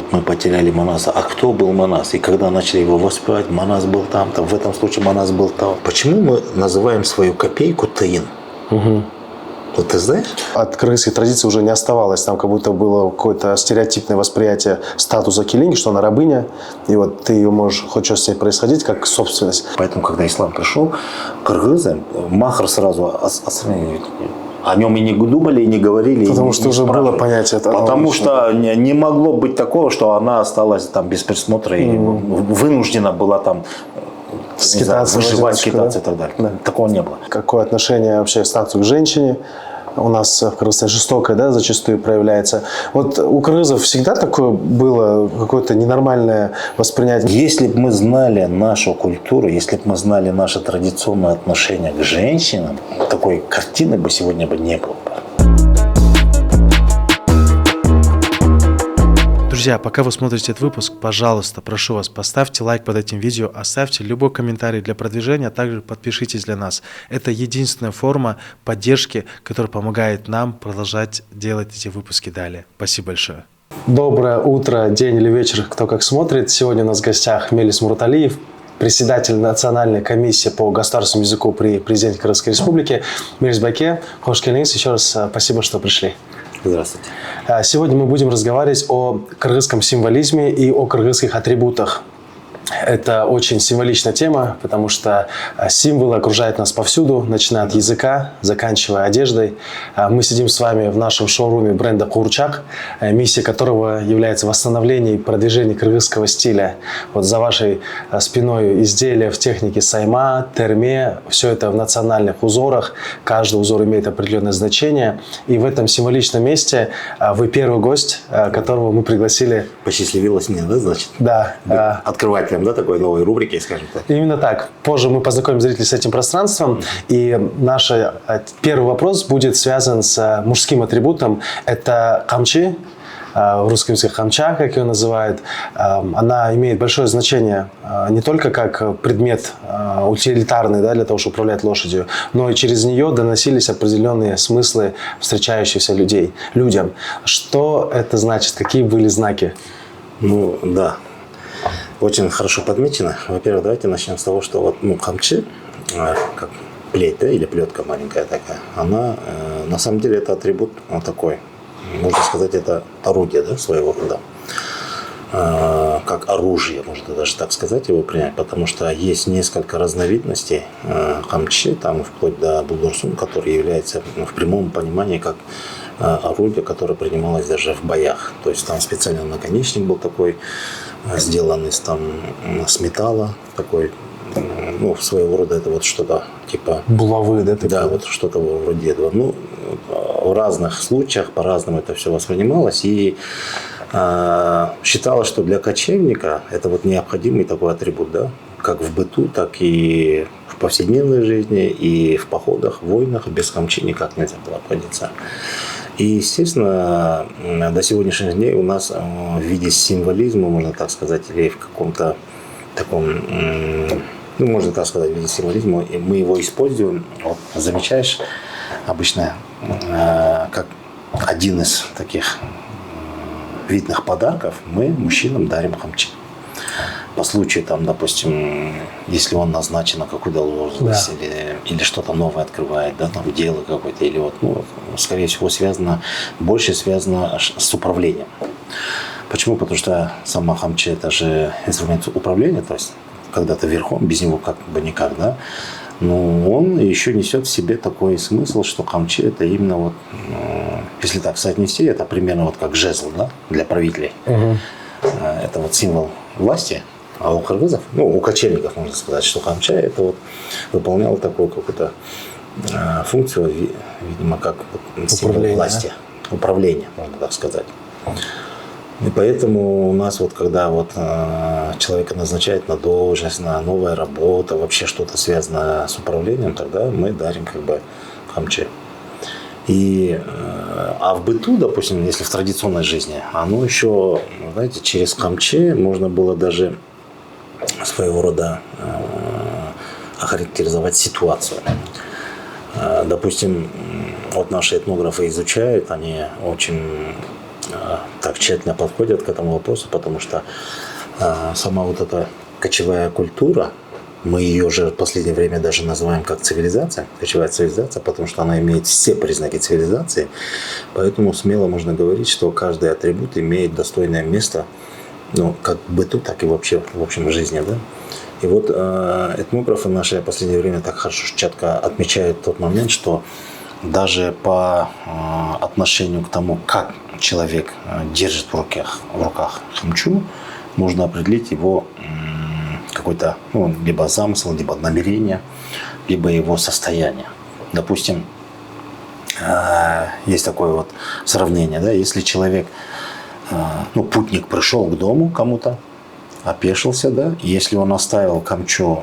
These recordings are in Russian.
вот мы потеряли Манаса. А кто был Манас? И когда начали его воспевать, Манас был там, в этом случае Манас был там. Почему мы называем свою копейку таин? Угу. Вот ты знаешь? От кыргызской традиции уже не оставалось. Там как будто было какое-то стереотипное восприятие статуса килинги, что она рабыня. И вот ты ее можешь, хоть что с ней происходить, как собственность. Поэтому, когда ислам пришел, кыргызы, махр сразу о нем и не думали, и не говорили. Потому что уже было понятие. Потому что не могло быть такого, что она осталась там без присмотра и вынуждена была там скитаться, выживать, скитаться и так далее. Да. Такого не было. Какое отношение вообще к статусу к женщине? У нас в Кыргызстане жестокое, да, зачастую проявляется. Вот у кыргызов всегда такое было, какое-то ненормальное воспринятие? Если бы мы знали нашу культуру, если бы мы знали наше традиционное отношение к женщинам, такой картины бы сегодня бы не было. Друзья, пока вы смотрите этот выпуск, пожалуйста, прошу вас, поставьте лайк под этим видео, оставьте любой комментарий для продвижения, а также подпишитесь для нас. Это единственная форма поддержки, которая помогает нам продолжать делать эти выпуски далее. Спасибо большое. Доброе утро, день или вечер, кто как смотрит. Сегодня у нас в гостях Мелис Мурталиев, председатель Национальной комиссии по государственному языку при президенте Кыргызской Республики. Мелис Байке, хош келдиңиз. Еще раз спасибо, что пришли. Здравствуйте. Сегодня мы будем разговаривать о кыргызском символизме и о кыргызских атрибутах. Это очень символичная тема, потому что символы окружают нас повсюду, начиная от языка, заканчивая одеждой. Мы сидим с вами в нашем шоуруме бренда Куурчак, миссия которого является восстановление и продвижение кыргызского стиля. Вот за вашей спиной изделия в технике сайма, терме, все это в национальных узорах. Каждый узор имеет определенное значение. И в этом символичном месте вы первый гость, которого мы пригласили. Посчастливилось мне, да, значит? Да. Открывателем, да, такой новой рубрики, скажем так. Именно так. Позже мы познакомим зрителей с этим пространством. И наш первый вопрос будет связан с мужским атрибутом. Это камчи. В русском языке хамча, как ее называют. Она имеет большое значение не только как предмет утилитарный, да, для того, чтобы управлять лошадью, но и через нее доносились определенные смыслы встречающихся людям. Что это значит? Какие были знаки? Ну, да. Очень хорошо подмечено. Во-первых, давайте начнем с того, что вот, камчи, как плеть, да, или плетка маленькая такая, она, на самом деле, это атрибут такой, можно сказать, это орудие, да, своего рода. Как оружие, можно даже так сказать, его принять, потому что есть несколько разновидностей камчи, там вплоть до булдурсун, который является в прямом понимании как орудие, которое принималось даже в боях. То есть там специально наконечник был такой, сделанный с металла, такой, ну, своего рода это вот что-то типа... Булавы, да? Да, вот что-то вроде этого. Ну, в разных случаях по-разному это все воспринималось, и считалось, что для кочевника это вот необходимый такой атрибут, да, как в быту, так и в повседневной жизни, и в походах, в войнах без камчи никак нельзя было обходиться. И, естественно, до сегодняшних дней у нас в виде символизма, можно так сказать, или в каком-то таком, ну, можно так сказать, в виде символизма, и мы его используем. Вот, замечаешь, обычно как один из таких видных подарков мы мужчинам дарим камчи. По случаю, там, допустим, если он назначен на какую-то должность, да, или что-то новое открывает, да, там дело какое-то, или вот, ну, скорее всего, больше связано с управлением. Почему? Потому что сама камчи это же инструмент управления, то есть когда ты верхом, без него как бы никак, да. Но он еще несет в себе такой смысл, что камчи это именно вот, если так соотнести, это примерно вот как жезл, да, для правителей. Угу. Это вот символ власти. А у кыргызов, ну, у кочевников можно сказать, что камча это вот выполнял такую какую-то функцию, видимо, как вот символ власти, да? Управление, можно так сказать. И поэтому у нас вот, когда вот человека назначают на должность, на новая работа, вообще что-то связанное с управлением, тогда мы дарим как бы камчи. А в быту, допустим, если в традиционной жизни, оно еще, знаете, через камчи можно было даже своего рода охарактеризовать ситуацию. Допустим, вот наши этнографы изучают, они очень так тщательно подходят к этому вопросу, потому что сама вот эта кочевая культура, мы ее же в последнее время даже называем как цивилизация, кочевая цивилизация, потому что она имеет все признаки цивилизации. Поэтому смело можно говорить, что каждый атрибут имеет достойное место, ну, как в быту, так и вообще в общем в жизни. Да? И вот этнографы в наше последнее время так хорошо, четко отмечают тот момент, что даже по отношению к тому, как человек держит в руках хамчу, можно определить его какой-то, ну, либо замысел, либо намерение, либо его состояние. Допустим, есть такое вот сравнение, да, если человек, ну, путник пришел к дому кому-то, опешился, да, если он оставил камчу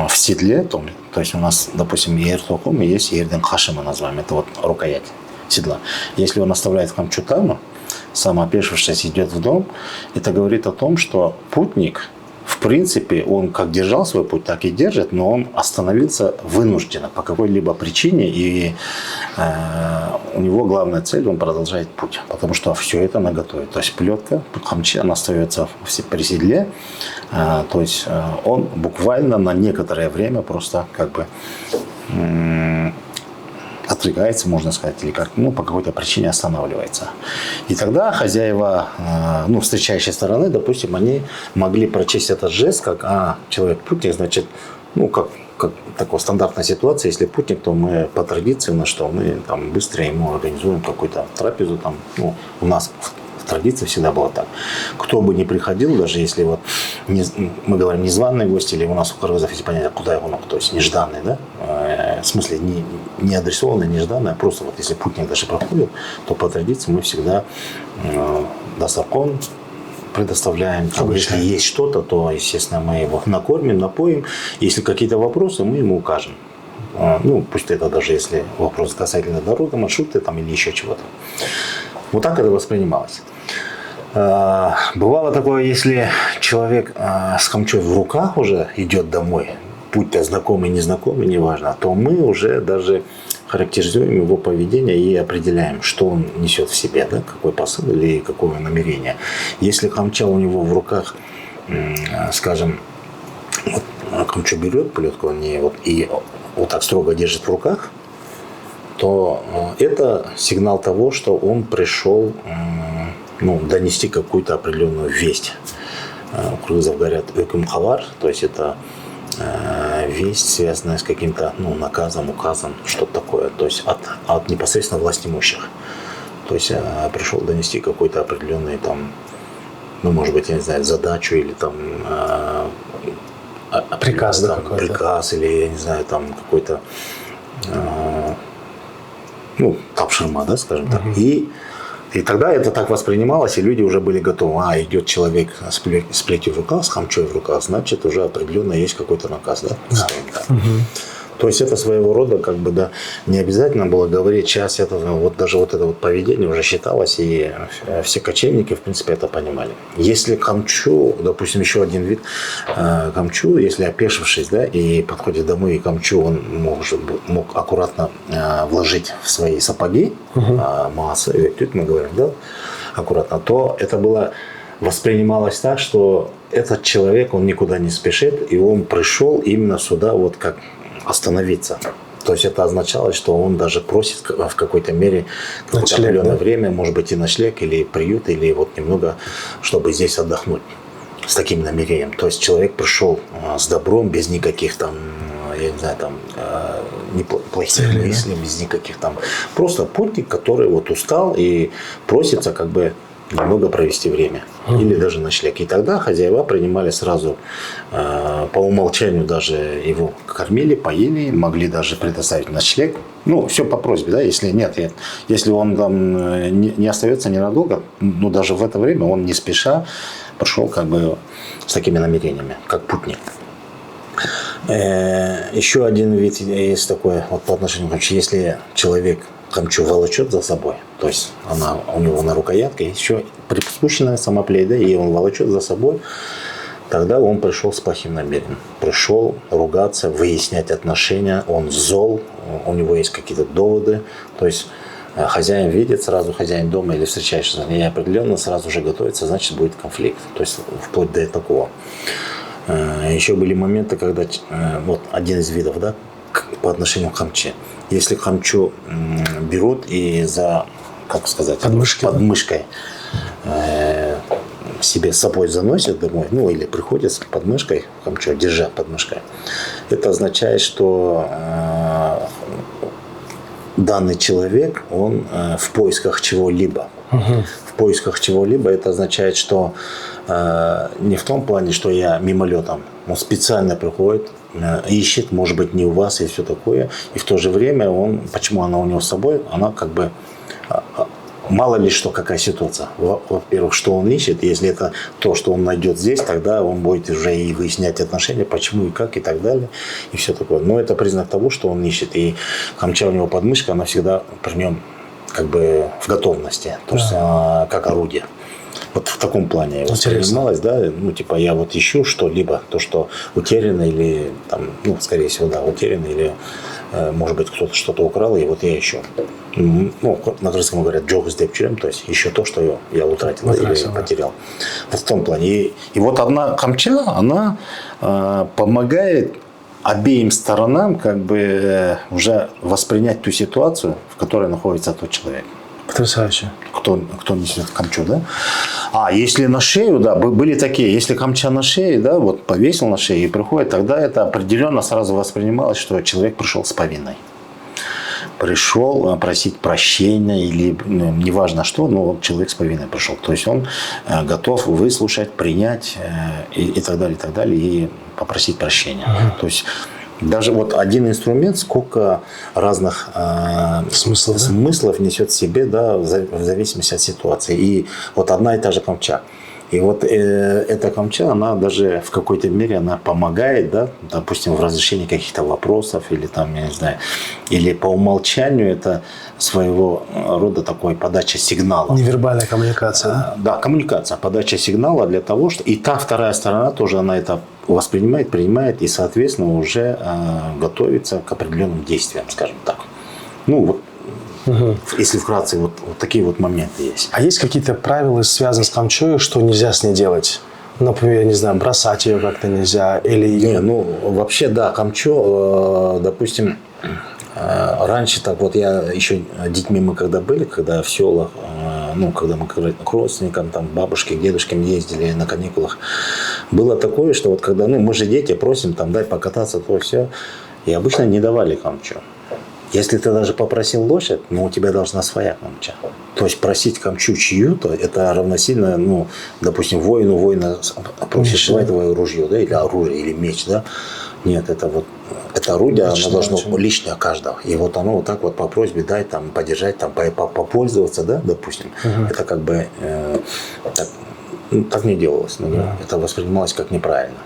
в седле, то есть у нас, допустим, ертоком и есть ерден хаши, мы называем, это вот рукоять седла. Если он оставляет камчу там, сам опешившись идет в дом, это говорит о том, что путник, в принципе, он как держал свой путь, так и держит, но он остановился вынужденно по какой-либо причине, и у него главная цель, он продолжает путь, потому что все это наготове. То есть плетка, хамчи, она остается при седле, то есть он буквально на некоторое время просто как бы отвлекается, можно сказать, или как, ну, по какой-то причине останавливается. И тогда хозяева, ну, встречающей стороны, допустим, они могли прочесть этот жест, как, человек путник, значит, ну, как такая стандартная ситуация, если путник, то мы по традиции, на что мы там быстро ему организуем какую-то трапезу, там, ну, у нас в традиции всегда было так. Кто бы ни приходил, даже если вот мы говорим незваные гости, или у нас у кыргызов есть понятие куда его ног, то есть нежданный, да, в смысле не адресованный, нежданный, а просто вот если путник даже проходит, то по традиции мы всегда дастархон предоставляем. Там, если есть что-то, то, естественно, мы его накормим, напоим. Если какие-то вопросы, мы ему укажем. Ну, пусть это даже если вопрос касательно дороги, маршрута там, или еще чего-то. Вот так это воспринималось. Бывало такое, если человек с камчой в руках уже идет домой, будь-то знакомый, незнакомый, неважно, то мы уже даже характеризуем его поведение и определяем, что он несет в себе, да, какой посыл или какое намерение. Если камча у него в руках, скажем, вот, камчу берет, плетку не вот, и вот так строго держит в руках, то это сигнал того, что он пришел, ну, донести какую-то определенную весть. У кыргызов говорят «экым-хавар», то есть это весть, связанная с каким-то, ну, наказом, указом, что-то такое, то есть от непосредственно властимущих. То есть пришел донести какой-то определенный там, ну, может быть, я не знаю, задачу или там приказ, там, да, приказ, или, я не знаю, там какой-то ну, тапширма, да, скажем так. И тогда это так воспринималось, и люди уже были готовы. Идет человек с плетью в руках, с хамчой в руках, значит, уже определенно есть какой-то наказ, да? То есть это своего рода, как бы, да, не обязательно было говорить, сейчас это, вот даже вот это вот поведение уже считалось, и все кочевники, в принципе, это понимали. Если камчу, допустим, еще один вид камчу, если опешившись, да, и подходит домой, и камчу он мог аккуратно вложить в свои сапоги, массы, мы говорим, да, аккуратно, то это было воспринималось так, что этот человек, он никуда не спешит, и он пришел именно сюда, вот как остановиться. То есть это означало, что он даже просит в какой-то мере какое-то определенное время, может быть, и ночлег, или приют, или вот немного, чтобы здесь отдохнуть с таким намерением. То есть человек пришел с добром, без никаких там, я не знаю, там, плохих мыслей, без никаких там. Просто путник, который вот устал и просится как бы немного провести время. Или даже ночлег. И тогда хозяева принимали сразу, по умолчанию даже его кормили, поили, могли даже предоставить ночлег. Ну, все по просьбе, да, если нет, если он там не остается ненадолго, ну, даже в это время он не спеша пришел как бы с такими намерениями, как путник. Еще один вид есть такой, вот по отношению к камчу, если человек камчу волочет за собой, то есть она у него на рукоятке, еще приспущенная сама плеть, да, и он волочет за собой, тогда он пришел с плохим намерением. Пришел ругаться, выяснять отношения, он зол, у него есть какие-то доводы, то есть хозяин видит, сразу хозяин дома или встречаешься неопределенно, сразу же готовится, значит будет конфликт. То есть вплоть до такого. Еще были моменты, когда вот один из видов, да, по отношению к хамче. Если хамчу берут и за, как сказать, подмышкой себе с собой заносят домой, ну или приходят с подмышкой, хамчу, держа подмышкой, это означает, что данный человек, он в поисках чего-либо. В поисках чего-либо это означает, что не в том плане, что я мимолетом, он специально приходит, ищет, может быть, не у вас и все такое. И в то же время он, почему она у него с собой, она как бы мало ли что, какая ситуация. Во-первых, что он ищет, если это то, что он найдет здесь, тогда он будет уже и выяснять отношения, почему и как и так далее, и все такое. Но это признак того, что он ищет. И хамча у него подмышка, она всегда при нем как бы в готовности, то есть как орудие. Вот в таком плане воспринималось, да, ну типа я вот ищу что-либо, то, что утеряно или там, ну скорее всего, да, утеряно или может быть кто-то что-то украл, и вот я ищу. Ну, на крымском говорят «джогус депчурем», то есть еще то, что я утратил или потерял. Вот в том плане. И вот одна хамча, она помогает обеим сторонам как бы уже воспринять ту ситуацию, в которой находится тот человек. Потрясающе. Кто несет камчу, да? А если на шею, да, были такие, если камча на шее, да, вот повесил на шее и приходит, тогда это определенно сразу воспринималось, что человек пришел с повинной. Пришел просить прощения или неважно что, но человек с повинной пришел. То есть он готов выслушать, принять и так далее, и попросить прощения. То есть даже вот один инструмент, сколько разных смыслов несет в себе, да, в зависимости от ситуации. И вот одна и та же камча. И вот эта камча, она даже в какой-то мере она помогает, да, допустим, в разрешении каких-то вопросов или там, я не знаю, или по умолчанию это своего рода такой подача сигнала. Невербальная коммуникация, да? Да, коммуникация, подача сигнала для того, что и та вторая сторона тоже она это воспринимает, принимает и, соответственно, уже готовится к определенным действиям, скажем так. Ну, вот. Если вкратце, вот такие вот моменты есть. А есть какие-то правила, связанные с камчой, что нельзя с ней делать? Например, не знаю, бросать ее как-то нельзя? Или... Не, ну, вообще, да, камчо, допустим, раньше так вот я еще детьми мы когда были, когда в селах, ну, когда мы к родственникам, там, бабушке, дедушкам ездили на каникулах, было такое, что вот когда, ну, мы же дети, просим, там, дай покататься, то все, и обычно не давали камчо. Если ты даже попросил лошадь, ну, у тебя должна своя камча. То есть просить камчу чью-то, это равносильно, ну, допустим, воина просит, давай твое ружье, да, или оружие, или меч, да. Нет, это вот, это орудие, оно должно личное каждого. И вот оно вот так вот по просьбе дай, там, подержать, там, попользоваться, да, допустим. Это как бы, так не делалось. Это воспринималось как неправильно.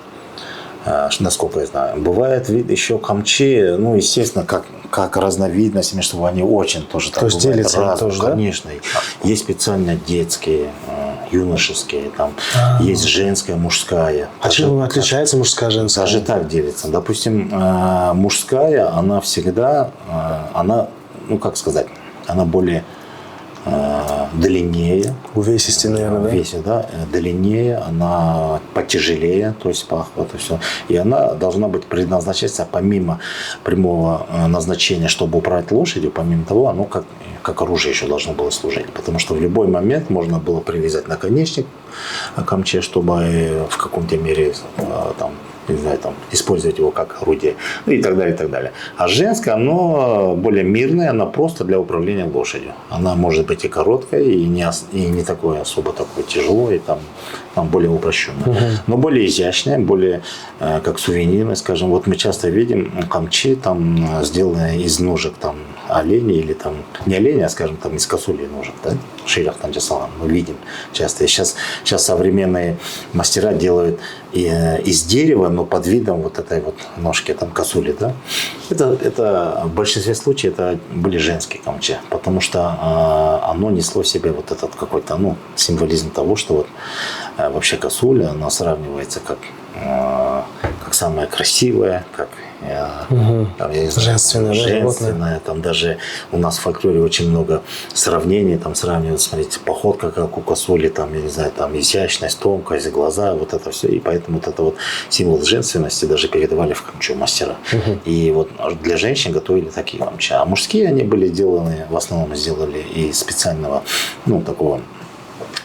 Насколько я знаю. Бывает вид еще камчи, ну, естественно, как разновидностями, чтобы они очень тоже так бывают. Делятся тоже, да? Конечно. Есть специально детские, юношеские, там, есть женская, мужская. А чем отличается мужская, женская? Даже так делится. Допустим, мужская, она всегда, она, ну, как сказать, она более длиннее. Увесистее, наверное, да? Длиннее, она потяжелее, то есть по охвату все. И она должна быть предназначаться помимо прямого назначения, чтобы управлять лошадью, помимо того, оно как оружие еще должно было служить. Потому что в любой момент можно было привязать наконечник к камче, чтобы в каком-то мере там, не знаю, там, использовать его как орудие, ну, и так далее, и так далее. А женская, оно более мирное, она просто для управления лошадью. Она может быть и короткой, и не такой особо такой тяжелой, там более упрощенная. Но более изящная, более как сувенирная, скажем. Вот мы часто видим камчи, там, сделанные из ножек там, оленей, или там, не оленя, а, скажем, там, из косули ножек, да? Ширях там джасалам, мы видим часто. Сейчас современные мастера делают из дерева, но под видом вот этой вот ножки, там, косули, да. Это в большинстве случаев это были женские камчи, потому что оно несло в себе вот этот какой-то, ну, символизм того, что вот вообще косуля, она сравнивается как как самое красивое, как там, я не знаю, Женственное, да, женственное. Там даже у нас в фольклоре очень много сравнений, там сравнивают, смотрите, походка как у косули, там, я не знаю, там изящность, тонкость, глаза, вот это все. И поэтому вот это вот символ женственности даже передавали в камчу мастера. И вот для женщин готовили такие камчи. А мужские они были сделаны, в основном сделали из специального, ну, такого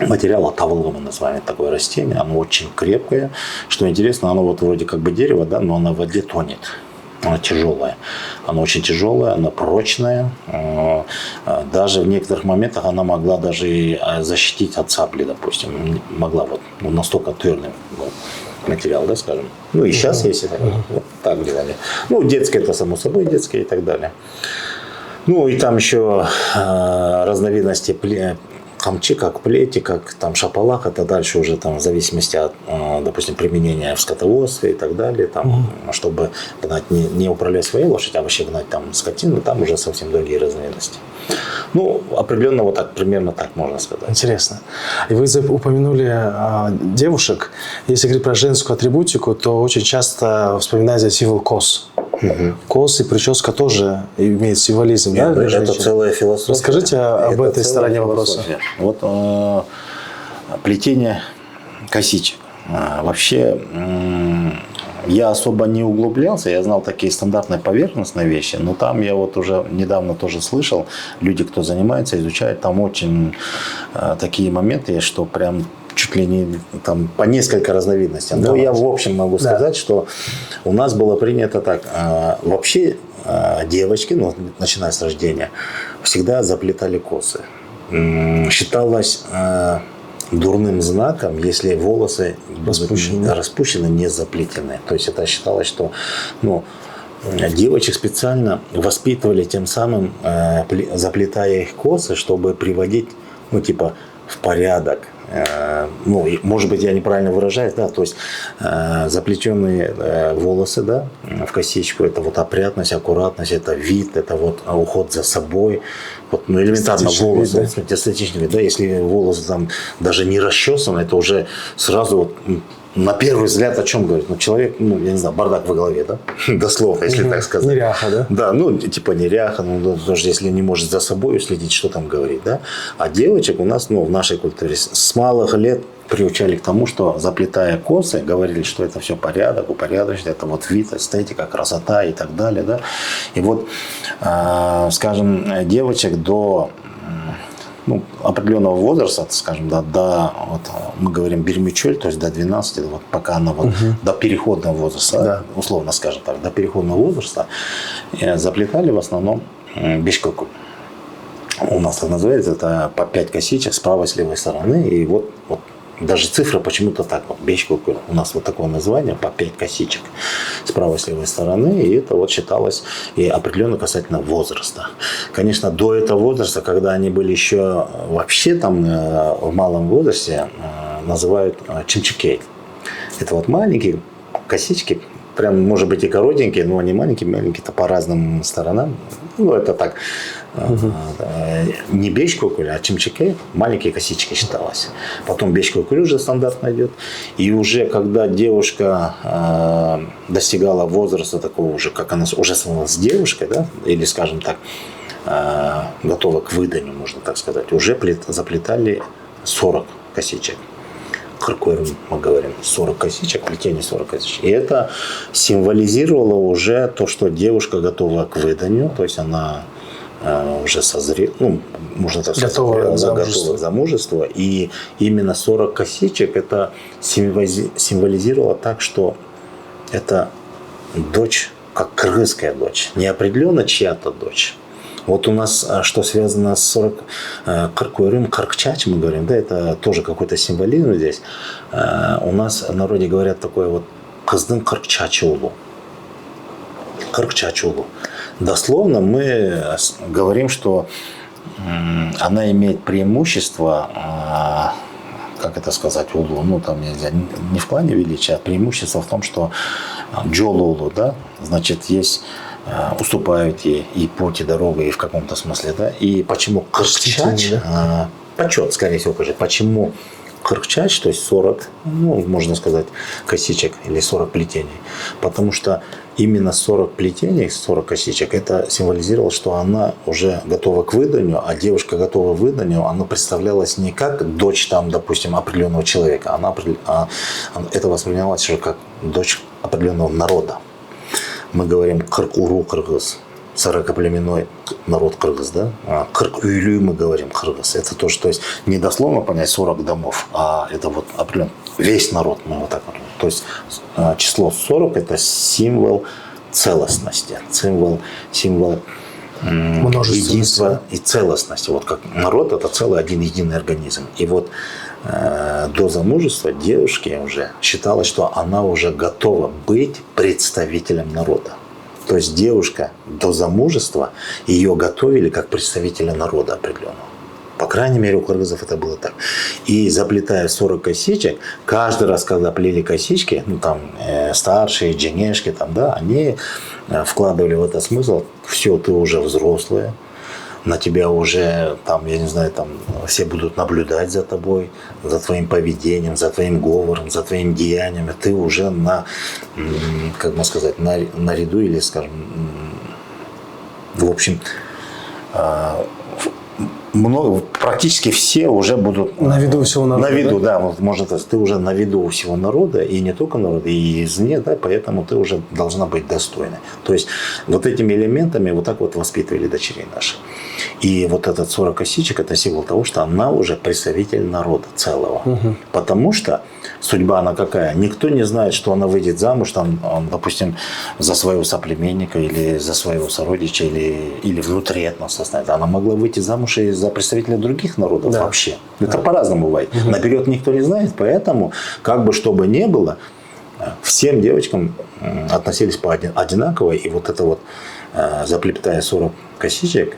материала таволга, мы называем такое растение. Оно очень крепкое. Что интересно, оно вот вроде как бы дерево, да, но оно в воде тонет. Оно тяжелое. Оно очень тяжелое, оно прочное. Даже в некоторых моментах она могла даже и защитить от сабли, допустим. Могла вот, ну, настолько твердый материал, да, скажем. Ну и сейчас есть это. Вот так делали. Ну, детское это само собой, детское и так далее. Ну и там еще разновидности камчи, как плети, как там шапалах, это дальше уже там в зависимости от, допустим, применения в скотоводстве и так далее, там, чтобы гнать, не управлять своей лошадью, а вообще гнать там скотину, там уже совсем другие разновидности. Ну, определенно вот так, примерно так можно сказать. Интересно. И вы упомянули девушек. Если говорить про женскую атрибутику, то очень часто вспоминается символ кос. Кос и прическа тоже имеет символизм, да, для Это женщин? целая философия. Расскажите об этой стороне вопроса. Вот плетение косичек. Вообще, я особо не углублялся, я знал такие стандартные поверхностные вещи, но там я вот уже недавно тоже слышал, люди, кто занимается, изучают, там очень такие моменты есть, что прям чуть ли не там по несколько разновидностей. Но я в общем могу сказать, что у нас было принято так, вообще девочки, ну, начиная с рождения, всегда заплетали косы. Считалось дурным знаком, если волосы распущены, не заплетены. То есть это считалось, что, ну, девочек специально воспитывали тем самым, заплетая их косы, чтобы приводить, ну, типа, в порядок. Ну, может быть, я неправильно выражаюсь, да, то есть заплетенные волосы, да, в косичку, это вот опрятность, аккуратность, это вид, это вот уход за собой, вот, ну, элементарно волосы, эстетичный вид, да, если волосы там даже не расчесаны, это уже сразу вот, на первый взгляд о чем говорит? Ну, человек, ну, я не знаю, бардак во голове, да? Дословно, если так сказать. Неряха, да? Да, ну, типа неряха, ну, даже если не может за собой следить, что там говорить, да? А девочек у нас, ну, в нашей культуре с малых лет приучали к тому, что заплетая косы, говорили, что это все порядок, упорядочено, это вот вид, эстетика, красота и так далее, да? И вот, скажем, девочек до... Ну, определенного возраста, скажем, до вот, мы говорим бермичоль, то есть до 12, вот, пока она вот, до переходного возраста, условно скажем так, до переходного возраста заплетали в основном бешкокуль. У нас так называется, это по 5 косичек с правой и с левой стороны, и вот даже цифра почему-то так, вот, бешкокуль, у нас вот такое название, по 5 косичек с правой и с левой стороны, и это вот считалось и определенно касательно возраста. Конечно, до этого возраста, когда они были еще вообще там в малом возрасте, называют чимчикей. Это вот маленькие косички, прям, может быть, и коротенькие, но они маленькие-то по разным сторонам. Ну, это так, не бешкокуль, а чимчикей, маленькие косички считалось. Потом бешкокуль уже стандартно идет. И уже когда девушка достигала возраста такого уже, как она уже становилась девушкой, да, или, скажем так, готова к выданию, можно так сказать, уже заплетали 40 косичек. Каркуэрм, мы говорим, 40 косичек, плетение 40 косичек. И это символизировало уже то, что девушка готова к выданию, то есть она уже созрела, ну, можно так сказать, готова к замужеству. И именно 40 косичек это символизировало так, что это дочь, как кыргызская дочь, не определенно чья-то дочь. Вот у нас, что связано с 40 каркуэрым, каркчач, мы говорим, да, это тоже какой-то символизм здесь. У нас в народе говорят такое вот «кыздың каркчачулу». Каркчачулу. Дословно мы говорим, что она имеет преимущество, как это сказать, улу, ну там нельзя, не в плане величия, а преимущество в том, что джолулу, да, значит, есть... уступают ей и путь, и дорога, и в каком-то смысле, да. И почему каркчач, почет, скорее всего, почему кыркчач, то есть 40, ну, можно сказать, косичек или 40 плетений. Потому что именно 40 плетений, 40 косичек, это символизировало, что она уже готова к выданию, а девушка готова к выданию, она представлялась не как дочь, там, допустим, определенного человека, это воспринималось уже как дочь определенного народа. Мы говорим кырк-уру кыргыз, 40-племенной народ кыргыз, да? Кырк-уйлю мы говорим кыргыз. Это тоже, то есть не дословно понять 40 домов, а это вот определенно весь народ. Мы вот так вот. То есть число 40 это символ целостности, символ единства и целостности. Вот как народ это целый один единый организм. И вот до замужества девушке уже считалось, что она уже готова быть представителем народа. То есть девушка до замужества ее готовили как представителя народа определенного. По крайней мере, у кыргызов это было так. И заплетая 40 косичек, каждый раз, когда плели косички, ну там старшие, дженешки, там, да, они вкладывали в это смысл: все, ты уже взрослая, на тебя уже, там, я не знаю, там, все будут наблюдать за тобой, за твоим поведением, за твоим говором, за твоими деяниями. Ты уже как можно сказать, на ряду или, скажем, в общем, практически все уже будут на виду всего народа. На виду, да, вот, может, ты уже на виду у всего народа, и не только народа, и извне, да, поэтому ты уже должна быть достойной. То есть вот этими элементами вот так вот воспитывали дочерей наших. И вот этот 40 косичек – это символ того, что она уже представитель народа целого. Угу. Потому что судьба она какая? Никто не знает, что она выйдет замуж, там, допустим, за своего соплеменника или за своего сородича, или внутри этого состояния. Она могла выйти замуж и за представителей других народов, да, вообще. Это по-разному бывает. Угу. Наперед никто не знает, поэтому, как бы что бы ни было, всем девочкам относились одинаково. И вот это вот, заплетая 40 косичек,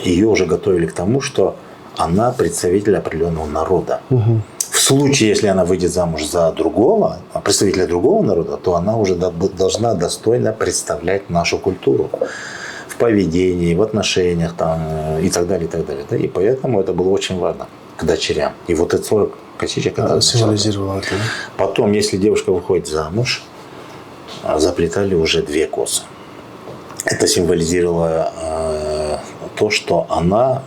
ее уже готовили к тому, что она представитель определенного народа. Угу. В случае, если она выйдет замуж за другого, представителя другого народа, то она уже должна достойно представлять нашу культуру в поведении, в отношениях там, и так далее, и так далее. Да? И поэтому это было очень важно к дочерям. И вот эти 40 косичек это символизировало это. Потом, если девушка выходит замуж, заплетали уже 2 косы. Это символизировало то, что она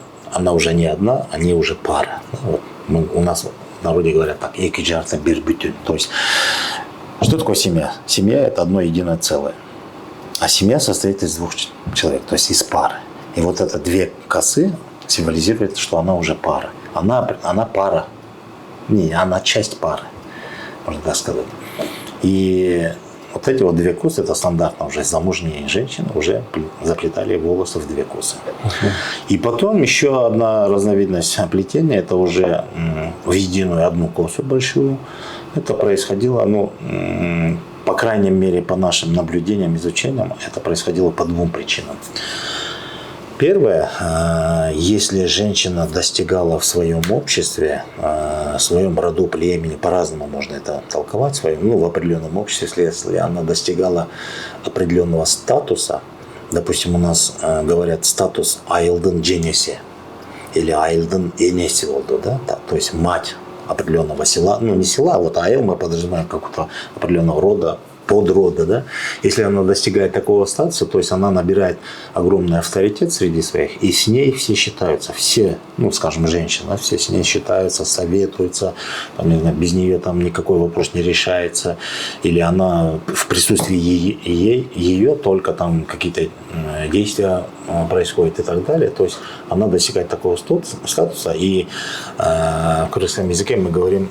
уже не одна, они уже пара. Вот у нас в народе говорят так: «Эки жарта бир бүтүн». То есть, что такое семья? Семья – это одно единое целое. А семья состоит из 2 человек, то есть из пары. И вот это 2 косы символизирует, что она уже пара. Она пара. Не, она часть пары, можно так сказать. И вот эти вот 2 косы, это стандартно уже замужние женщины уже заплетали волосы в 2 косы. И потом еще одна разновидность плетения, это уже в единую одну косу большую. Это происходило, по крайней мере, по нашим наблюдениям, изучениям, это происходило по 2 причинам. Первое, если женщина достигала в своем обществе, в своем роду, племени, по-разному можно это толковать, в определенном обществе, если она достигала определенного статуса, допустим, у нас говорят статус айылдын женеси или айылдын энеси болду, да, то есть мать определенного села, не села, а вот айыл мы подразумеваем какого-то определенного рода, подрода, да. Если она достигает такого статуса, то есть она набирает огромный авторитет среди своих, и с ней все считаются, все, скажем, женщины, все с ней считаются, советуются, там, не знаю, без нее там никакой вопрос не решается, или она в присутствии ее только там какие-то действия происходят и так далее. То есть она достигает такого статуса, и в кыргызском языке мы говорим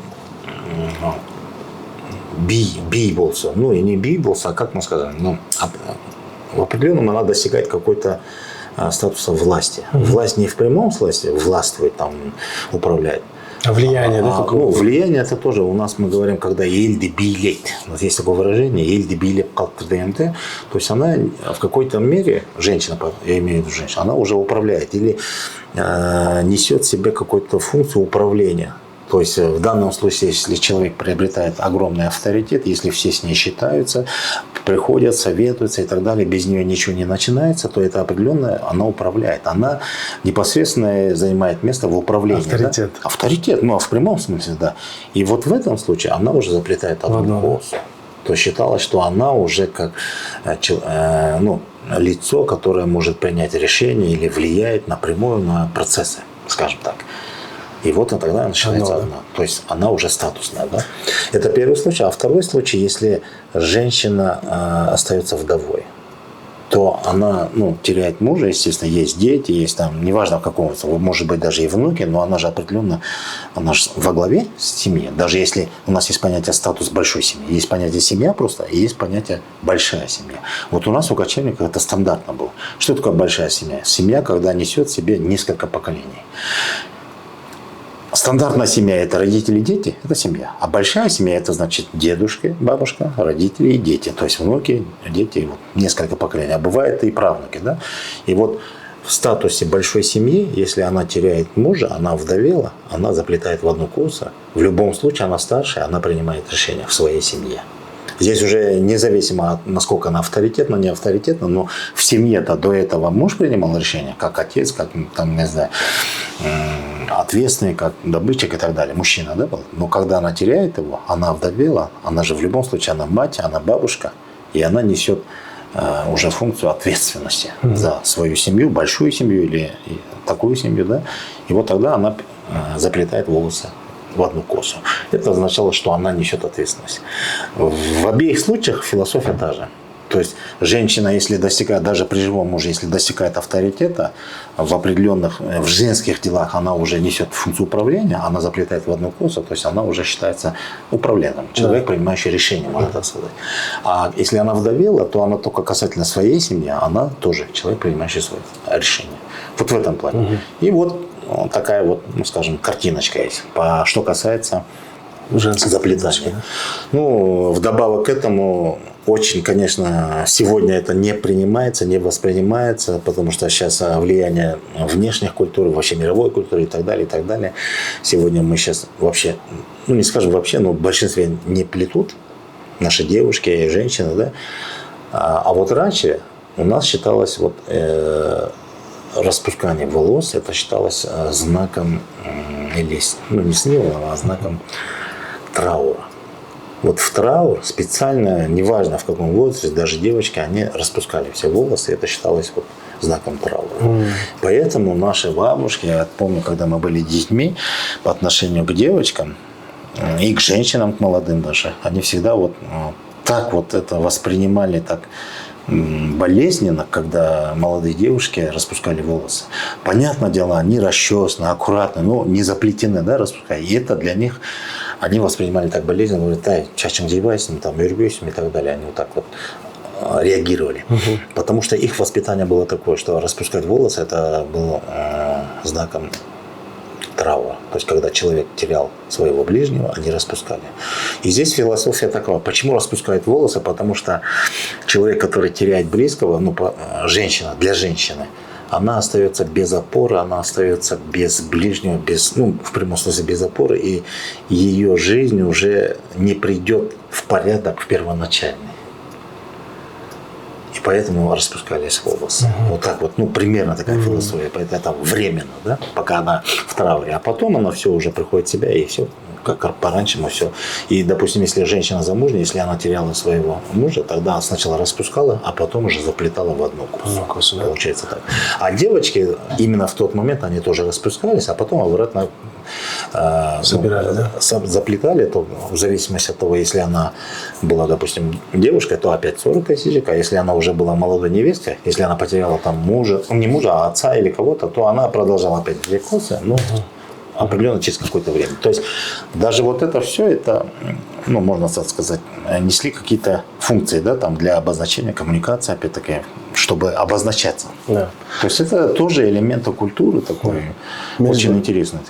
би болса. И не би болса, а как мы сказали, в определенном она достигает какой-то статуса власти. Власть не в прямом смысле властвует, там, управляет. А влияние, да? Влияние это тоже у нас мы говорим, когда елді билейт. У нас есть такое выражение, елді билеп калды ДМТ. То есть она в какой-то мере, женщина, я имею в виду женщину, она уже управляет или несет в себе какую-то функцию управления. То есть в данном случае, если человек приобретает огромный авторитет, если все с ней считаются, приходят, советуются и так далее, без нее ничего не начинается, то это определенно она управляет. Она непосредственно занимает место в управлении. Авторитет. Да? Авторитет, ну, в прямом смысле, да. И вот в этом случае она уже заплетает одну косу. То считалось, что она уже как лицо, которое может принять решение или влияет напрямую на процессы, скажем так. И вот тогда начинается одна. То есть она уже статусная. Да? Это первый случай. А второй случай, если женщина остается вдовой, то она теряет мужа, естественно, есть дети, есть там, неважно в каком, может быть, даже и внуки, но она же определенно, она же во главе семьи. Даже если у нас есть понятие статус большой семьи, есть понятие семья просто, и есть понятие большая семья. Вот у нас у кочевников это стандартно было. Что такое большая семья? Семья, когда несет в себе несколько поколений. Стандартная семья – это родители и дети, это семья. А большая семья – это значит дедушка, бабушка, родители и дети. То есть внуки, дети, несколько поколений. А бывает и правнуки. Да? И вот в статусе большой семьи, если она теряет мужа, она вдовела, она заплетает в одну косу. В любом случае она старшая, она принимает решения в своей семье. Здесь уже независимо от насколько она авторитетна, не авторитетна, но в семье-то до этого муж принимал решения, как отец, как там, не знаю, ответственный, как добытчик и так далее. Мужчина, да, был? Но когда она теряет его, она вдовела, она же в любом случае, она мать, она бабушка, и она несет уже функцию ответственности за свою семью, большую семью или такую семью, да. И вот тогда она заплетает волосы в одну косу. Это означало, что она несет ответственность. В обеих случаях философия та же. То есть женщина, если достигает, даже при живом муже, если достигает авторитета в определенных, в женских делах, она уже несет функцию управления, она заплетает в одну косу, то есть она уже считается управленцем, человек, принимающий решение, можно так сказать. А если она вдовела, то она только касательно своей семьи, она тоже человек, принимающий свое решение. Вот в этом плане. И вот такая вот, скажем, картиночка есть. Что касается заплетания. Вдобавок к этому, очень, конечно, сегодня это не принимается, не воспринимается, потому что сейчас влияние внешних культур, вообще мировой культуры и так далее, и так далее. Сегодня мы сейчас вообще, не скажем вообще, но в большинстве не плетут наши девушки и женщины, да. А вот раньше у нас считалось распускание волос, это считалось знаком, или, не символом, а знаком траура. Вот в траур специально, неважно в каком возрасте, даже девочки, они распускали все волосы, это считалось знаком траура. Поэтому наши бабушки, я помню, когда мы были детьми, по отношению к девочкам и к женщинам, к молодым даже, они всегда так это воспринимали так болезненно, когда молодые девушки распускали волосы. Понятное дело, они расчесаны, аккуратно, но не заплетены, да, распускали. И это для них, они воспринимали так болезненно, говорят, чачем девайсом, там, юрбесом и так далее. Они вот так реагировали. Потому что их воспитание было такое, что распускать волосы, это было знаком траура. То есть, когда человек терял своего ближнего, они распускали. И здесь философия такова. Почему распускают волосы? Потому что человек, который теряет близкого, женщина, для женщины, она остается без опоры, она остается без ближнего, в прямом смысле без опоры, и ее жизнь уже не придет в порядок в первоначальный. И поэтому распускались волосы. Вот так примерно такая философия. Поэтому это временно, да, пока она в трауре. А потом она все уже приходит в себя, и все как по-раньшему все. И, допустим, если женщина замужняя, если она теряла своего мужа, тогда она сначала распускала, а потом уже заплетала в одну косу. Получается так. А девочки именно в тот момент они тоже распускались, а потом обратно заплетали, то в зависимости от того, если она была, допустим, девушкой, то опять 40 косичек, а если она уже была молодой невесткой, если она потеряла там мужа, не мужа, а отца или кого-то, то она продолжала опять 2 косы, определенно через какое-то время. То есть даже это все, это, можно так сказать, несли какие-то функции, да, там для обозначения коммуникации, опять-таки, чтобы обозначаться. Да. То есть это тоже элементы культуры такой, очень интересный.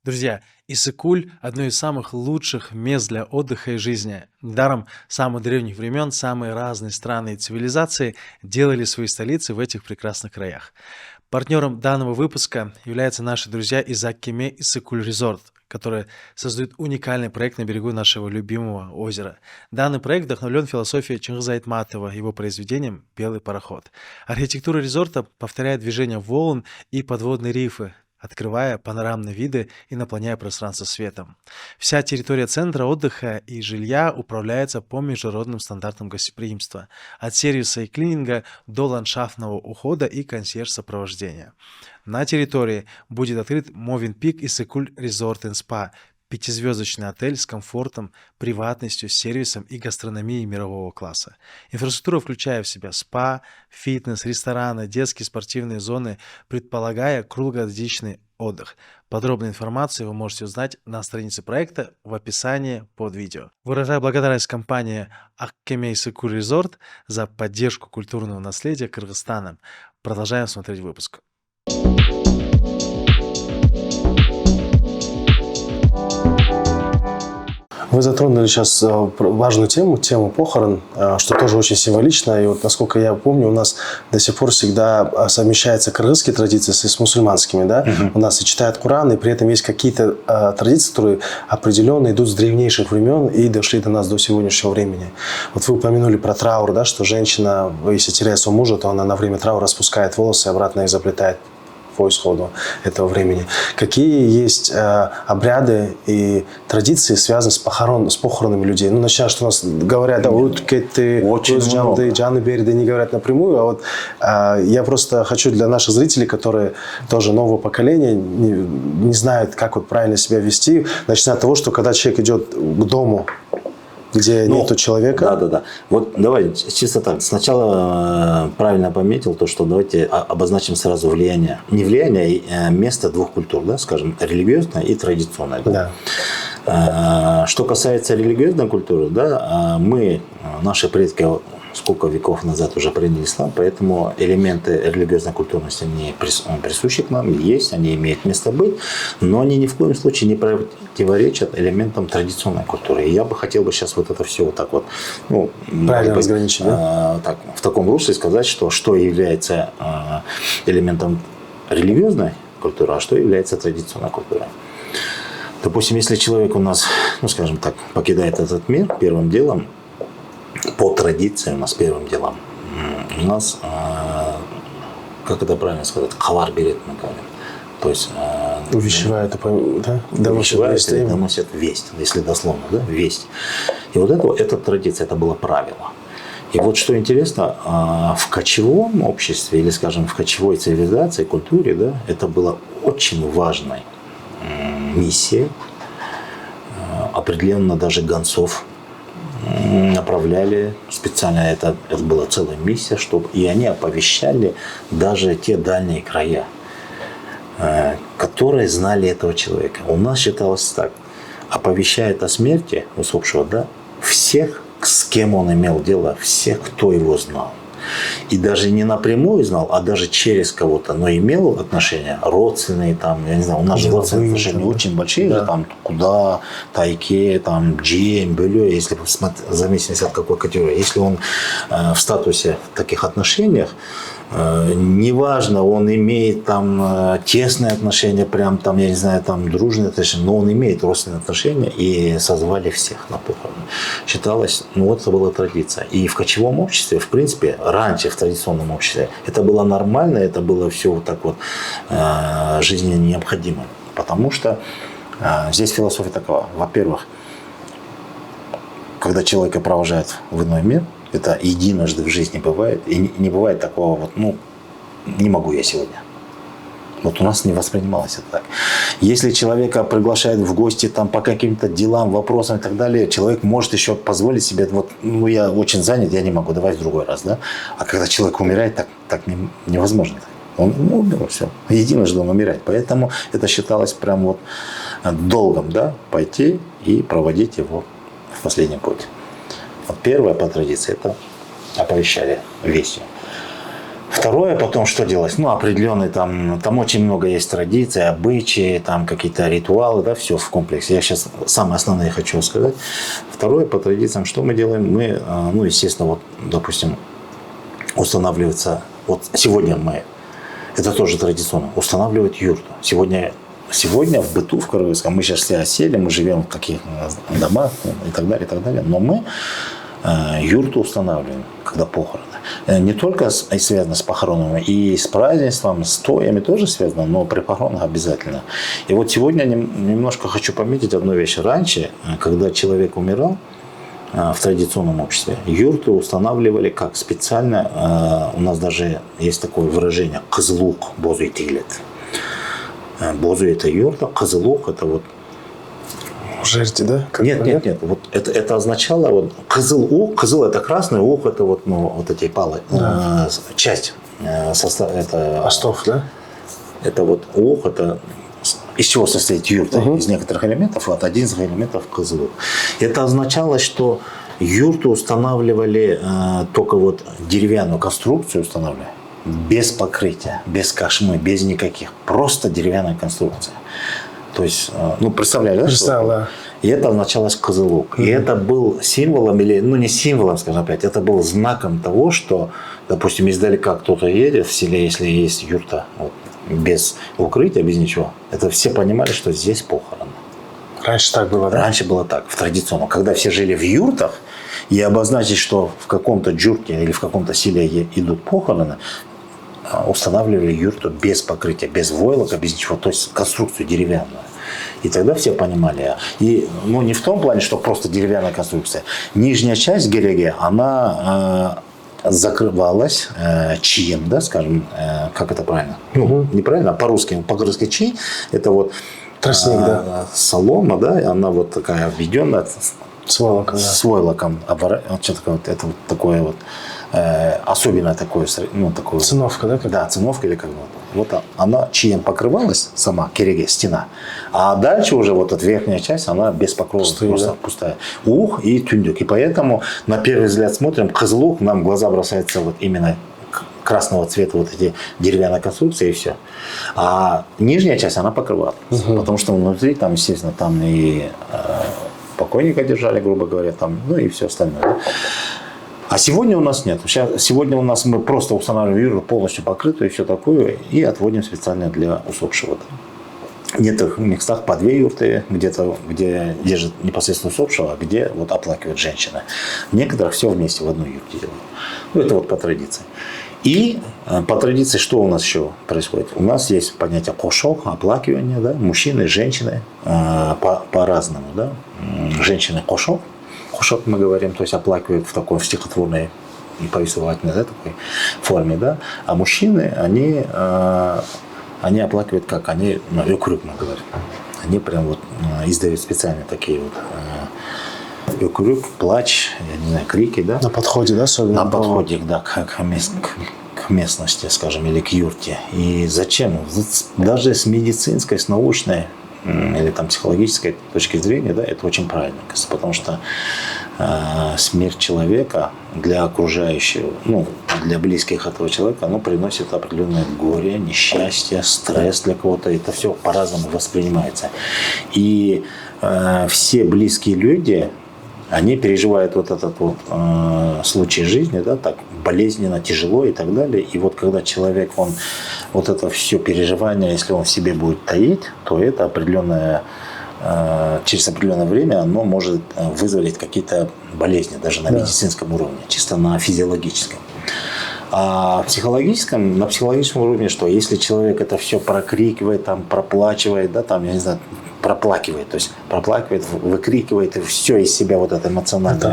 Друзья, Иссык-Куль – одно из самых лучших мест для отдыха и жизни. Даром с самых древних времен самые разные страны и цивилизации делали свои столицы в этих прекрасных краях. Партнером данного выпуска являются наши друзья из Аккиме Иссык-Куль Резорт, которые создают уникальный проект на берегу нашего любимого озера. Данный проект вдохновлен философией Чингиза Айтматова, его произведением «Белый пароход». Архитектура резорта повторяет движение волн и подводные рифы, открывая панорамные виды и наполняя пространство светом. Вся территория центра отдыха и жилья управляется по международным стандартам гостеприимства, от сервиса и клининга до ландшафтного ухода и консьерж-сопровождения. На территории будет открыт Movenpick и Секуль Resort & Spa, пятизвездочный отель с комфортом, приватностью, сервисом и гастрономией мирового класса. Инфраструктура включает в себя спа, фитнес, рестораны, детские спортивные зоны, предполагая круглогодичный отдых. Подробную информацию вы можете узнать на странице проекта в описании под видео. Выражаю благодарность компании Аккемей Секуль Резорт за поддержку культурного наследия Кыргызстана. Продолжаем смотреть выпуск. Вы затронули сейчас важную тему похорон, что тоже очень символично. И вот, насколько я помню, у нас до сих пор всегда совмещаются кыргызские традиции с мусульманскими. Да? У нас и читают Коран, и при этом есть какие-то традиции, которые определенно идут с древнейших времен и дошли до нас до сегодняшнего времени. Вот вы упомянули про траур, да, что женщина, если теряет своего мужа, то она на время траура распускает волосы и обратно их заплетает по исходу этого времени. Какие есть обряды и традиции, связанные с похоронами людей? Ну, начиная, что у нас говорят, да, очень Джаны Берды не говорят напрямую, а вот я просто хочу для наших зрителей, которые тоже нового поколения, не знают, как вот правильно себя вести, начиная от того, что когда человек идет к дому, где нету человека. Да. Вот давай чисто так. Сначала правильно пометил то, что давайте обозначим сразу влияние. Не влияние, а место двух культур, да, скажем, религиозное и традиционное. Да. Что касается религиозной культуры, да, наши предки сколько веков назад уже приняли ислам, поэтому элементы религиозной культурности не присущи к нам, есть, они имеют место быть, но они ни в коем случае не противоречат элементам традиционной культуры. И я бы хотел сейчас вот это все вот так вот, правильно разграничить, да? В таком русле сказать, что является элементом религиозной культуры, а что является традиционной культурой. Допустим, если человек у нас, скажем так, покидает этот мир, первым делом, по традиции у нас первым делом, у нас, как это правильно сказать, хавар берет, мы говорим. То есть увещевает, да? Доносят весть, если дословно, да, весть. И вот эта традиция, это было правило. И вот что интересно, в кочевом обществе, или, скажем, в кочевой цивилизации, культуре, да, это было очень важной миссией. Определенно даже гонцов направляли специально, это была целая миссия, чтобы и они оповещали даже те дальние края, которые знали этого человека. У нас считалось так: оповещает о смерти усопшего, да, всех, с кем он имел дело, всех, кто его знал. И даже не напрямую знал, а даже через кого-то, но имел отношения родственные, там, я не знаю, у нас же родственные отношения очень большие, да. Там Куда, Тайке, там, Джем, Бюлё, если в зависимости от какой категории. Если он в статусе в таких отношениях, неважно, он имеет там тесные отношения, прям там, я не знаю, там дружные отношения, но он имеет родственные отношения, и созвали всех на похороны. Считалось, вот это была традиция. И в кочевом обществе, в принципе, раньше в традиционном обществе, это было нормально, это было все вот так вот жизненно необходимо. Потому что здесь философия такова. Во-первых, когда человека провожают в иной мир, это единожды в жизни бывает. И не бывает такого вот, не могу я сегодня. Вот у нас не воспринималось это так. Если человека приглашают в гости там, по каким-то делам, вопросам и так далее, человек может еще позволить себе, я очень занят, я не могу, давай в другой раз. Да? А когда человек умирает, так невозможно. Он умер, все. Единожды он умирает. Поэтому это считалось прям вот долгом, да, пойти и проводить его в последний путь. Вот первое по традиции это оповещали вестью. Второе, потом что делать? Определенные там очень много есть традиций, обычаи, там какие-то ритуалы, да, все в комплексе. Я сейчас самые основные хочу сказать. Второе, по традициям, что мы делаем? Мы, естественно, допустим, устанавливается, сегодня это тоже традиционно, устанавливать юрту. Сегодня сегодня в быту в кыргызском, мы сейчас все осели, мы живем в таких домах и так далее, но мы юрту устанавливаем, когда похороны. Не только связано с похоронами, и с празднеством, с тоями тоже связано, но при похоронах обязательно. И вот сегодня немножко хочу пометить одну вещь. Раньше, когда человек умирал в традиционном обществе, юрты устанавливали как специально, у нас даже есть такое выражение «кызылук бозу итилет». Бозу – это юрта, кызылук – это вот Жерти, да? Нет. Вот это означало вот кызыл это красный, ух это вот, ну, вот эти палы, часть состава, это Остов, да? Это вот ух, это из чего состоит юрта? Из некоторых элементов, вот один из элементов кызыл. Это означало, что юрту устанавливали только вот деревянную конструкцию устанавливали, без покрытия, без кашмы, без никаких, просто деревянная конструкция. То есть, ну, представляешь, да? Представил, да. И это означалось кызылук. И это был символом, или, ну, не символом, скажем опять, это был знаком того, что, допустим, издалека кто-то едет в селе, если есть юрта, вот, без укрытия, без ничего, это все понимали, что здесь похороны. Раньше так было, да? Раньше было так, в традиционном. Когда все жили в юртах, и обозначить, что в каком-то джурке или в каком-то селе идут похороны, устанавливали юрту без покрытия, без войлока, без ничего, то есть конструкцию деревянную. И тогда все понимали. И, ну, не в том плане, что просто деревянная конструкция. Нижняя часть гереги, она закрывалась чием, да, скажем, как это правильно? Ну, неправильно, а по-русски чи, это вот тростник, да. Солома, да, и она вот такая обведенная. С войлоком, да. С войлоком. Это вот такое вот особенно такое, ну, такое. Циновка, да? Да, циновка или как вот она чием покрывалась, сама кереге, стена. А дальше уже вот эта верхняя часть, она без покрова, просто пустая. Ух и тюндюк. И поэтому на первый взгляд смотрим, кызылук, нам в глаза бросается вот именно красного цвета вот эти деревянные конструкции и все. А нижняя часть, она покрывала. Потому что внутри там, естественно, там и покойника держали, грубо говоря, там, ну и все остальное. А сегодня у нас нет. Сегодня у нас мы просто устанавливаем юрту полностью покрытую и все такое, и отводим специально для усопшего. В некоторых местах по 2 юрты, где-то, где держат непосредственно усопшего, а где вот оплакивает женщина. В некоторых все вместе в одной юрте делают. Ну, это вот по традиции. И по традиции что у нас еще происходит? У нас есть понятие кошок, оплакивание, да, мужчины и женщины по-разному. Да? Женщины кошок. Кошок мы говорим, то есть оплакивают в такой стихотворной и повествовательной, да, такой форме, да. А мужчины, они оплакивают как? Они, ну, юкрюк мы говорим. Они прям вот издают специально такие вот юкрюк, плач, я не знаю, крики, да. На подходе, да, особенно? На подходе, да, к местности, скажем, или к юрте. И зачем? Даже с медицинской, с научной или там психологической точки зрения, да, это очень правильно, потому что смерть человека для окружающего, ну, для близких этого человека, оно приносит определенное горе, несчастье, стресс для кого-то. Это все по-разному воспринимается. И все близкие люди, они переживают вот этот вот случай жизни, да, так болезненно, тяжело и так далее. И вот когда человек, он вот это все переживание, если он в себе будет таить, то это определенное, через определенное время оно может вызвать какие-то болезни, даже на медицинском уровне, чисто на физиологическом. А на психологическом уровне что? Если человек это все прокрикивает, там, проплачивает, да, там, я не знаю, проплакивает, то есть проплакивает, выкрикивает и все из себя вот это эмоциональное,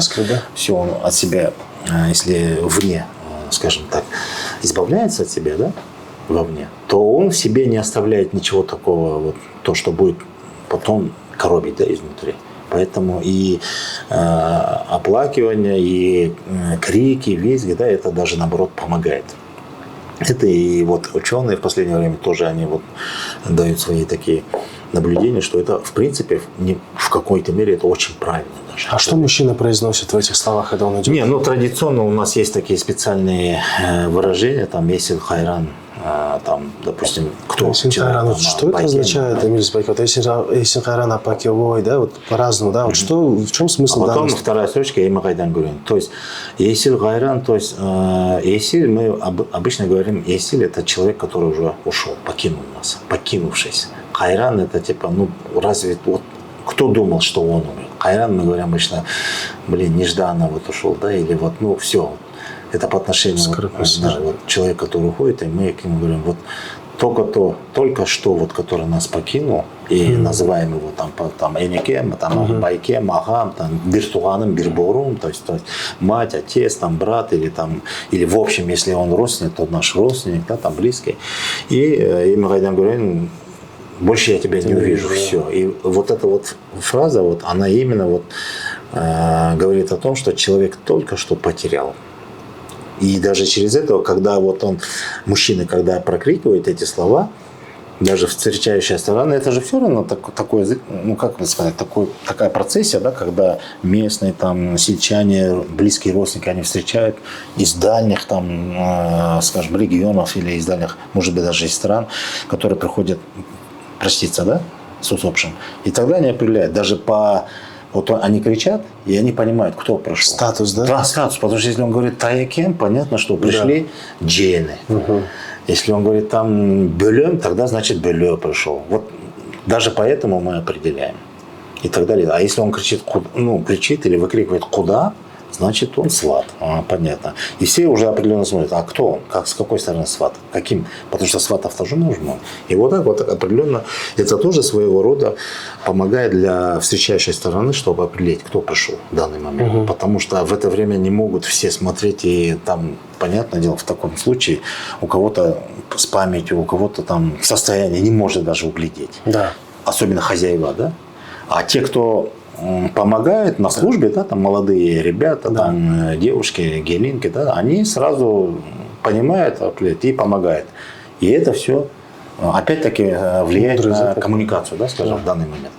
все он от себя, если вне, скажем так, избавляется от себя, да, вовне, то он в себе не оставляет ничего такого, вот, то, что будет потом коробить, да, изнутри. Поэтому и оплакивание, и крики, визги, да, это даже наоборот помогает. Это и вот ученые в последнее время тоже они вот дают свои такие наблюдения, что это в принципе в какой-то мере это очень правильно даже. А что мужчина произносит в этих словах, когда он идет? Не, ну традиционно у нас есть такие специальные выражения, там есил хайран, там, допустим, кто человек, что это означает, Эмиль Байкот? Есил хайран апакевой, да, вот по-разному, да, вот что, в чем смысл? А потом вторая строчка Эйма Гайдан говорим. То есть есил хайран, то есть есил, мы обычно говорим, есил это человек, который уже ушел, покинул нас, покинувшись. Кайран это типа, ну, разве вот кто думал, что он умер? Кайран, мы говорим обычно, нежданно вот ушел, да, или вот, ну, все. Это по отношению вот человека, который уходит, и мы к нему говорим, вот только что вот, который нас покинул, и называем его там Эникем, там Байкем, Агам, там Биртуганом, Бирборум, то есть мать, отец, там брат, или в общем, если он родственник, то наш родственник, да, там близкий. И мы говорим, больше я тебя не увижу, все. И вот эта вот фраза, вот, она именно вот говорит о том, что человек только что потерял. И даже через это, когда вот мужчина, когда прокрикивает эти слова, даже встречающая сторона, это же все равно такой, ну как сказать, такая процессия, да, когда местные там сельчане, близкие родственники, они встречают из дальних там, скажем, регионов или из дальних, может быть, даже из стран, которые приходят проститься, да, с усопшим. И тогда они определяют, даже вот они кричат, и они понимают, кто прошел. Статус, да? Да, статус. Потому что если он говорит Таякем, понятно, что пришли джены. Если он говорит там Бөлем, тогда значит Бөлё пришел. Вот даже поэтому мы определяем. И так далее. А если он кричит или выкрикивает куда, значит он сват. Понятно. И все уже определенно смотрят, а кто он? С какой стороны сват? Каким? Потому что сватов тоже нужно. И вот так вот определенно, это тоже своего рода помогает для встречающей стороны, чтобы определить, кто пришел в данный момент. Потому что в это время не могут все смотреть, и там, понятное дело, в таком случае у кого-то с памятью, у кого-то там состояние не может даже углядеть. Да. Особенно хозяева, да? А те, кто помогают на службе, да, там молодые ребята, там девушки, гелинки, да, они сразу понимают и помогают. И это все опять-таки влияет на коммуникацию, да, скажем, в данный момент.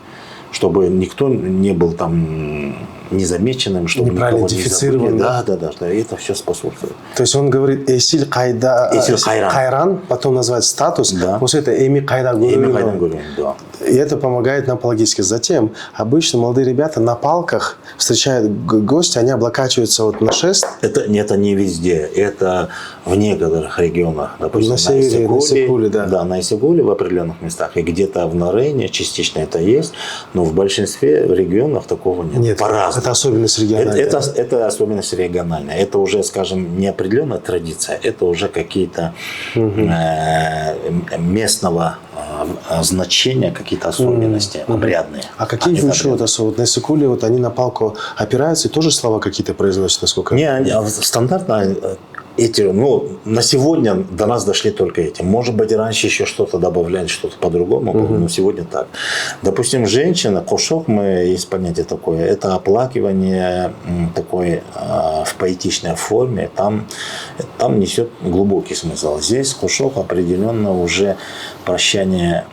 Чтобы никто не был там незамеченным, чтобы никого не забыли. Да, и это все способствует. То есть он говорит Эсиль Кайран, потом называть статус, после этого Эми Кайда Гурин. Да. И это помогает нам логически. Затем обычно молодые ребята на палках встречают гостя, они облокачиваются вот на шест. Это не везде, это в некоторых регионах. Допустим, на севере, на Иссык-Куле, да. Да, на Иссык-Куле в определенных местах. И где-то в Нарене частично это есть, но в большинстве регионов такого нет. Нет, это особенность региональная. Это особенность региональная. Это уже, скажем, не определенная традиция, это уже какие-то местного значения, какие-то особенности обрядные. А какие еще вот на Иссык-Куле вот они на палку опираются и тоже слова какие-то произносят, насколько? Стандартно на сегодня до нас дошли только эти. Может быть, раньше еще что-то добавляли, что-то по-другому, но сегодня так. Допустим, женщина, кошок, есть понятие такое, это оплакивание такое в поэтичной форме, там несет глубокий смысл. Здесь кошок определенно уже прощание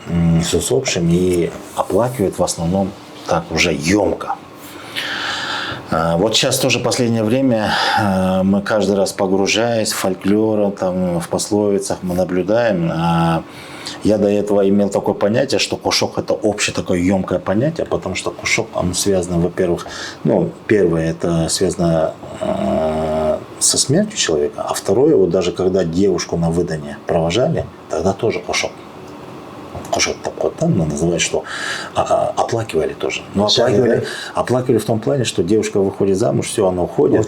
с усопшим и оплакивает в основном так уже емко. Вот сейчас тоже в последнее время мы каждый раз, погружаясь в фольклор, там, в пословицах, мы наблюдаем. Я до этого имел такое понятие, что кошок – это общее такое емкое понятие, потому что кошок, он связан, во-первых, первое – это связано со смертью человека, а второе, вот даже когда девушку на выдане провожали, тогда тоже кошок. Кошок такой, называют, что оплакивали тоже. Но оплакивали в том плане, что девушка выходит замуж, все, она уходит,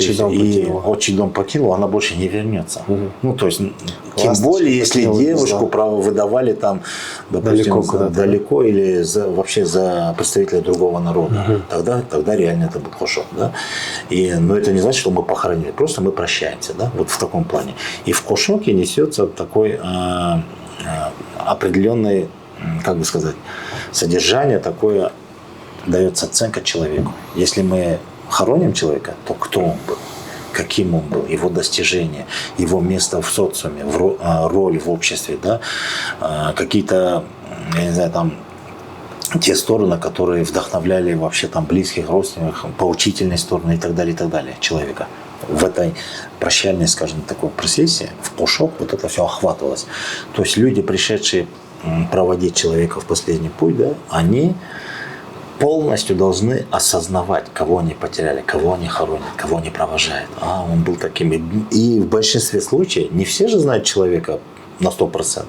отчий дом покинула, она больше не вернется. То есть, тем более, если девушку выдавали там, допустим, далеко или вообще за представителя другого народа, тогда реально это был кошок. Да? Но это не значит, что мы похоронили, просто мы прощаемся, да? Вот в таком плане. И в кошоке несется такой определенный, как бы сказать, содержание такое, дается оценка человеку. Если мы хороним человека, то кто он был, каким он был, его достижения, его место в социуме, роль в обществе, да, какие-то, я не знаю, там, те стороны, которые вдохновляли вообще там близких, родственников, поучительные стороны и так далее человека. В этой прощальной, скажем, такой процессе, в кошок вот это все охватывалось. То есть люди, пришедшие проводить человека в последний путь, да, они полностью должны осознавать, кого они потеряли, кого они хоронят, кого они провожают. Он был таким. И в большинстве случаев, не все же знают человека на 100%.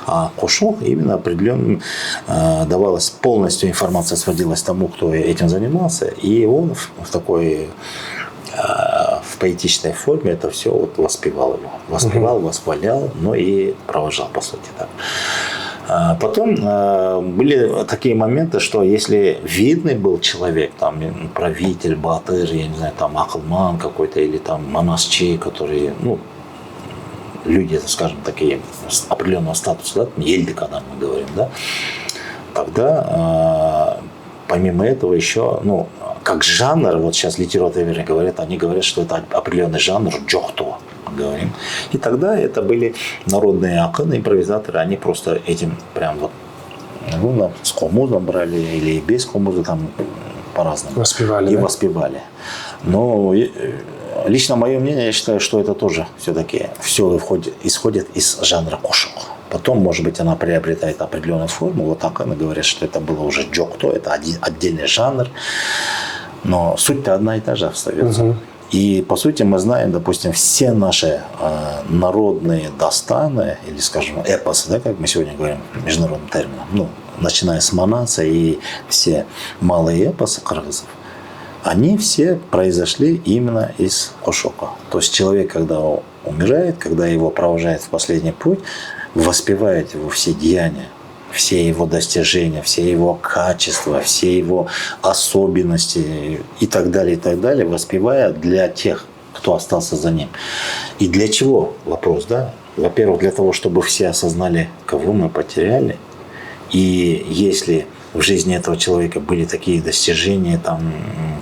А кошок именно определенно давалась полностью информация, сводилась тому, кто этим занимался, и он в такой в поэтичной форме это все вот воспевал его. Воспевал, восхвалял, но и провожал, по сути. Так. Потом были такие моменты, что если видный был человек, там правитель, батыр, я не знаю, там акылман какой-то, или там монасчи, которые, ну, люди, скажем, такие определенного статуса, да, ельды, когда мы говорим, да, тогда помимо этого еще, ну, как жанр, вот сейчас литераторы говорят, они говорят, что это определенный жанр джохто, говорим. И тогда это были народные акыны, импровизаторы, они просто этим прям вот, ну, с комузом брали или без комуза, там по-разному. Воспевали, и да? воспевали. Но лично мое мнение, я считаю, что это тоже все-таки все исходит из жанра кошок. Потом, может быть, она приобретает определенную форму. Вот так она говорит, что это было уже джокто, это отдельный жанр. Но суть-то одна и та же остается. И, по сути, мы знаем, допустим, все наши народные дастаны, или, скажем, эпосы, да, как мы сегодня говорим международным термином, ну, начиная с Манаса и все малые эпосы кыргызов, они все произошли именно из кошока. То есть человек, когда умирает, когда его провожают в последний путь, воспевает его все деяния, все его достижения, все его качества, все его особенности и так далее, воспевая для тех, кто остался за ним. И для чего? Вопрос, да? Во-первых, для того, чтобы все осознали, кого мы потеряли. И если в жизни этого человека были такие достижения, там,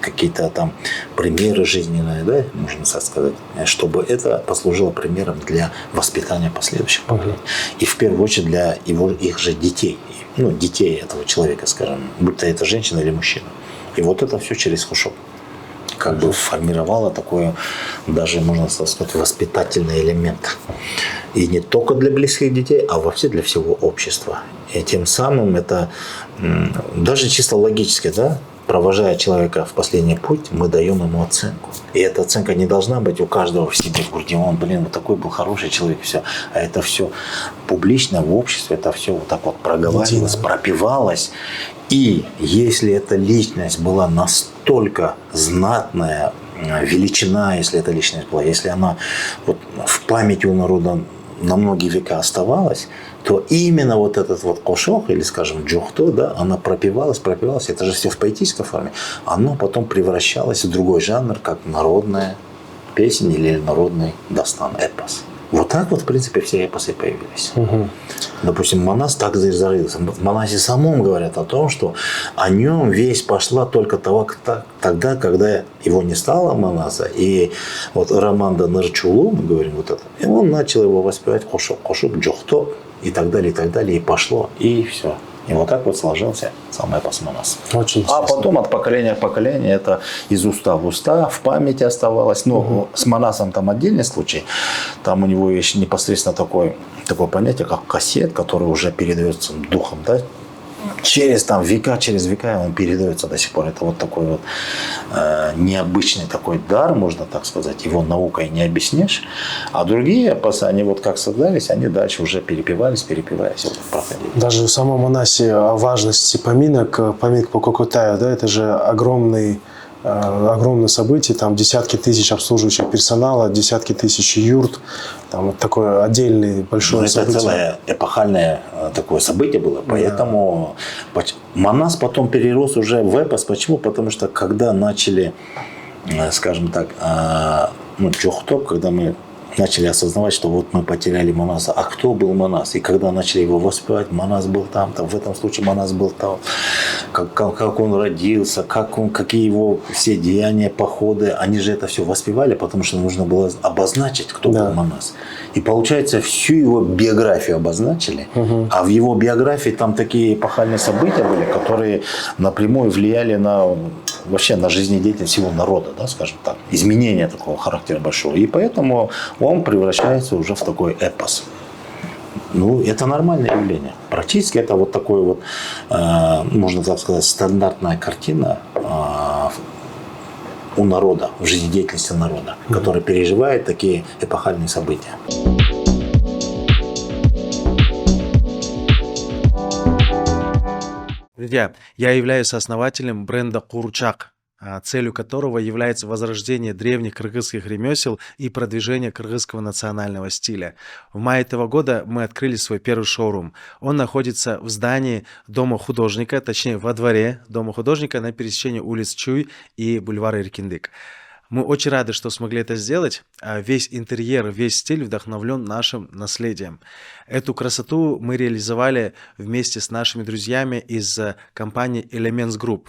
какие-то там примеры жизненные, да, можно так сказать, чтобы это послужило примером для воспитания последующих поколений. И в первую очередь для их же детей, ну, детей этого человека, скажем, будь то это женщина или мужчина. И вот это все через кошок как бы формировало такое, даже, можно сказать, воспитательный элемент. И не только для близких детей, а вообще для всего общества. И тем самым это даже чисто логически, да, провожая человека в последний путь, мы даем ему оценку. И эта оценка не должна быть у каждого в себе в груди. Он, блин, вот такой был хороший человек, все. А это все публично в обществе, это все вот так вот проговаривалось, пропивалось. И если эта личность была настолько знатная, величина, если эта личность была, если она вот в памяти у народа на многие века оставалась, то именно вот этот вот кошок, или, скажем, джохто, да, она пропивалась, это же все в поэтической форме, оно потом превращалось в другой жанр, как народная песня или народный дастан, эпос. Вот так вот, в принципе, все эпосы появились. Допустим, Манас так зарылся. В Манасе самом говорят о том, что о нем весть пошла только тогда, когда его не стало Манаса. И вот Романда Нырчулу, мы говорим вот это, и он начал его воспевать кошок, джохто, и так далее, и пошло, и все. И вот так вот сложился сам эпос Манас. Очень а потом от поколения в поколение это из уста в уста, в памяти оставалось. Но с Манасом там отдельный случай. Там у него есть непосредственно такое понятие, как кассет, который уже передается духом, да? Через века он передается до сих пор. Это вот такой вот необычный такой дар, можно так сказать. Его наукой не объяснишь. А другие эпосы, они вот как создались, они дальше уже перепевались, вот проходили. Даже в самом Манасе о важности поминок по Кокотаю, да, это же огромное событие, там десятки тысяч обслуживающих персонала, десятки тысяч юрт, там вот такое отдельное большое событие. Это целое эпохальное такое событие было, поэтому Манас потом перерос уже в эпос. Почему? Потому что когда начали, скажем так, джохто, когда мы начали осознавать, что вот мы потеряли Манаса. А кто был Манас? И когда начали его воспевать, Манас был там-то, в этом случае Манас был там. Как он родился, какие его все деяния, походы. Они же это все воспевали, потому что нужно было обозначить, кто был Манас. И получается, всю его биографию обозначили. А в его биографии там такие эпохальные события были, которые напрямую влияли вообще на жизнедеятельность всего народа, да, скажем так. Изменение такого характера большого. И поэтому он превращается уже в такой эпос. Ну, это нормальное явление. Практически это вот такое вот, можно так сказать, стандартная картина у народа, в жизнедеятельности народа, который переживает такие эпохальные события. Друзья, я являюсь основателем бренда Курчак, целью которого является возрождение древних кыргызских ремесел и продвижение кыргызского национального стиля. В мае этого года мы открыли свой первый шоурум. Он находится в здании Дома художника, точнее во дворе Дома художника на пересечении улиц Чуй и бульвара Иркиндык. Мы очень рады, что смогли это сделать. Весь интерьер, весь стиль вдохновлен нашим наследием. Эту красоту мы реализовали вместе с нашими друзьями из компании Elements Group.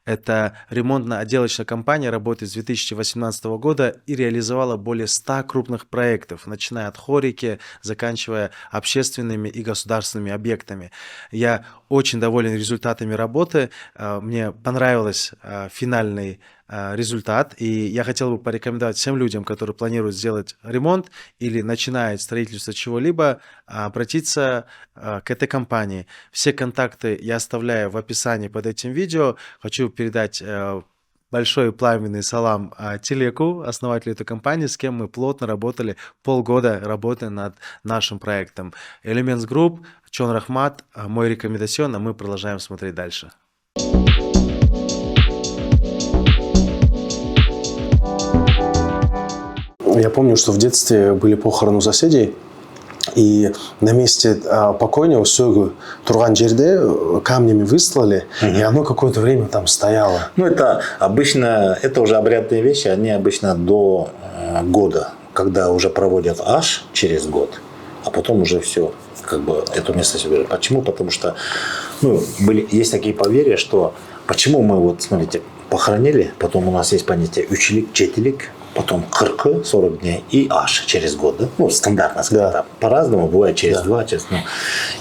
Это ремонтно-отделочная компания, работает с 2018 года и реализовала более 100 крупных проектов, начиная от хорики, заканчивая общественными и государственными объектами. Я очень доволен результатами работы. Мне понравился финальный результат, и я хотел бы порекомендовать всем людям, которые планируют сделать ремонт или начинают строительство чего-либо, обратиться к этой компании. Все контакты я оставляю в описании под этим видео. Хочу передать большой пламенный салам Телеку, основателю этой компании, с кем мы плотно работали, полгода работая над нашим проектом. Elements Group, Чон Рахмат, мой рекомендацион, а мы продолжаем смотреть дальше. Я помню, что в детстве были похороны у соседей, и на месте покойного Сёгу Турган жерде камнями выслали, и оно какое-то время там стояло. Ну, это обычно, это уже обрядные вещи, они обычно до года, когда уже проводят аш через год, а потом уже все, как бы, это место себе. Почему? Потому что, есть такие поверья, что почему мы, вот, смотрите, похоронили, потом у нас есть понятие училик, четилик, потом 40 дней и аж через год. Да? Стандартно, скажем так. По-разному, бывает через 2, через...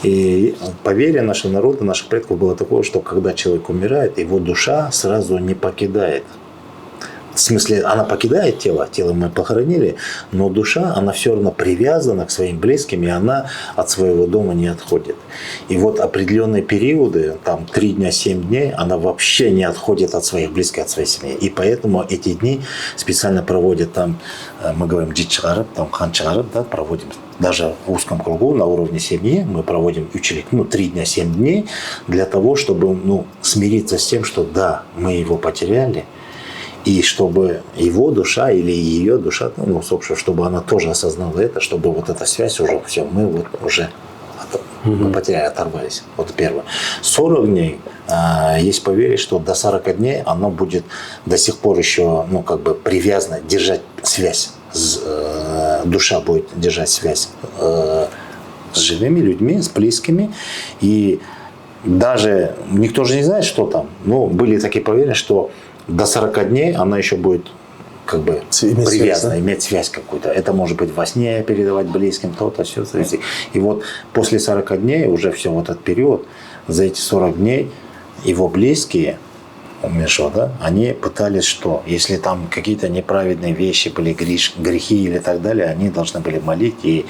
И поверье нашего народа, наших предков было такое, что когда человек умирает, его душа сразу не покидает. В смысле, она покидает тело мы похоронили, но душа, она все равно привязана к своим близким, и она от своего дома не отходит. И вот определенные периоды, там 3 дня, 7 дней, она вообще не отходит от своих близких, от своей семьи. И поэтому эти дни специально проводят там, мы говорим, джичгараб, там ханчгараб, да, проводим даже в узком кругу на уровне семьи, мы проводим училик, 3 дня, 7 дней, для того, чтобы смириться с тем, что да, мы его потеряли, и чтобы его душа или ее душа, собственно, чтобы она тоже осознала это, чтобы вот эта связь уже, все, мы вот уже мы потеряли, оторвались. Вот первое. 40 дней, есть поверье, что до 40 дней оно будет до сих пор еще, привязано, держать связь. Душа будет держать связь с живыми людьми, с близкими. И даже никто же не знает, что там. Но были такие поверья, что до 40 дней она еще будет привязана, иметь связь какую-то. Это может быть во сне передавать близким, то-то, все. И вот после 40 дней, уже все, вот этот период, за эти 40 дней его близкие, они пытались что? Если там какие-то неправедные вещи были, грехи или так далее, они должны были молить и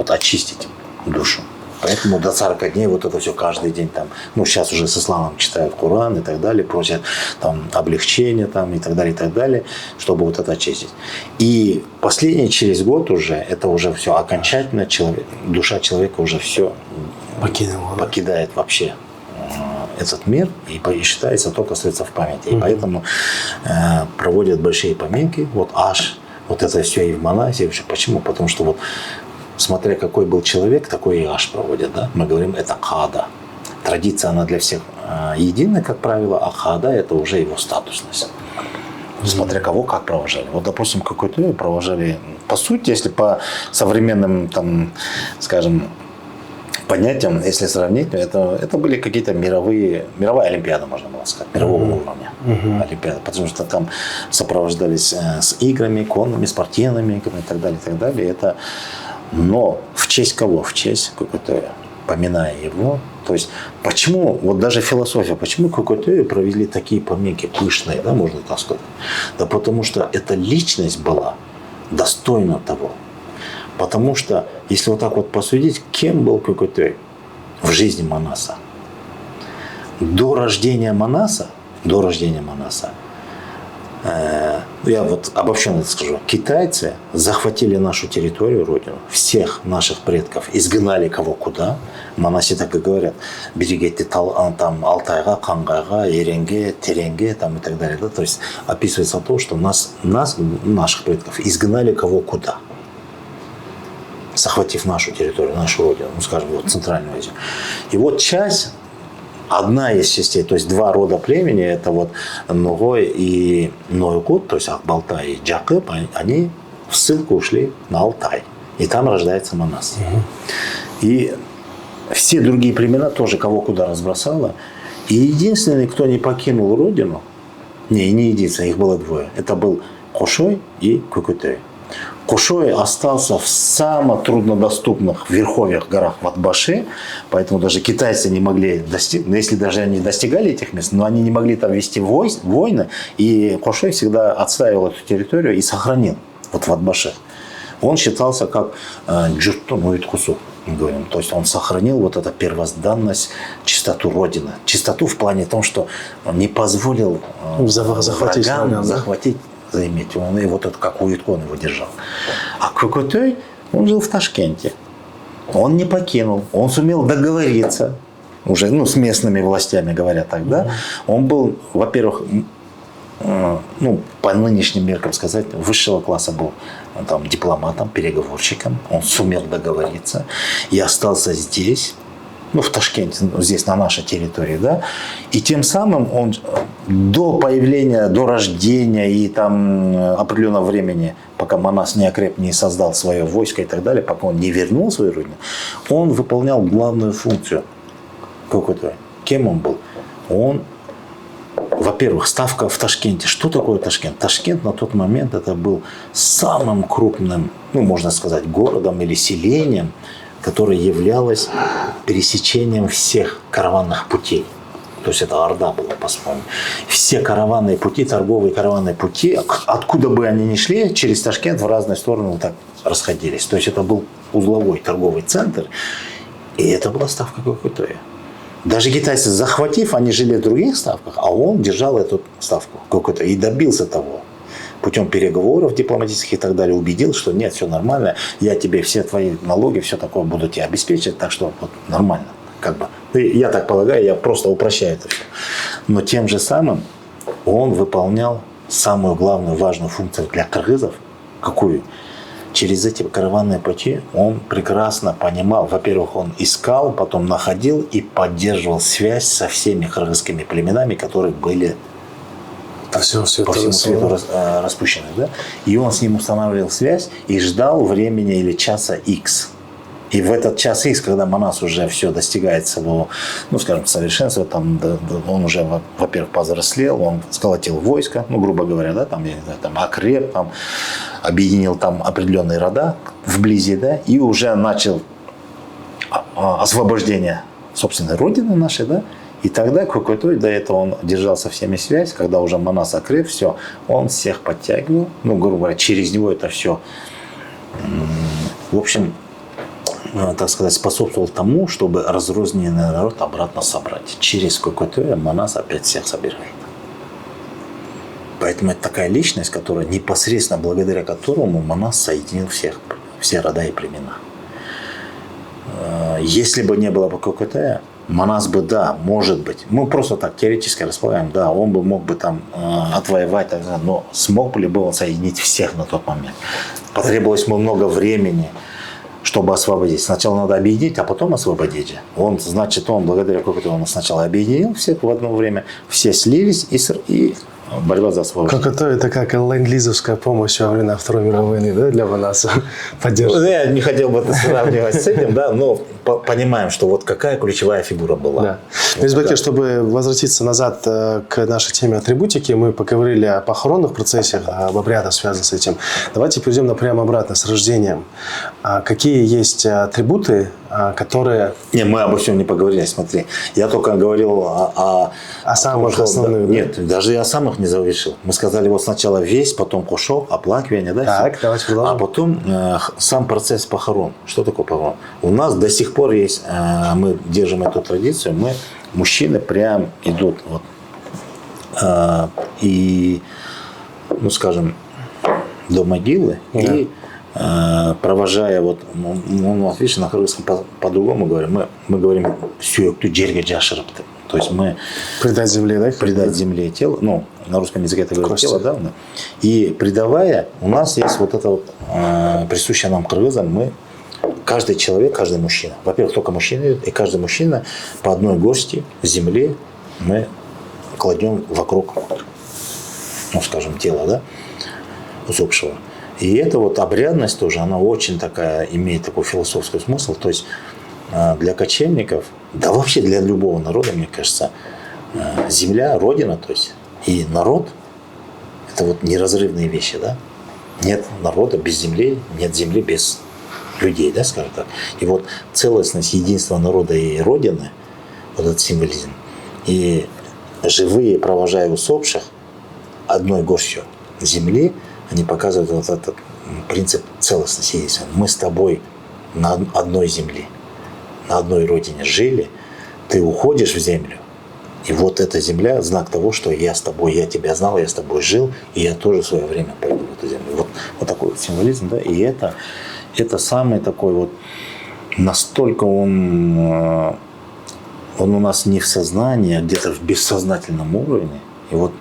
очистить душу. Поэтому до 40 дней вот это все каждый день там, сейчас уже с исламом читают Коран и так далее, просят там облегчения там и так далее, чтобы вот это очистить. И последний через год уже, это уже все окончательно, душа человека уже все покидает вообще этот мир и считается, только остается в памяти. И поэтому проводят большие поминки, аж, это все и в Малайзии. Почему? Потому что смотря какой был человек, такой и аш проводят. Да? Мы говорим, это хада. Традиция, она для всех единая, как правило, а хада – это уже его статусность. Смотря кого как провожали. Допустим, какой-то провожали, по сути, если по современным, скажем, понятиям, если сравнить, это были какие-то мировая олимпиада, можно было сказать, мирового уровня олимпиада, потому что там сопровождались с играми, конными, спортивными играми и так далее. Но в честь кого? В честь какой-то, поминая его. То есть, почему, даже философия, почему какой-то провели такие поминки пышные, да, можно так сказать? Да потому что эта личность была достойна того. Потому что, если вот так посудить, кем был какой-то в жизни Манаса? До рождения Манаса Я вот обобщенно скажу, китайцы захватили нашу территорию, родину, всех наших предков, изгнали кого куда. Манаси так и говорят, берегите там Алтайга, Кангайга, Еренге, Теренге там, и так далее. Да? То есть описывается то, что нас, наших предков, изгнали кого куда. Захватив нашу территорию, нашу родину, ну, скажем, вот Центральную Азию. И вот часть, одна из частей, то есть два рода племени, это вот Ногой и Нойгут, то есть Акбалтай и Джакып, они в ссылку ушли на Алтай. И там рождается Манас. И все другие племена тоже кого куда разбросало. И единственный, кто не покинул родину, не единственный, их было двое, это был Кошой и Кукутэй. Кошой остался в самых труднодоступных верховьях горах Ватбаши, поэтому даже китайцы не могли достигнуть, но если даже они достигали этих мест, но они не могли там вести войны, и Кошой всегда отстаивал эту территорию и сохранил вот Ватбаши. Он считался как Джуртун Уиткусу, мы говорим, то есть он сохранил вот эту первозданность, чистоту Родины. Чистоту в плане том, что он не позволил врагам захватить, заиметь. Он и вот это, как Уиткон его держал. А Кукутэй, он жил в Ташкенте. Он не покинул. Он сумел договориться уже, ну, с местными властями, говоря так, да. Он был, во-первых, ну, по нынешним меркам сказать, высшего класса был там дипломатом, переговорщиком. Он сумел договориться и остался здесь, ну, в Ташкенте, здесь на нашей территории, да, и тем самым он до появления, до рождения и там определенного времени, пока Манас не окреп, не создал свое войско и так далее, пока он не вернул свою родину, он выполнял главную функцию. Какой-то. Кем он был? Он, во-первых, ставка в Ташкенте. Что такое Ташкент? Ташкент на тот момент это был самым крупным, ну, можно сказать, городом или селением, которое являлось пересечением всех караванных путей. То есть это Орда была, по-своему. Все караванные пути, торговые караванные пути, откуда бы они ни шли, через Ташкент в разные стороны вот так расходились. То есть это был узловой торговый центр, и это была ставка Кукутоя. Даже китайцы, захватив, они жили в других ставках, а он держал эту ставку Кукутоя и добился того. Путем переговоров дипломатических и так далее убедил, что нет, все нормально, я тебе все твои налоги, все такое буду тебе обеспечивать, так что вот нормально. Как бы. Я так полагаю, я просто упрощаю это все. Но тем же самым он выполнял самую главную важную функцию для кыргызов. Какую? Через эти караванные пути он прекрасно понимал, во-первых, он искал, потом находил и поддерживал связь со всеми кыргызскими племенами, которые были по всему свету распущены. Да? И он с ним устанавливал связь и ждал времени или часа X. И в этот час X, когда Манас уже все достигает своего, ну, скажем, совершенства, там, он уже, во-первых, повзрослел, он сколотил войско, ну, грубо говоря, да, там, окреп, там, объединил там определенные рода вблизи, да, и уже начал освобождение собственной родины нашей, да. И тогда Кукутой, до этого он держал со всеми связь, когда уже Манас окреп, все, он всех подтягивал, ну, грубо говоря, через него это все, в общем, так сказать, способствовал тому, чтобы разрозненный народ обратно собрать. Через Кукутой Манас опять всех собирает. Поэтому это такая личность, которая непосредственно благодаря которому Манас соединил все рода и племена. Если бы не было бы Кукутая, Манас бы, да, может быть, мы просто так теоретически располагаем, да, он бы мог бы там отвоевать, но смог ли бы он соединить всех на тот момент? Потребовалось много времени, чтобы освободить. Сначала надо объединить, а потом освободить же. Он, значит, он благодаря Кукутаю он сначала объединил всех в одно время, все слились и борьба за освобождение. Кукутай это как ленд-лизовская помощь во время Второй мировой войны, да, для Манаса поддержки. Я не хотел бы это сравнивать с этим, да, но понимаем, что вот какая ключевая фигура была. Да. Вот Бакир, чтобы возвратиться назад к нашей теме атрибутики, мы поговорили о похоронных процессах, об обрядах, связанных с этим. Давайте перейдем прямо обратно, с рождением. Какие есть атрибуты, которые... Не, мы обо всем не поговорили, смотри. Я только говорил о самых основных. Да? Нет, даже и о самых не завершил. Мы сказали вот сначала весть, потом кушок, оплакивание, да? Так, давайте продолжим. А потом сам процесс похорон. Что такое похорон? У нас до сих пор есть, мы держим эту традицию, мужчины прям идут вот, и ну, скажем, до могилы и провожая, вот, ну, видишь, на кыргызском по-другому говорим, мы говорим «сүйөктү жерге жашырыпты». То есть мы Предать земле, да? придать земле тело, ну, на русском языке это говорят тело, да? И предавая, у нас есть вот это вот, присущее нам кыргызам, мы, каждый человек, каждый мужчина, во-первых, только мужчина, и каждый мужчина по одной горсти земли мы кладем вокруг, ну, скажем, тела, да, усопшего. И эта вот обрядность тоже, она очень такая, имеет такой философский смысл. То есть для кочевников, да вообще для любого народа, мне кажется, земля, родина, то есть и народ, это вот неразрывные вещи, да. Нет народа без земли, нет земли без людей, да, скажем так. И вот целостность, единство народа и родины, вот этот символизм. И живые, провожая усопших одной горстью земли, они показывают вот этот принцип целостности единства. Мы с тобой на одной земле, на одной родине жили, ты уходишь в землю, и вот эта земля знак того, что я с тобой, я тебя знал, я с тобой жил, и я тоже в свое время пойду в эту землю. Вот такой вот символизм, да, и это самый такой вот, настолько он у нас не в сознании, а где-то в бессознательном уровне. И вот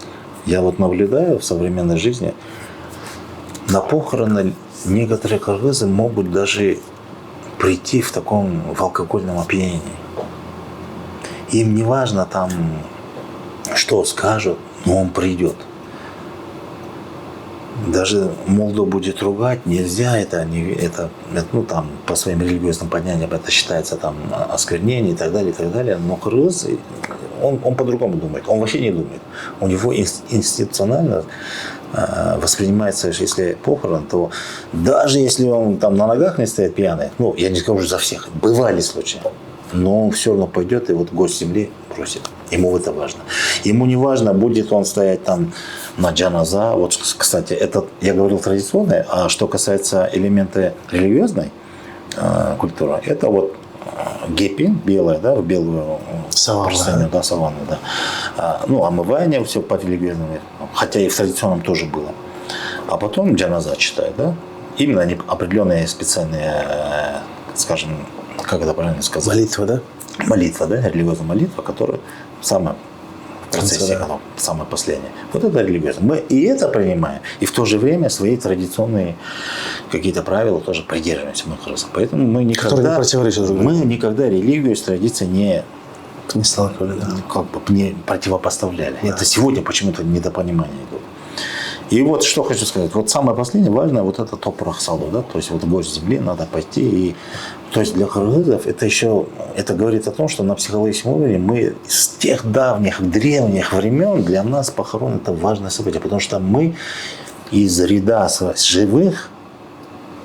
я вот наблюдаю в современной жизни, на похороны некоторые кыргызы могут даже прийти в таком в алкогольном опьянении. Им не важно там, что скажут, но он придет. Даже молду будет ругать, нельзя это, ну там по своим религиозным поднятиям это считается там осквернение и так далее, но кыргыз, он по-другому думает, он вообще не думает, у него институционально воспринимается, если похорон, то даже если он там на ногах не стоит пьяный, ну я не скажу за всех, бывали случаи, но он все равно пойдет и вот гость земли бросит. Ему это важно. Ему не важно, будет он стоять там на джаназа. Вот, кстати, это я говорил традиционное, а что касается элемента религиозной культуры, это вот гепи белая, да, в белую простыню, да, саванну, да. Ну, омывание все по религиозному, хотя и в традиционном тоже было. А потом джаназа читают, да. Именно они определенные специальные, скажем, как это правильно сказать? Молитва, да? Молитва, да, религиозная молитва, которая самая в процессе, да. самое последнее. Вот это религиозно. Мы и это принимаем, и в то же время свои традиционные какие-то правила тоже придерживаемся мы кыргызы. Поэтому мы никогда, религию с традицией не сталкивали, да. Как бы не противопоставляли. Да. Это сегодня почему-то недопонимание идет. И вот что хочу сказать. Вот самое последнее, важное, вот это топрах салу, да, то есть вот гость земли, надо пойти. И, то есть для кыргызов это еще, это говорит о том, что на психологическом уровне мы с тех давних, древних времен для нас похорон это важное событие, потому что мы из ряда живых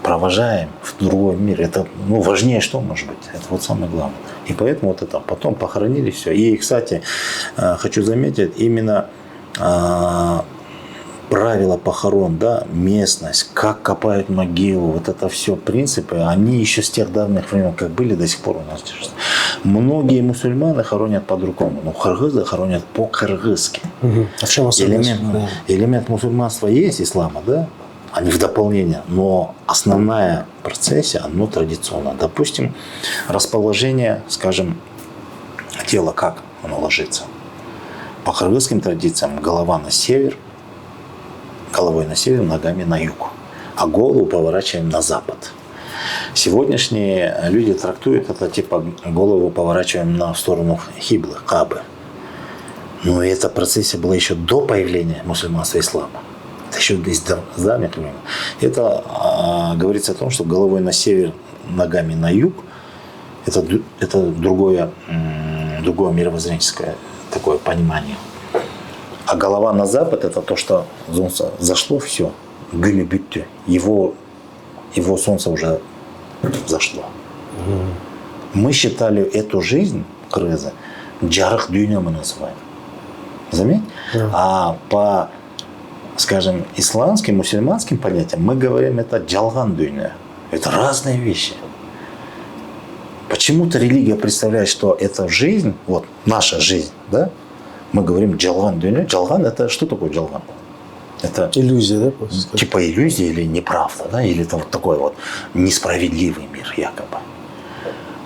провожаем в другой мир. Это, ну, важнее что может быть. Это вот самое главное. И поэтому вот это потом похоронили все. И, кстати, хочу заметить, именно правила похорон, да, местность, как копают могилу, вот это все принципы, они еще с тех давних времен, как были, до сих пор у нас держатся. Многие мусульмане хоронят по-другому, но кыргызы хоронят по-кыргызски. А в чем особенность? Элемент мусульманства есть, ислама, да, они в дополнение, но основная процессия, оно традиционно. Допустим, расположение, скажем, тела, как оно ложится. По кыргызским традициям голова на север, головой на север, ногами на юг, а голову поворачиваем на запад. Сегодняшние люди трактуют это типа голову поворачиваем на сторону хиблы, Кабы. Но эта процессия была еще до появления мусульманства и ислама. Это еще из давних времен. Это говорится о том, что головой на север, ногами на юг, это другое мировоззренческое такое понимание. А голова на запад это то, что солнце зашло, все, гүлі бүтті, его солнце уже зашло. Мы считали эту жизнь, кыргызы, жарық дүйнө мы называем. Заметь? А по, скажем, исламским, мусульманским понятиям мы говорим это жалган дүйнө. Это разные вещи. Почему-то религия представляет, что это жизнь, вот наша жизнь, да? Мы говорим джалган дүйнө. Джалган это что такое джалган? Это Иллюзия, да? Просто сказать? типа иллюзия или неправда, да, или это вот такой вот несправедливый мир якобы.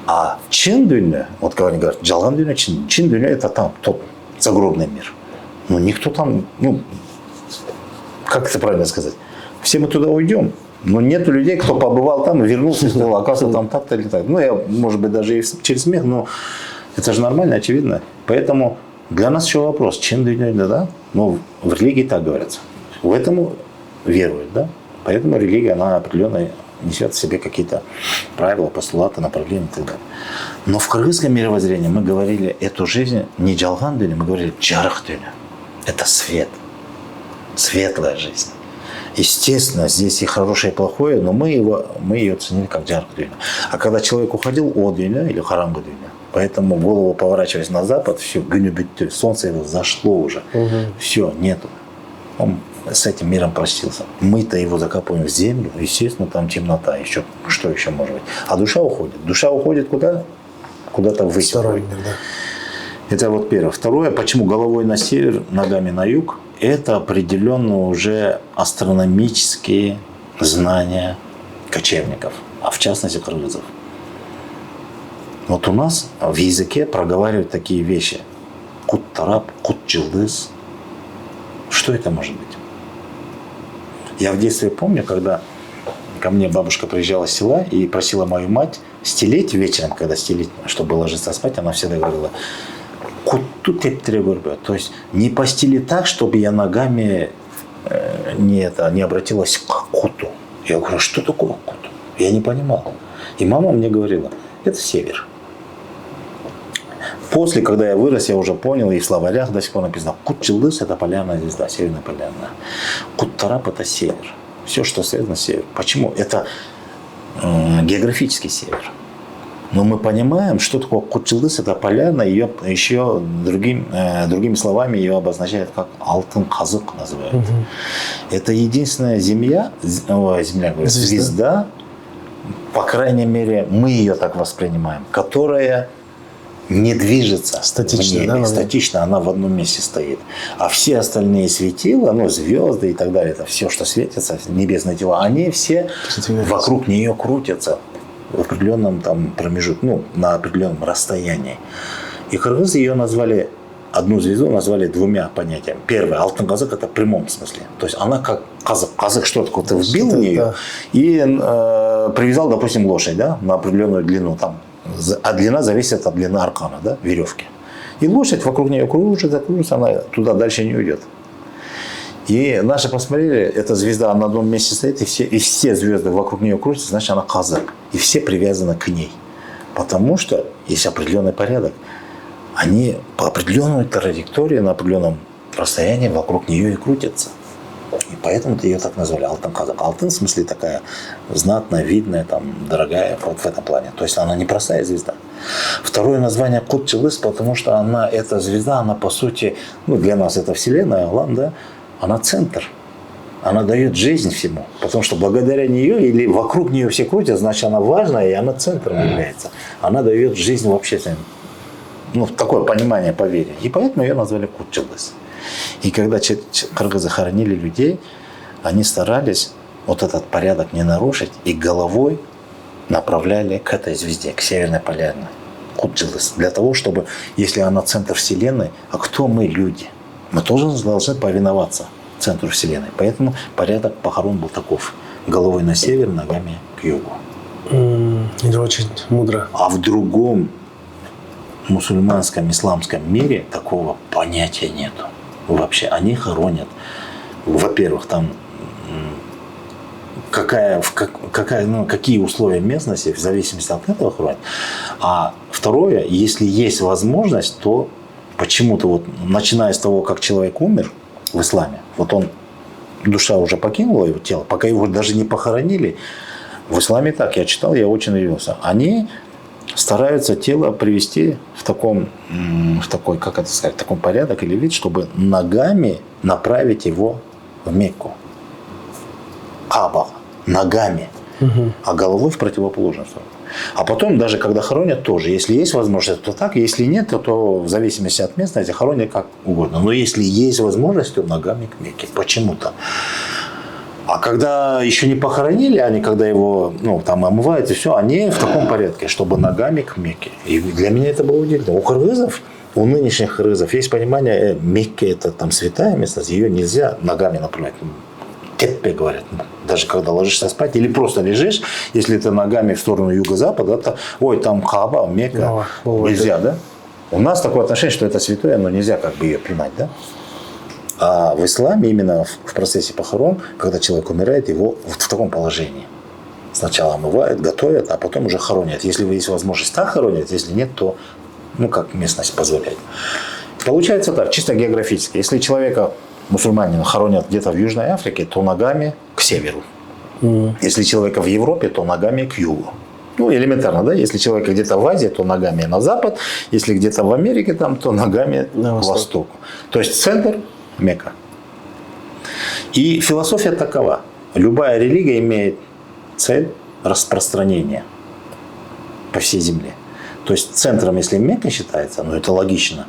А чин дюня, вот когда они говорят, жалган дюня, чин дюня это там тот загробный мир. Ну никто там, ну как это правильно сказать, все мы туда уйдем, но нету людей, кто побывал там и вернулся и сказал, оказывается там так-то или так. Ну я, может быть, даже и через смех, но это же нормально, очевидно. Поэтому для нас еще вопрос, чин дюня, да? Ну в религии так говорится. В этом веруют, да? Поэтому религия, она определенно несет в себе какие-то правила, постулаты, направления и так далее. Но в кыргызском мировоззрении мы говорили эту жизнь не джалган дюня, мы говорили джарах дюня. Это свет, светлая жизнь. Естественно, здесь и хорошее, и плохое, но мы ее ценили как джарах дюня. А когда человек уходил, о дюня или харамга дюня, поэтому голову поворачиваясь на запад, все, гюню-бюттю, солнце его зашло уже, все, нету. Он с этим миром простился. Мы-то его закапываем в землю, естественно, там темнота, еще, что еще может быть. А душа уходит. Душа уходит куда? Куда-то в Сторонник, да. Это вот первое. Второе, почему головой на север, ногами на юг, это определенно уже астрономические знания кочевников, а в частности кыргызов. Вот у нас в языке проговаривают такие вещи. Кут-тарап, кут-джилдыз. Что это может быть? Я в детстве помню, когда ко мне бабушка приезжала с села и просила мою мать стелить вечером, когда стелить, чтобы ложиться спать, она всегда говорила, кутту тептире көрбө. То есть не постели так, чтобы я ногами не обратилась к куту. Я говорю, что такое куту? Я не понимал. И мама мне говорила, это север. После, когда я вырос, я уже понял, и в словарях до сих пор написано, Кут-Джилдыз – это полярная звезда, северная полярная. Кут-Тарап – это север. Все, что связано с севером. Почему? Это географический север. Но мы понимаем, что такое Кут-Джилдыз – это полярная, ее еще другими словами ее обозначают как алтын казык называют. Это единственная звезда, по крайней мере, мы ее так воспринимаем, которая не движется. Статично, да? Статично, она в одном месте стоит. А все остальные светила, ну, звезды и так далее, это все, что светится, небесные тела, они все вокруг нее крутятся в определенном там промежутке, ну, на определенном расстоянии. И кыргызы ее назвали, одну звезду назвали двумя понятиями. Первое, алтын казык, это в прямом смысле. То есть она как казык. Казык что такое? Ты вбил в нее и привязал, допустим, лошадь, да, на определенную длину там. А длина зависит от длины аркана, да, веревки. И лошадь вокруг нее кружится, она туда дальше не уйдет. И наши посмотрели, эта звезда на одном месте стоит, и все звезды вокруг нее крутятся, значит, она казак. И все привязаны к ней. Потому что есть определенный порядок. Они по определенной траектории, на определенном расстоянии вокруг нее и крутятся. И поэтому ее так назвали алтын казак. Алтын в смысле такая знатная, видная, там, дорогая, вот в этом плане. То есть она не простая звезда. Второе название Кут-Джилдыз, потому что она, эта звезда, она по сути, ну для нас это Вселенная, Аллах, да, она центр. Она дает жизнь всему. Потому что благодаря нее или вокруг нее все крутят, значит она важная, и она центром является. Она дает жизнь вообще, ну, такое понимание, поверье. И поэтому ее назвали Кут-Джилдыз. И когда кыргызы хоронили людей, они старались вот этот порядок не нарушить и головой направляли к этой звезде, к северной полярной, Кут-Джилдыз. Для того, чтобы, если она центр Вселенной, а кто мы, люди? Мы тоже должны повиноваться центру Вселенной. Поэтому порядок похорон был таков. Головой на север, ногами к югу. Это очень мудро. А в другом мусульманском, исламском мире такого понятия нету. Вообще, они хоронят. Во-первых, там какие условия местности, в зависимости от этого хоронят. А второе, если есть возможность, то почему-то вот, начиная с того, как человек умер в исламе, вот он, душа уже покинула его тело, пока его даже не похоронили, в исламе так, я читал, я очень удивился, они стараются тело привести в такой, как это сказать, в таком порядок или вид, чтобы ногами направить его в Мекку. Каба. Ногами. А головой в противоположную сторону. А потом, даже когда хоронят, тоже. Если есть возможность, то так. Если нет, то в зависимости от местности хоронят как угодно. Но если есть возможность, то ногами к Мекке. Почему-то. А когда еще не похоронили, они когда его там омывают и все, они в таком порядке, чтобы ногами к Мекке. И для меня это было удивительно. У кыргызов, у нынешних кыргызов есть понимание, Мекка это там святая местность, ее нельзя ногами направлять. Теппе говорят, даже когда ложишься спать или просто лежишь, если ты ногами в сторону юго-запада, то, ой, там Кааба, Мекка, нельзя, да? У нас такое отношение, что это святое, но нельзя как бы ее пинать, да? А в исламе именно в процессе похорон, когда человек умирает, его вот в таком положении. Сначала омывают, готовят, а потом уже хоронят. Если есть возможность так хоронят, если нет, то как местность позволяет. Получается так, чисто географически. Если человека, мусульманина, хоронят где-то в Южной Африке, то ногами к северу. Если человека в Европе, то ногами к югу. Элементарно, да? Если человек где-то в Азии, то ногами на запад. Если где-то в Америке, то ногами к востоку. То есть центр – Мекка. И философия такова. Любая религия имеет цель распространения по всей земле. То есть центром, если Мекка считается, это логично.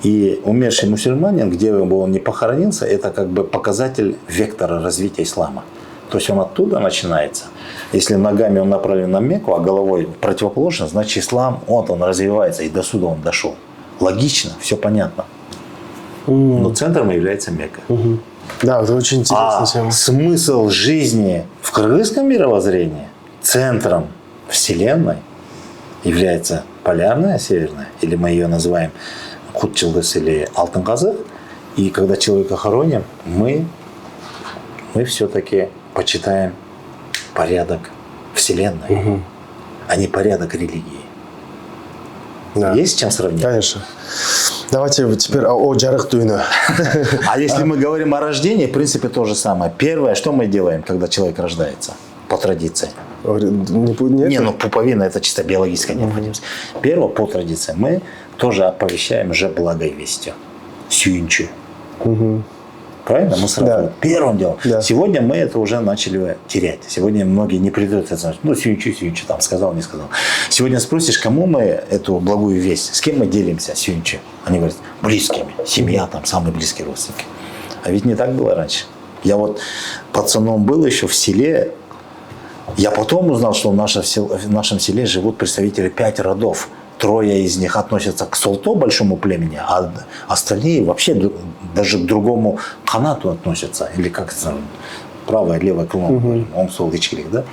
И умерший мусульманин, где бы он ни похоронился, это как бы показатель вектора развития ислама. То есть он оттуда начинается. Если ногами он направлен на Мекку, а головой противоположно, значит ислам, он развивается, и до сюда он дошел. Логично, все понятно. Но центром является Мекка. Да, это очень интересная тема. Смысл жизни в кыргызском мировоззрении центром Вселенной является полярная, северная, или мы ее называем Кут-Чылдыз или Алтын Казык. И когда человека хороним, мы все-таки почитаем порядок Вселенной, а не порядок религии. Да. Есть с чем сравнить? Конечно. Давайте теперь о жарых туйну. А если мы говорим о рождении, в принципе, то же самое. Первое, что мы делаем, когда человек рождается? По традиции. Пуповина – это чисто биологическая необходимость. Первое, по традиции, мы тоже оповещаем же благой вестью. Сюинчу. Правильно? Мы сразу первым делом. Да. Сегодня мы это уже начали терять. Сегодня многие не придают это. Сюинчу, там сказал, не сказал. Сегодня спросишь, кому мы эту благую весть, с кем мы делимся сюинчу? Они говорят, близкими, семья, там, самые близкие родственники. А ведь не так было раньше. Я пацаном был еще в селе. Я потом узнал, что в нашем селе живут представители 5 родов. 3 из них относятся к Солто, большому племени, а остальные вообще даже к другому канату относятся. Или как это, правое, левое крыло, он Солдычкилик, да?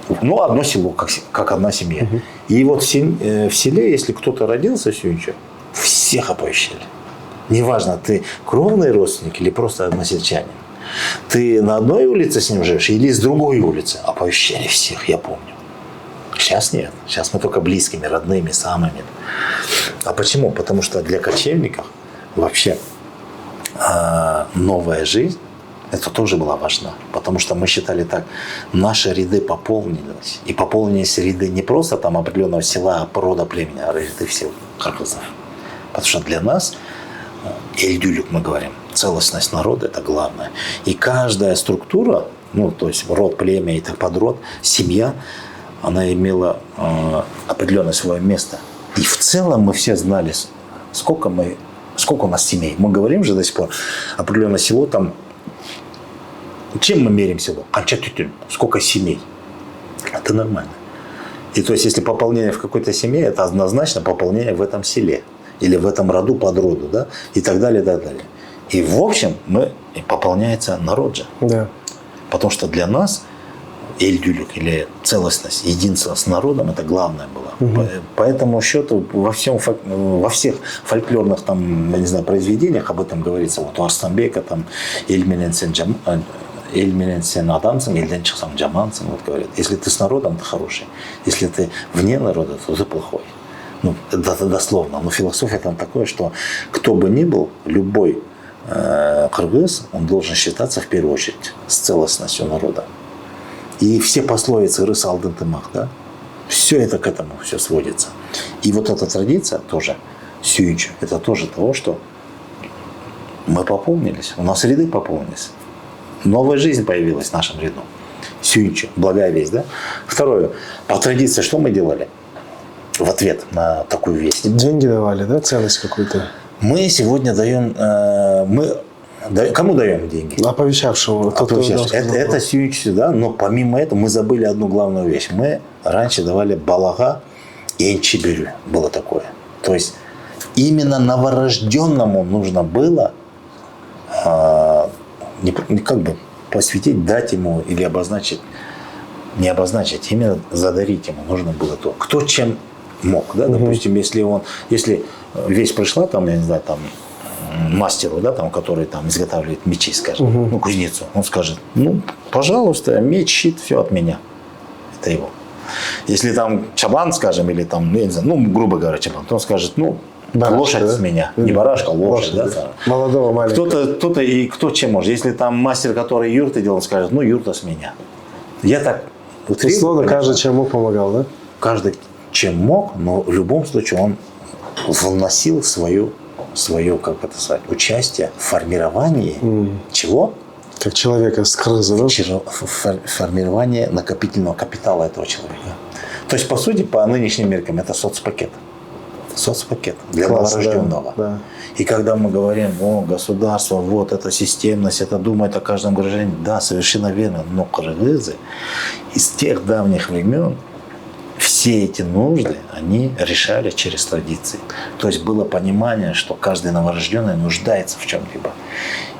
Одно село, как одна семья. И в селе, если кто-то родился Сюинчу, всех оповещали. Неважно, ты кровный родственник или просто односельчанин. Ты на одной улице с ним живешь или с другой улицы. Оповещали всех, я помню. Сейчас нет. Сейчас мы только близкими, родными, самыми. А почему? Потому что для кочевников вообще новая жизнь, это тоже была важна. Потому что мы считали так, наши ряды пополнились. И пополнились ряды не просто там определенного села, порода племени, а ряды всех кыргызов. Потому что для нас, эльдюлюк мы говорим, целостность народа – это главное. И каждая структура, то есть род, племя и так подрод, семья, она имела определенное свое место. И в целом мы все знали, сколько у нас семей. Мы говорим же до сих пор, определенное село там, чем мы меряем село? Сколько семей? Это нормально. И то есть, если пополнение в какой-то семье, это однозначно пополнение в этом селе. Или в этом роду, подроду, да? И так далее, и так далее. И в общем, пополняется народ же. Да. Потому что для нас эльдюлюк или целостность, единство с народом, это главное было. По этому счету во всех фольклорных произведениях об этом говорится. У Арстанбека там Эльмененсен Адамсен, Эльден Чхсам Джамансен, говорят. Если ты с народом, ты хороший. Если ты вне народа, то ты плохой. Это дословно. Но философия там такое, что кто бы ни был, любой кыргыз, он должен считаться в первую очередь с целостностью народа. И все пословицы «рыс алдын тымак», да, все это к этому все сводится. И эта традиция тоже, сюинчу, это тоже того, что мы пополнились, у нас ряды пополнились. Новая жизнь появилась в нашем ряду. Сюинчу, благая весть, да? Второе. По традиции, что мы делали в ответ на такую весть? Деньги давали, да, ценность какую-то? Мы сегодня даем... Кому даем деньги? Оповещавшему. Это Сюинчу, да? Но помимо этого мы забыли одну главную вещь. Мы раньше давали балага и энчибирю. Было такое. То есть именно новорожденному нужно было как бы посвятить, дать ему или обозначить, не обозначить, именно задарить ему нужно было то. Кто чем мог, да, допустим, если весть пришла, там, я не знаю, там, мастеру, да, там, который там изготавливает мечи, скажем, ну, кузнецу, он скажет, ну, пожалуйста, меч, щит, все от меня. Это его. Если там чабан, скажем, или там, я не знаю, ну, грубо говоря, чабан, то он скажет, ну, барашка, лошадь, да? С меня. Не барашка, лошадь, да? Молодого, маленького. Кто-то и кто чем может. Если там мастер, который юрты делал, он скажет, ну, юрта с меня. Я так утрирую. Условно, каждый чем мог помогал, да? Каждый чем мог, но в любом случае он вносил свое, как это сказать, участие в формировании чего? Как человека с крыза, да? Формирование накопительного капитала этого человека. То есть, по сути, по нынешним меркам, это соцпакет. Соцпакет для новорожденного. Да. И когда мы говорим, о, государство, вот эта системность, это думает о каждом гражданине, да, совершенно верно, но кыргызы из тех давних времен все эти нужды они решали через традиции. То есть было понимание, что каждый новорожденный нуждается в чем-либо.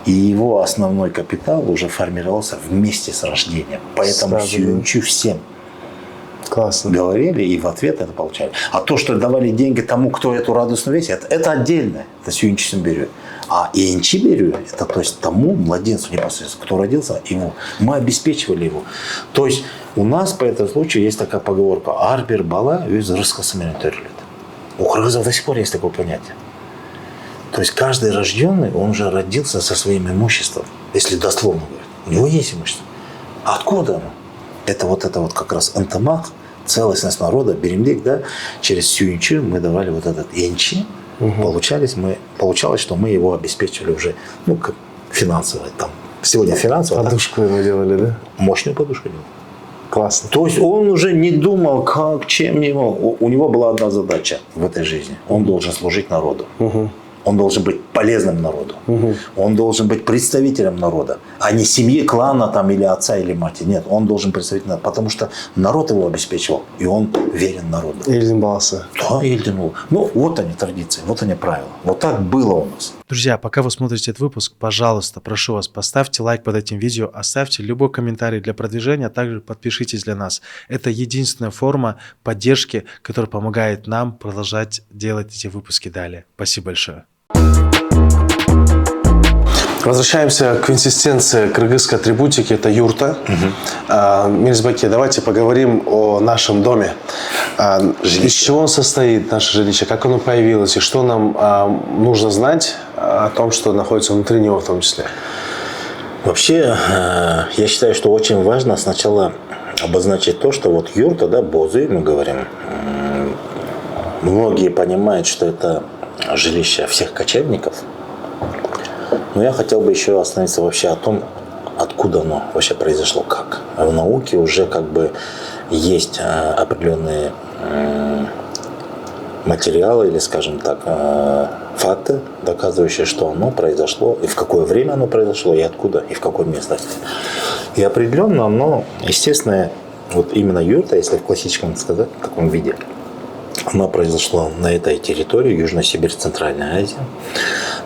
И его основной капитал уже формировался вместе с рождением. Поэтому Сюинчу всем классно говорили и в ответ это получали. А то, что давали деньги тому, кто эту радостную весть, это отдельно. Это Сюинчу Симбирю. А Энчибирю, это то есть тому младенцу непосредственно, кто родился, его. Мы обеспечивали его. То есть у нас по этому случаю есть такая поговорка «Арбир бала юз рыскасымен төрлет». У кыргызов до сих пор есть такое понятие. То есть каждый рожденный, он же родился со своим имуществом. Если дословно говорить. У него есть имущество. А откуда оно? Это вот как раз антамак, целостность народа, беремлик, да, через Сюинчу мы давали вот этот энчи. Получалось, что мы его обеспечивали уже, ну, как финансово. Там, сегодня финансово. Подушку ему делали, да? Мощную подушку делали. Классно. То есть он уже не думал, как, чем ему. У него была одна задача в этой жизни. Он должен служить народу. Он должен быть полезным народу. Он должен быть представителем народа, а не семьи, клана там, или отца, или матери. Нет, он должен представить народ, потому что народ его обеспечивал, и он верен народу. Ильдин Баласа. Да, Ильдин. Ну, вот они традиции, вот они правила. Вот так было у нас. Друзья, пока вы смотрите этот выпуск, пожалуйста, прошу вас, поставьте лайк под этим видео, оставьте любой комментарий для продвижения, а также подпишитесь для нас. Это единственная форма поддержки, которая помогает нам продолжать делать эти выпуски далее. Спасибо большое. Возвращаемся к консистенции кыргызской атрибутики. Это юрта. Мирзбеке, давайте поговорим о нашем доме. Из чего он состоит, наше жилище, как оно появилось, и что нам нужно знать о том, что находится внутри него в том числе. Вообще, я считаю, что очень важно сначала обозначить то, что вот юрта, да, бозы, мы говорим, многие понимают, что это жилище всех кочевников. Но я хотел бы еще остановиться вообще о том, откуда оно вообще произошло, как. В науке уже как бы есть определенные материалы или, скажем так, факты, доказывающие, что оно произошло, и в какое время оно произошло, и откуда, и в какой местности. И определенно оно, естественно, вот именно юрта, если в классическом сказать, в таком виде, она произошла на этой территории, Южная Сибирь, Центральная Азия.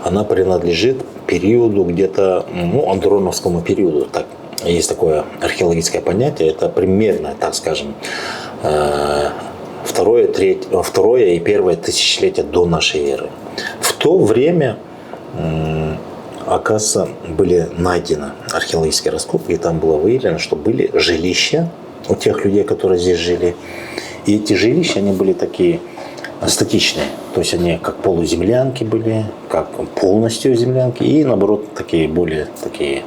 Она принадлежит периоду где-то, ну, андроновскому периоду. Так, есть такое археологическое понятие, это примерно, так скажем, второе и первое тысячелетие до нашей эры. В то время, оказывается, были найдены археологические раскопки, и там было выявлено, что были жилища у тех людей, которые здесь жили. И эти жилища, они были такие статичные. То есть они как полуземлянки были, как полностью землянки, и наоборот такие более такие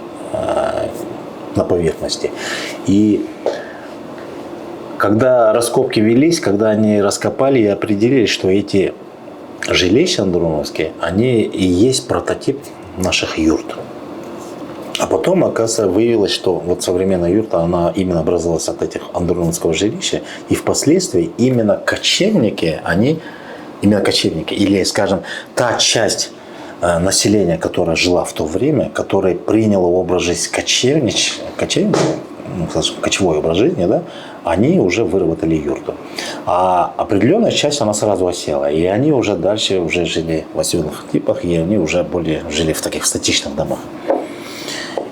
на поверхности. И когда раскопки велись, когда они раскопали и определили, что эти жилища андроновские, они и есть прототип наших юрт. А потом, оказывается, выявилось, что вот современная юрта, она именно образовалась от этих андронского жилища, и впоследствии именно кочевники, или, скажем, та часть населения, которая жила в то время, которая приняла образ жизни кочевой образ жизни, да, они уже выработали юрту. А определенная часть, она сразу осела. И они уже дальше уже жили в оседлых типах, и они уже более жили в таких статичных домах.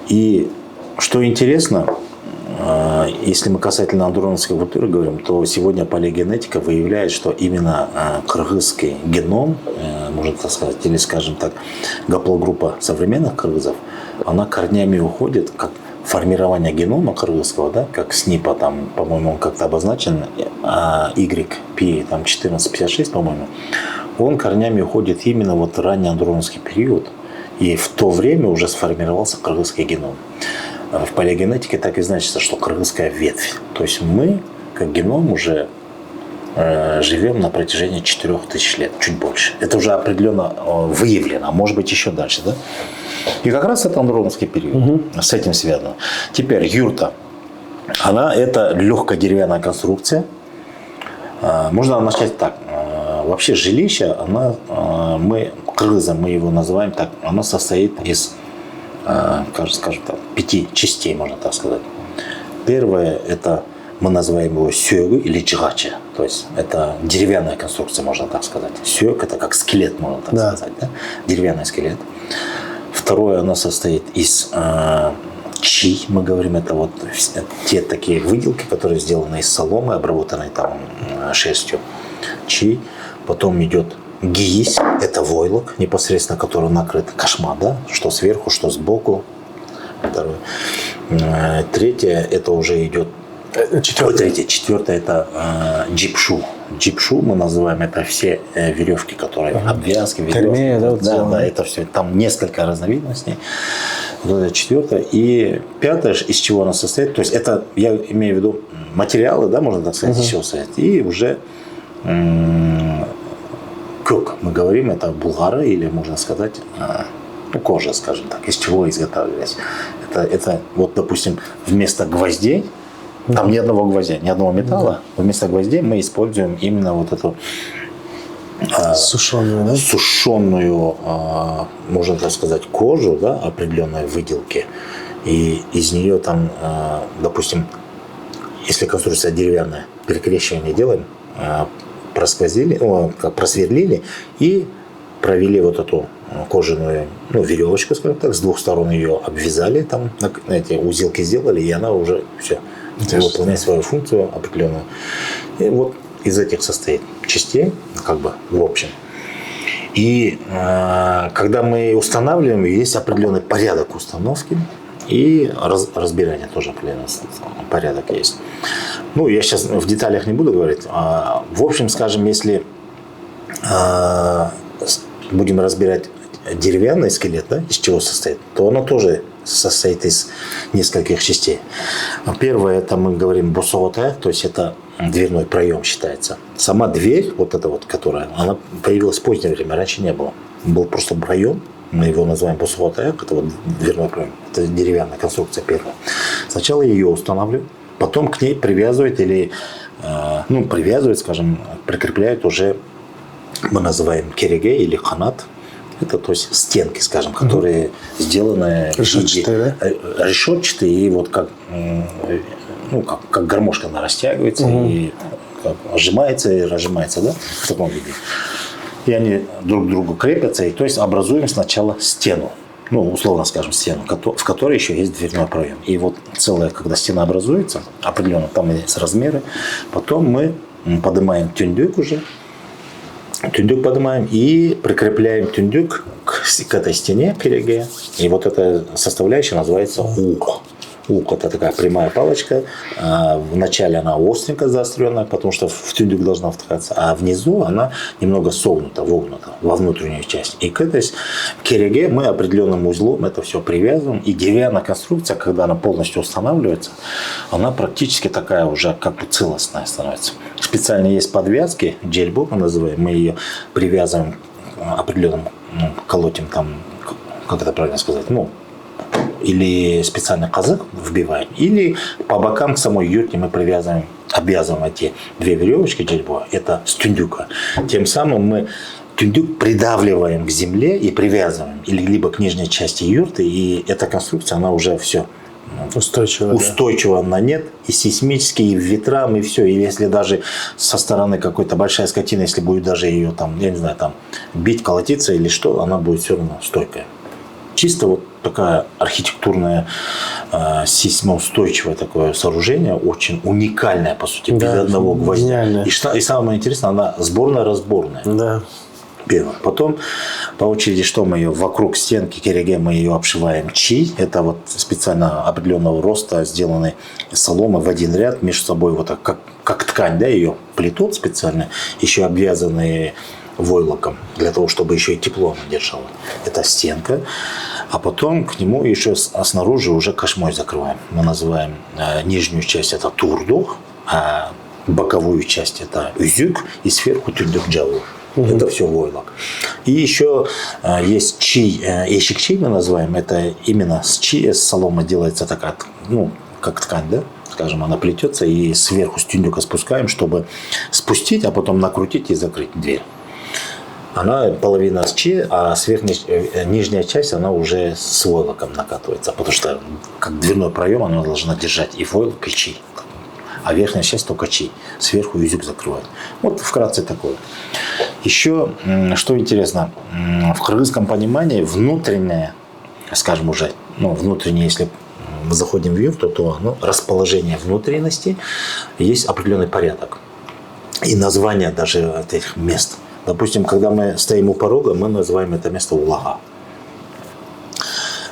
И что интересно, если мы касательно андронской культуры говорим, то сегодня палеогенетика выявляет, что именно кыргызский геном, можно так сказать, или, скажем так, гаплогруппа современных кыргызов, она корнями уходит, как формирование генома кыргызского, да, как СНИПа, там, по-моему, он как-то обозначен, YP, там, 1456, по-моему, он корнями уходит именно вот ранний андронский период, и в то время уже сформировался кыргызский геном. В палеогенетике так и значится, что кыргызская ветвь. То есть мы, как геном, уже живем на протяжении 4000 лет, чуть больше. Это уже определенно выявлено, а может быть еще дальше. Да? И как раз это андронский период с этим связано. Теперь юрта. Это легкая деревянная конструкция. Можно начать так. Вообще жилище, кыргызы, мы его называем так, оно состоит из, скажем так, 5 частей, можно так сказать. Первое, это мы называем его сёгу или чигачи, то есть это деревянная конструкция, можно так сказать. Сёг — это как скелет, можно так сказать, да? Деревянный скелет. Второе, оно состоит из чи, мы говорим, это вот те такие выделки, которые сделаны из соломы, обработанной там шерстью. Чи. Потом идет гиись, это войлок, непосредственно который накрыт кошма, да, что сверху, что сбоку. Второе. Третье, это уже идет. Четвертое, это джипшу. Джипшу мы называем, это все веревки, которые обвязки, Термея, да, это все. Там несколько разновидностей. Вот это четвертое. И пятое, из чего оно состоит, то есть это, я имею в виду, материалы, да, можно так сказать, из чего состоит. И уже кёк, мы говорим, это булгары, или можно сказать, кожа, скажем так, из чего изготавливались. Это вот, допустим, вместо гвоздей, там ни одного гвоздя, ни одного металла, вместо гвоздей мы используем именно вот эту сушеную, можно так сказать, кожу, да, определенной выделки. И из нее там, допустим, если конструкция деревянная, перекрещивание делаем, просверлили и провели вот эту кожаную веревочку, скажем так, с двух сторон ее обвязали, там эти узелки сделали, и она уже все выполняет свою функцию определенную. И вот из этих состоит частей, как бы в общем. И когда мы устанавливаем, есть определенный порядок установки и разбирания тоже определенный порядок есть. Я сейчас в деталях не буду говорить. В общем, скажем, если будем разбирать деревянный скелет, да, из чего состоит, то оно тоже состоит из нескольких частей. Первое, это мы говорим босоватая, то есть это дверной проем считается. Сама дверь, вот эта вот, которая, она появилась в позднее время, раньше не было. Был просто проем, мы его называем босоватая, это вот дверной проем, это деревянная конструкция первая. Сначала ее устанавливают, потом к ней привязывают или, привязывают, скажем, прикрепляют уже, мы называем кереге или канат. Это, то есть, стенки, скажем, которые сделаны решетчатые, и вот как гармошка она растягивается и сжимается и разжимается, да, в таком виде. И они друг к другу крепятся, и то есть образуем сначала стену, условно скажем, стену, в которой еще есть дверной проем. И вот целая, когда стена образуется, определенно там есть размеры, потом мы поднимаем тюндюк уже, тюндюк поднимаем и прикрепляем тюндюк к этой стене кереге. И вот эта составляющая называется ук. Ук — это такая прямая палочка. Вначале она остренько заостренная, потому что в тюндюк должна втыкаться, а внизу она немного согнута, вогнута во внутреннюю часть. И к этой кереге мы определенным узлом это все привязываем. И деревянная конструкция, когда она полностью устанавливается, она практически такая уже как бы целостная становится. Специально есть подвязки, джельбок мы называем, мы ее привязываем определенным, колотим там, как это правильно сказать, или специальный казык вбиваем, или по бокам к самой юрте мы обвязываем эти две веревочки джельбо, это с тюндюка. Тем самым мы тюндюк придавливаем к земле и привязываем, или либо к нижней части юрты, и эта конструкция, она уже все устойчиво на нет, и сейсмически, и ветрам, и все. И если даже со стороны какой-то большая скотина, если будет даже ее там, я не знаю, там бить, колотиться или что, она будет все равно стойкая. Чисто вот такая архитектурная, сейсмоустойчивое такое сооружение, очень уникальное, по сути, без одного гвоздя. И самое интересное, она сборная-разборная. Да. Первое. Потом по очереди, что мы ее вокруг стенки кереге мы ее обшиваем чи. Это вот специально определенного роста сделанной соломы в один ряд между собой вот так, как ткань, да, ее плетут специально, еще обвязанные войлоком, для того, чтобы еще и тепло она держала. Это стенка. А потом к нему еще снаружи уже кошмой закрываем. Мы называем нижнюю часть это турдух, а боковую часть это үзюк, и сверху тюндюк джаву. Это все войлок. И еще есть чи, эщик-чи мы называем, это именно с чи, с соломы делается такая, ну, как ткань, да? Скажем, она плетется, и сверху с тюндюка спускаем, чтобы спустить, а потом накрутить и закрыть дверь. Она половина с чи, а нижняя часть, она уже с войлоком накатывается, потому что как дверной проем она должна держать и войлок, и чи. А верхняя часть только чи. Сверху язык закрывает. Вот вкратце такое. Еще, что интересно, в кыргызском понимании внутреннее, скажем уже, ну, внутреннее, если мы заходим в юрту, то расположение внутренности есть определенный порядок. И название даже этих мест. Допустим, когда мы стоим у порога, мы называем это место улага.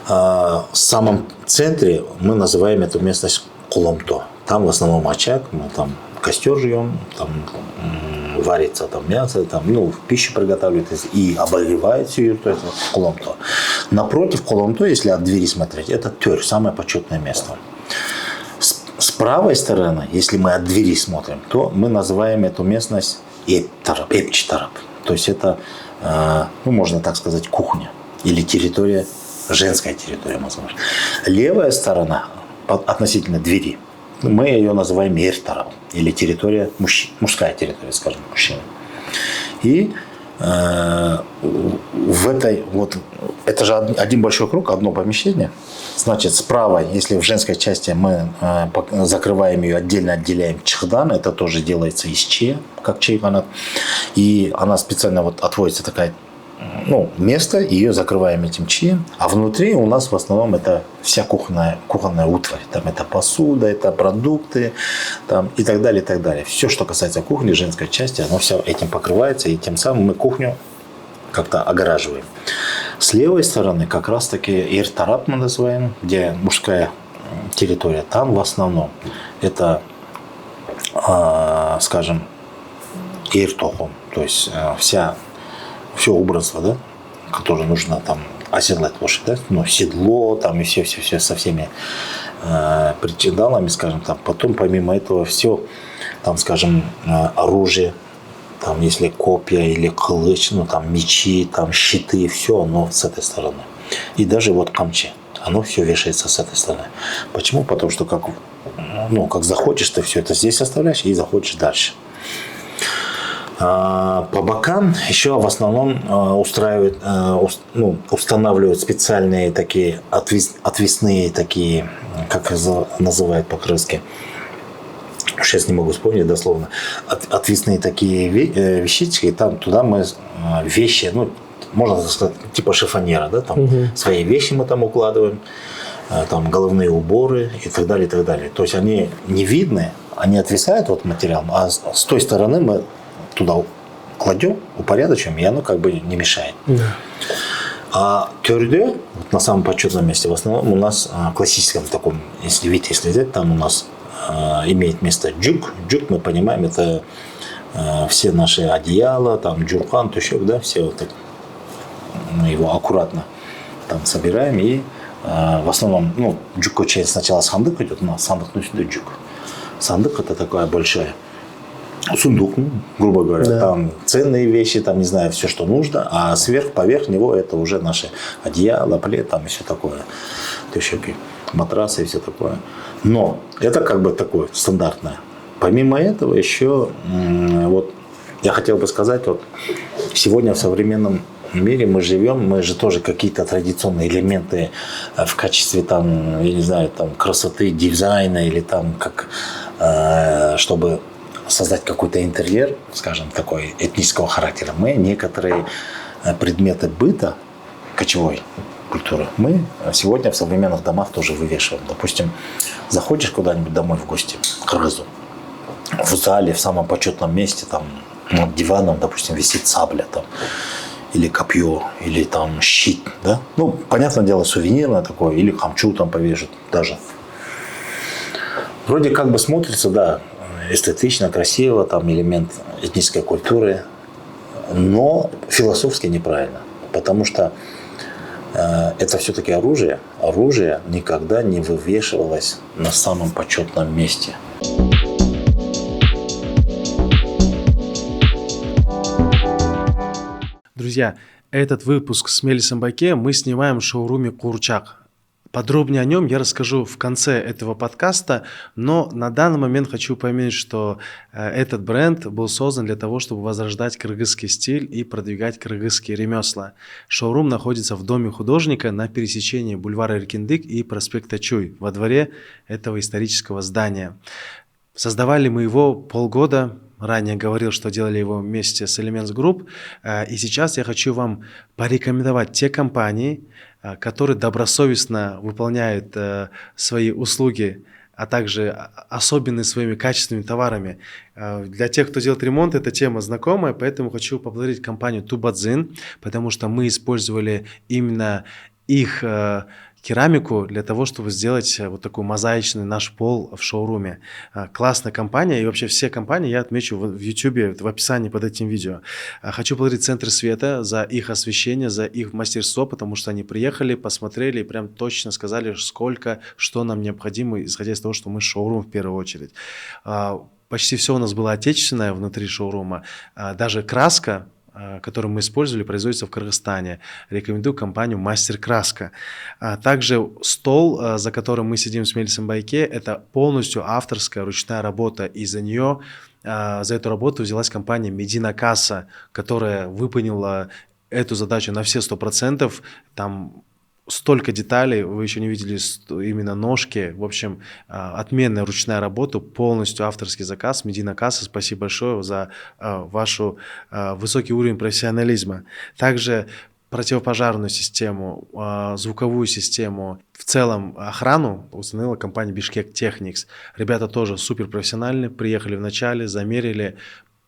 В самом центре мы называем эту местность куломто. Там в основном очаг, мы там костер жжем, там варится там мясо, там, ну, пищу приготавливают и обогревает всю юрту, это куломто. Напротив куломто, если от двери смотреть, это тёр, самое почетное место. С правой стороны, если мы от двери смотрим, то мы называем эту местность эпчтарап. То есть это, ну, можно так сказать, кухня или территория, женская территория, можно сказать. Левая сторона относительно двери, мы ее называем эртарап, или территория, мужская территория, скажем, мужчины. И в этой, вот, это же один большой круг, одно помещение. Значит, справа, если в женской части мы закрываем ее, отдельно отделяем чхдан, это тоже делается из че, как чайханат. И она специально вот отводится такая, ну, место, ее закрываем этим чием, а внутри у нас в основном это вся кухонная утварь. Там это посуда, это продукты, там, и так далее, и так далее. Все, что касается кухни, женской части, оно все этим покрывается, и тем самым мы кухню как-то огораживаем. С левой стороны как раз-таки эртарап мы называем, где мужская территория. Там в основном это, скажем, эртохом, то есть все убранство, да, которое нужно там оседлать лошадь, да, ну, седло, там и все со всеми причиндалами, скажем, там. Потом помимо этого все, там, скажем, оружие, там, если копья или кылыч, ну, там, мечи, там, щиты, все оно с этой стороны. И даже вот камчи, оно все вешается с этой стороны. Почему? Потому что как захочешь, ты все это здесь оставляешь и заходишь дальше. По бокам еще в основном устанавливают специальные такие отвесные такие, как называют по-крымски, сейчас не могу вспомнить дословно, отвесные такие вещички, и там туда мы вещи, ну, можно сказать, типа шифоньера, да, там свои вещи мы там укладываем, там головные уборы и так далее, и так далее. То есть они не видны, они отвисают вот материалом, а с той стороны мы туда кладем, упорядочиваем, и оно как бы не мешает. А тёрде, вот на самом почетном месте, в основном у нас классическом таком, если взять, там у нас имеет место джук. Джук, мы понимаем, это все наши одеяла, там джурхан, тушек, да, все вот так, мы его аккуратно там собираем, и в основном, ну, джук очень сначала сандык идет, но сандык сюда джук. Сандык это такая большая сундук, ну, грубо говоря, Да. там ценные вещи, там, не знаю, все, что нужно, а поверх него это уже наши одеяла, плед, там и все такое, тещаки, матрасы и все такое. Но это как бы такое стандартное. Помимо этого еще, вот, я хотел бы сказать, вот, сегодня в современном мире мы живем, мы же тоже какие-то традиционные элементы в качестве, там, я не знаю, там, красоты, дизайна или там, как, чтобы создать какой-то интерьер, скажем, такой этнического характера, мы некоторые предметы быта, кочевой культуры, мы сегодня в современных домах тоже вывешиваем. Допустим, заходишь куда-нибудь домой в гости, к кыргызу, в зале, в самом почетном месте, там, над диваном, допустим, висит сабля, там, или копье, или там щит, да? Ну, понятное дело, сувенирное такое, или камчу там повешут даже. Вроде как бы смотрится, да, эстетично, красиво, там элемент этнической культуры, но философски неправильно, потому что это все-таки оружие. Оружие никогда не вывешивалось на самом почетном месте. Друзья, этот выпуск с Мелисом Байке мы снимаем в шоуруме «Курчак». Подробнее о нем я расскажу в конце этого подкаста, но на данный момент хочу упомянуть, что этот бренд был создан для того, чтобы возрождать кыргызский стиль и продвигать кыргызские ремесла. Шоурум находится в доме художника на пересечении бульвара Эркиндик и проспекта Чуй, во дворе этого исторического здания. Создавали мы его полгода. Ранее говорил, что делали его вместе с Elements Group. И сейчас я хочу вам порекомендовать те компании, которые добросовестно выполняют свои услуги, а также особенные своими качественными товарами. Для тех, кто делает ремонт, эта тема знакомая, поэтому хочу поблагодарить компанию Тубадзин, потому что мы использовали именно их керамику для того, чтобы сделать вот такой мозаичный наш пол в шоуруме. Классная компания, и вообще все компании я отмечу в YouTube, в описании под этим видео. Хочу поблагодарить Центр Света за их освещение, за их мастерство, потому что они приехали, посмотрели и прям точно сказали, сколько, что нам необходимо, исходя из того, что мы шоурум в первую очередь. Почти все у нас было отечественное внутри шоурума, даже краска, который мы использовали, производится в Кыргызстане. Рекомендую компанию Мастер Краска. Также стол, за которым мы сидим с Мелисом Байке, это полностью авторская ручная работа. И за эту работу взялась компания Медина Касса, которая выполнила эту задачу на все 100%. Там столько деталей, вы еще не видели именно ножки. В общем, отменная ручная работа, полностью авторский заказ. Медина Касса, спасибо большое за вашу высокий уровень профессионализма. Также противопожарную систему, звуковую систему, в целом охрану установила компания Bishkek Technics. Ребята тоже суперпрофессиональные, приехали в начале, замерили,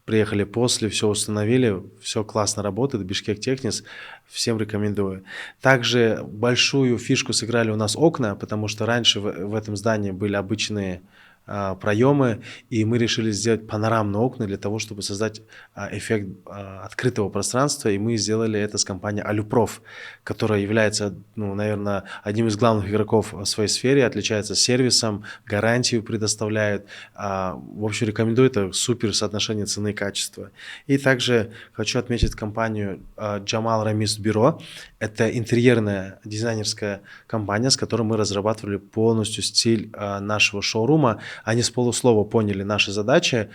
приехали после, все установили, все классно работает, Bishkek Technics, всем рекомендую. Также большую фишку сыграли у нас окна, потому что раньше в этом здании были обычные проемы, и мы решили сделать панорамные окна для того, чтобы создать эффект открытого пространства, и мы сделали это с компанией Алюпроф, которая является, наверное, одним из главных игроков в своей сфере, отличается сервисом, гарантию предоставляет. В общем, рекомендую, это супер соотношение цены и качества. И также хочу отметить компанию Джамал Рамис Бюро. Это интерьерная дизайнерская компания, с которой мы разрабатывали полностью стиль нашего шоурума. Они с полуслова поняли наши задачи,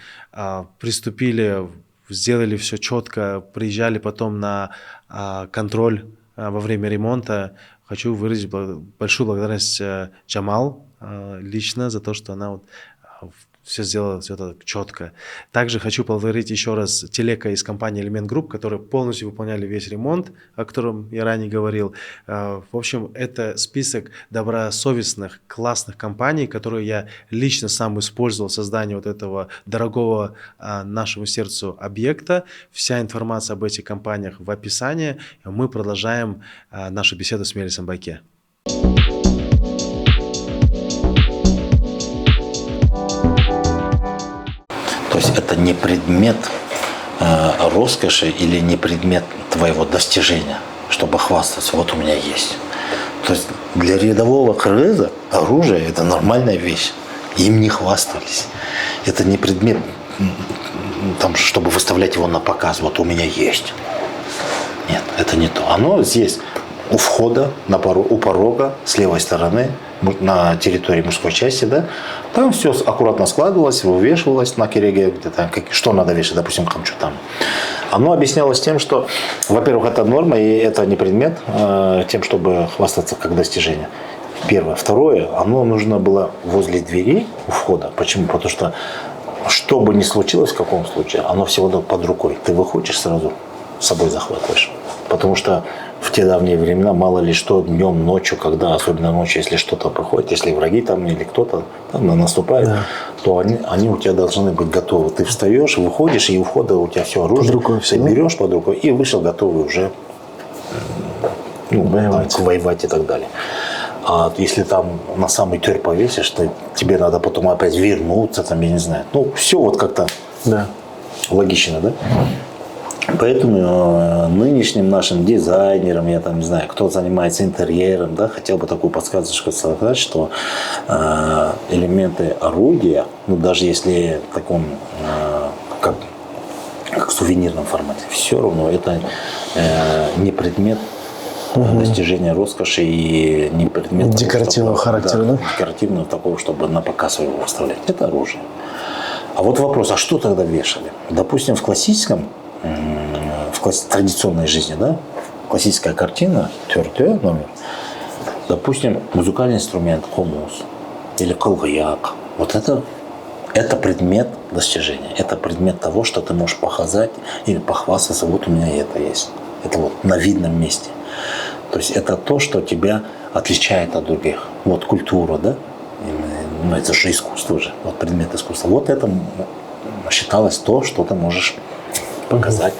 приступили, сделали все четко, приезжали потом на контроль во время ремонта. Хочу выразить большую благодарность Джамал лично за то, что она все сделала все это четко. Также хочу поблагодарить еще раз Телека из компании Element Group, которые полностью выполняли весь ремонт, о котором я ранее говорил. В общем, это список добросовестных, классных компаний, которые я лично сам использовал в создании вот этого дорогого нашему сердцу объекта. Вся информация об этих компаниях в описании. Мы продолжаем нашу беседу с Мелисом Байке. То есть это не предмет роскоши или не предмет твоего достижения, чтобы хвастаться, вот у меня есть. То есть для рядового кыргыза оружие – это нормальная вещь. Им не хвастались. Это не предмет там, чтобы выставлять его на показ. Вот у меня есть. Нет, это не то. Оно здесь у входа, у порога, с левой стороны, на территории мужской части, да, там все аккуратно складывалось, вывешивалось на кереге, где-то, что надо вешать, допустим, хамчу там. Оно объяснялось тем, что, во-первых, это норма, и это не предмет, тем, чтобы хвастаться как достижение. Первое. Второе, оно нужно было возле двери у входа. Почему? Потому что бы ни случилось, в каком случае, оно всегда под рукой. Ты выходишь, сразу с собой захватываешь. Потому что в те давние времена, мало ли что, днем, ночью, когда, особенно ночью, если что-то проходит, если враги там или кто-то там наступает, да, то они у тебя должны быть готовы. Ты встаешь, выходишь, и у входа у тебя все оружие. Под рукой все, ты берешь под рукой и вышел готовый уже воевать и так далее. А если там на самый тёрь повесишь, то тебе надо потом опять вернуться, там, я не знаю. Ну, все вот как-то логично, да? Поэтому нынешним нашим дизайнерам, я там не знаю, кто занимается интерьером, да, хотел бы такую подсказочку сказать, что элементы орудия, ну, даже если в таком, как в сувенирном формате, все равно это не предмет достижения роскоши и не предмет декоративного характера, да? Декоративного такого, чтобы на показ его выставлять. Это оружие. А вот вопрос, а что тогда вешали? Допустим, в классическом, в традиционной жизни, да, классическая картина, тёр-тё номер, допустим, музыкальный инструмент, хомус или калгаяк, вот это предмет достижения, это предмет того, что ты можешь показать или похвастаться, вот у меня это есть. Это вот на видном месте. То есть это то, что тебя отличает от других. Вот культура, да? Ну, это же искусство же, вот предмет искусства. Вот это считалось то, что ты можешь показать.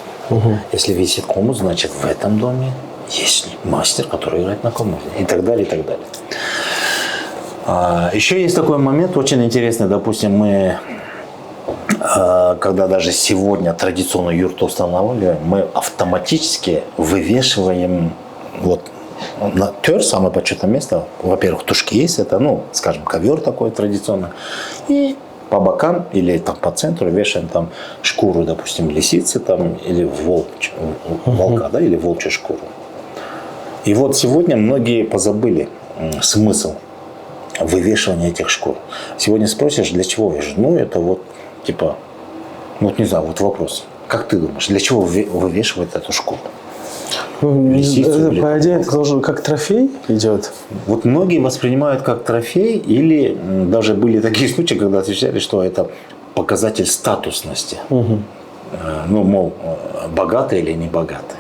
Если висит комус, значит в этом доме есть мастер, который играет на комусе. И так далее, и так далее. Еще есть такой момент очень интересный. Допустим, мы, когда даже сегодня традиционную юрту устанавливаем, мы автоматически вывешиваем вот на тёр, самое почетное место. Во-первых, тушки есть, это, ну, скажем, ковер такой традиционный. И по бокам или там по центру вешаем там шкуру, допустим, лисицы там, или волка, да, или волчью шкуру. И вот сегодня многие позабыли смысл вывешивания этих шкур. Сегодня спросишь, для чего вешать? Ну, это вот, типа, ну, вот не знаю, вот вопрос. Как ты думаешь, для чего вывешивают эту шкуру? Лисицу, по идее, это должен как трофей идет. Вот многие воспринимают как трофей, или даже были такие случаи, когда отвечали, что это показатель статусности. Ну, мол, богатый или не богатый.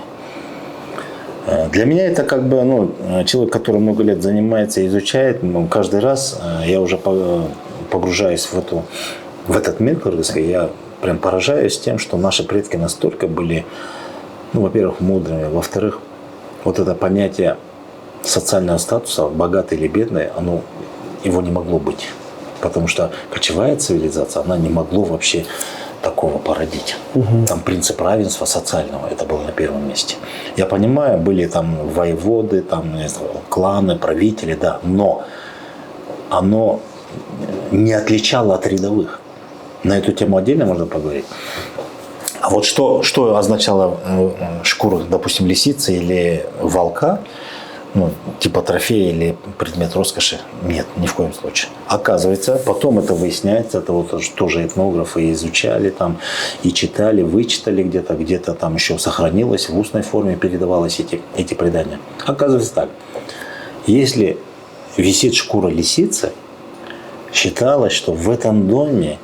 Для меня это как бы, ну, человек, который много лет занимается и изучает, каждый раз я уже погружаюсь в этот мир кыргызский, я прям поражаюсь тем, что наши предки настолько были, ну, во-первых, мудрыми, во-вторых, вот это понятие социального статуса, богатый или бедный, его не могло быть. Потому что кочевая цивилизация, она не могла вообще такого породить. Там принцип равенства социального, это было на первом месте. Я понимаю, были там воеводы, там кланы, правители, да, но оно не отличало от рядовых. На эту тему отдельно можно поговорить. А вот что означала шкура, допустим, лисицы или волка, ну, типа трофея или предмет роскоши? Нет, ни в коем случае. Оказывается, потом это выясняется, это вот тоже этнографы изучали там, и читали, вычитали где-то там еще сохранилось, в устной форме передавалось эти предания. Оказывается так, если висит шкура лисицы, считалось, что в этом доме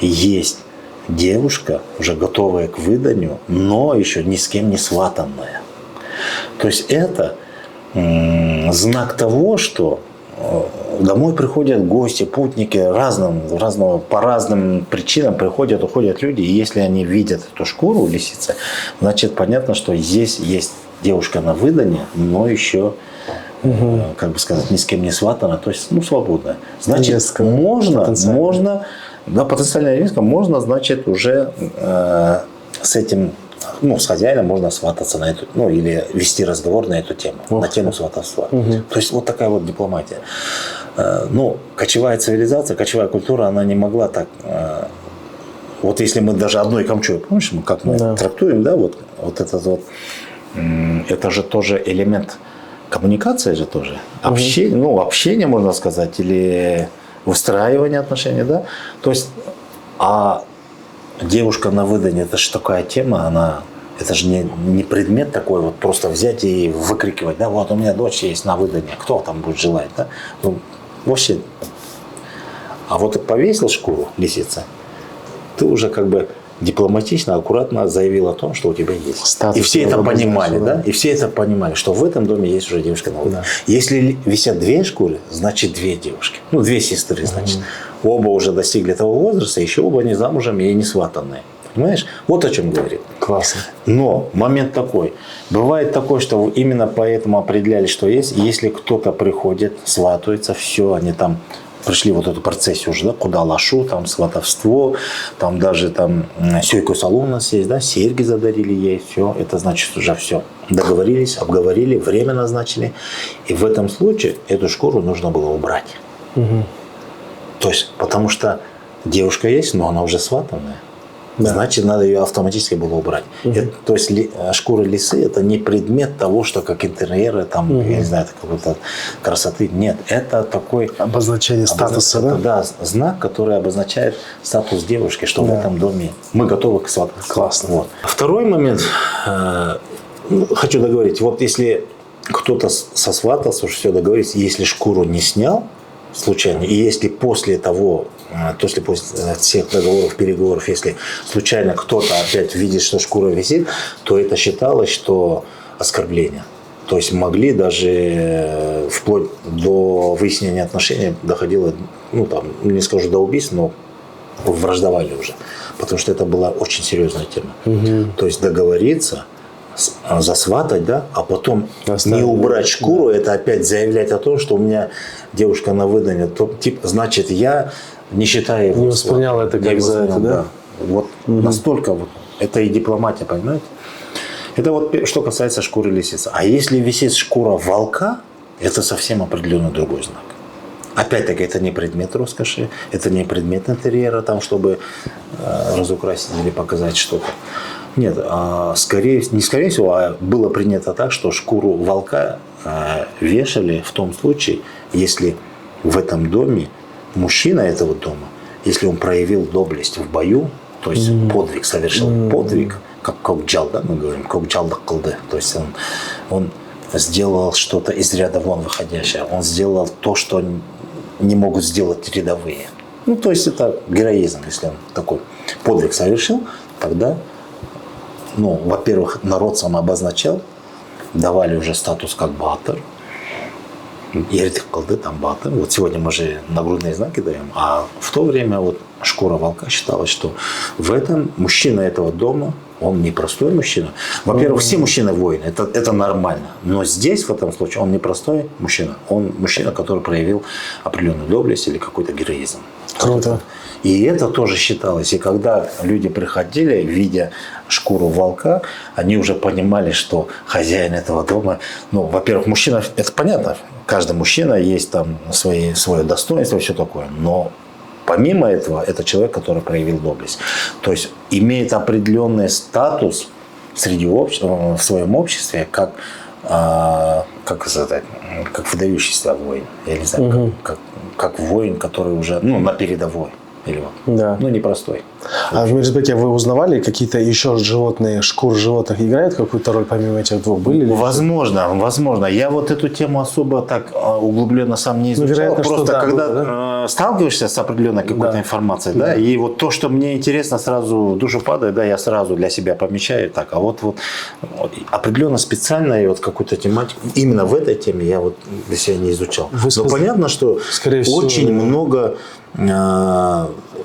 есть девушка, уже готовая к выданию, но еще ни с кем не сватанная. То есть это знак того, что домой приходят гости, путники, по разным причинам приходят, уходят люди. И если они видят эту шкуру лисицы, значит понятно, что здесь есть девушка на выданье, но еще, как бы сказать, ни с кем не сватана, то есть, ну, свободная. Значит, можно, да, потенциальная риска, можно, значит, уже с этим, ну, с хозяином можно свататься на эту, ну, или вести разговор на эту тему, на тему сватовства. То есть вот такая вот дипломатия. Ну, кочевая цивилизация, кочевая культура, она не могла так вот если мы даже одной камчой, помнишь, как мы трактуем, да, вот этот вот, это же тоже элемент коммуникации же тоже, общение, ну, общение, можно сказать, или выстраивание отношений, да, то есть, а девушка на выданье, это же такая тема, она, это же не предмет такой, вот просто взять и выкрикивать, да, вот у меня дочь есть на выданье, кто там будет желать, да, ну, вообще, а вот ты повесил шкуру лисицы, ты уже как бы дипломатично, аккуратно заявил о том, что у тебя есть. Статус, и все это понимали, да? И все это понимали, что в этом доме есть уже девушка на выданье. Если висят две шкуры, значит две девушки, ну, две сестры, значит. Оба уже достигли того возраста, еще оба не замужем и не сватанные. Понимаешь? Вот о чем говорит. Классно. Но момент такой. Бывает такое, что именно поэтому определяли, что есть. Если кто-то приходит, сватается, все, они там пришли вот эту процессию уже, да, куда лашу, там сватовство, там даже там сёйку салон у нас есть, да, серьги задарили ей, все, это значит уже все. Договорились, обговорили, время назначили. И в этом случае эту шкуру нужно было убрать. То есть, потому что девушка есть, но она уже сватанная. Да. Значит, надо ее автоматически было убрать. То есть шкура лисы это не предмет того, что как интерьеры, там, я не знаю, какой-то красоты. Нет, это такой обозначение статуса, да? Да, знак, который обозначает статус девушки, что в этом доме мы готовы к сватовству. Классно. Вот. Второй момент, хочу договорить, вот если кто-то сосватался, все договорились, если шкуру не снял случайно, и если после того, после всех договоров, переговоров, если случайно кто-то опять видит, что шкура висит, то это считалось, что оскорбление. То есть могли даже вплоть до выяснения отношений доходило, ну там, не скажу до убийств, но враждовали уже. Потому что это была очень серьезная тема. То есть договориться, засватать, да, а потом не убрать шкуру, это опять заявлять о том, что у меня девушка на выданье, то типа, значит, я не считаю его. Не воспринял это как за это, да? Вот настолько вот. Это и дипломатия, понимаете? Это вот что касается шкуры лисицы. А если висит шкура волка, это совсем определенно другой знак. Опять-таки, это не предмет роскоши, это не предмет интерьера, там, чтобы разукрасить или показать что-то. Нет, не скорее всего, а было принято так, что шкуру волка вешали в том случае, если в этом доме мужчина этого дома, если он проявил доблесть в бою, то есть подвиг, совершил подвиг, как кокджал, да, мы говорим, кокджал даккылды, то есть он сделал что-то из ряда вон выходящее, он сделал то, что не могут сделать рядовые. Ну, то есть это героизм, если он такой подвиг совершил, тогда, ну, во-первых, народ сам обозначал, давали уже статус как баатыр. Ердик кылды, там баатыр. Вот сегодня мы же нагрудные знаки даем, а в то время вот шкура волка считалась, что в этом мужчина этого дома, он не простой мужчина. Во-первых, все мужчины воины, это нормально. Но здесь, в этом случае, он не простой мужчина. Он мужчина, который проявил определенную доблесть или какой-то героизм. Круто. И это тоже считалось. И когда люди приходили, видя шкуру волка, они уже понимали, что хозяин этого дома, ну, во-первых, мужчина, это понятно, каждый мужчина есть там свое достоинство, все такое, но помимо этого, это человек, который проявил доблесть. То есть имеет определенный статус в своем обществе, как выдающийся воин. Я не знаю, как воин, который уже на передовой. Или ну, непростой. А в Мирзбеке вы узнавали, какие-то еще животные, шкуры животных играют какую-то роль помимо этих двух? Были ли? Возможно. Я вот эту тему особо так углубленно сам не изучал. Вероятно, просто что когда сталкиваешься с определенной какой-то информацией, да, и вот то, что мне интересно, сразу в душу падает, да, я сразу для себя помечаю так. А вот определенно специально и вот какую-то тематику, именно в этой теме я вот для себя не изучал. Но понятно, что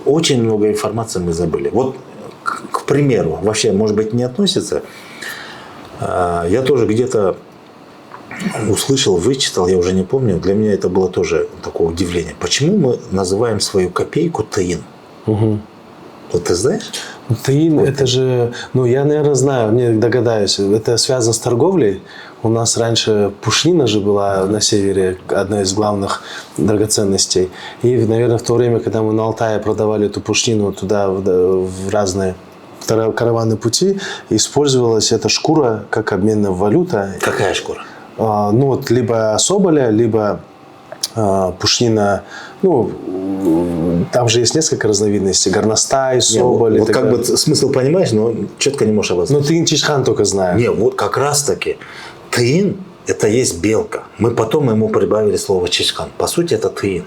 очень много информации мы забыли. Вот, к примеру, вообще, может быть, не относится. Я тоже где-то услышал, вычитал, я уже не помню. Для меня это было тоже такое удивление. Почему мы называем свою копейку таин? Вот ты знаешь? Таин, это же, я, наверное, знаю, не догадаюсь, это связано с торговлей. У нас раньше пушнина же была на севере, одна из главных драгоценностей. И, наверное, в то время, когда мы на Алтае продавали эту пушнину туда, в разные караванные пути, использовалась эта шкура как обменная валюта. Какая шкура? Ну, вот либо соболя, либо пушнина, ну, там же есть несколько разновидностей, горностай, соболь. Вот как бы смысл понимаешь, но четко не можешь обозначить. Ну, тыин чишхан только знаю. Не, вот как раз таки тыин – это есть белка. Мы потом ему прибавили слово чишхан. По сути, это тыин.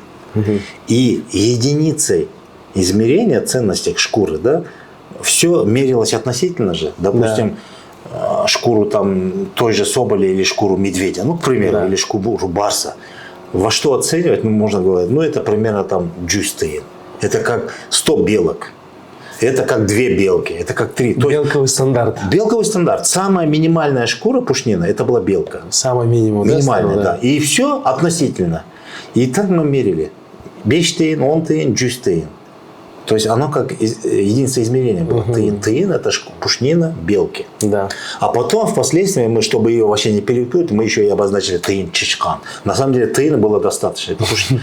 И единицей измерения ценности шкуры, да, все мерилось относительно же. Допустим, шкуру там той же соболи или шкуру медведя, ну, к примеру, или шкуру барса. Во что оценивать, ну, можно говорить, ну, это примерно там джустыин. Это как 100 белок. Это как 2 белки. Это как 3. Белковый стандарт. Белковый стандарт. Самая минимальная шкура пушнина, это была белка. Самый минимум. Минимальная, да. И все относительно. И так мы мерили. Бештейн, онтейн, джустейн. То есть оно как единица измерения было. Тыин – это пушнина белки. Да. А потом, впоследствии, мы, чтобы ее вообще не перепутать, мы еще и обозначили тыин чичкан. На самом деле тыина было достаточно.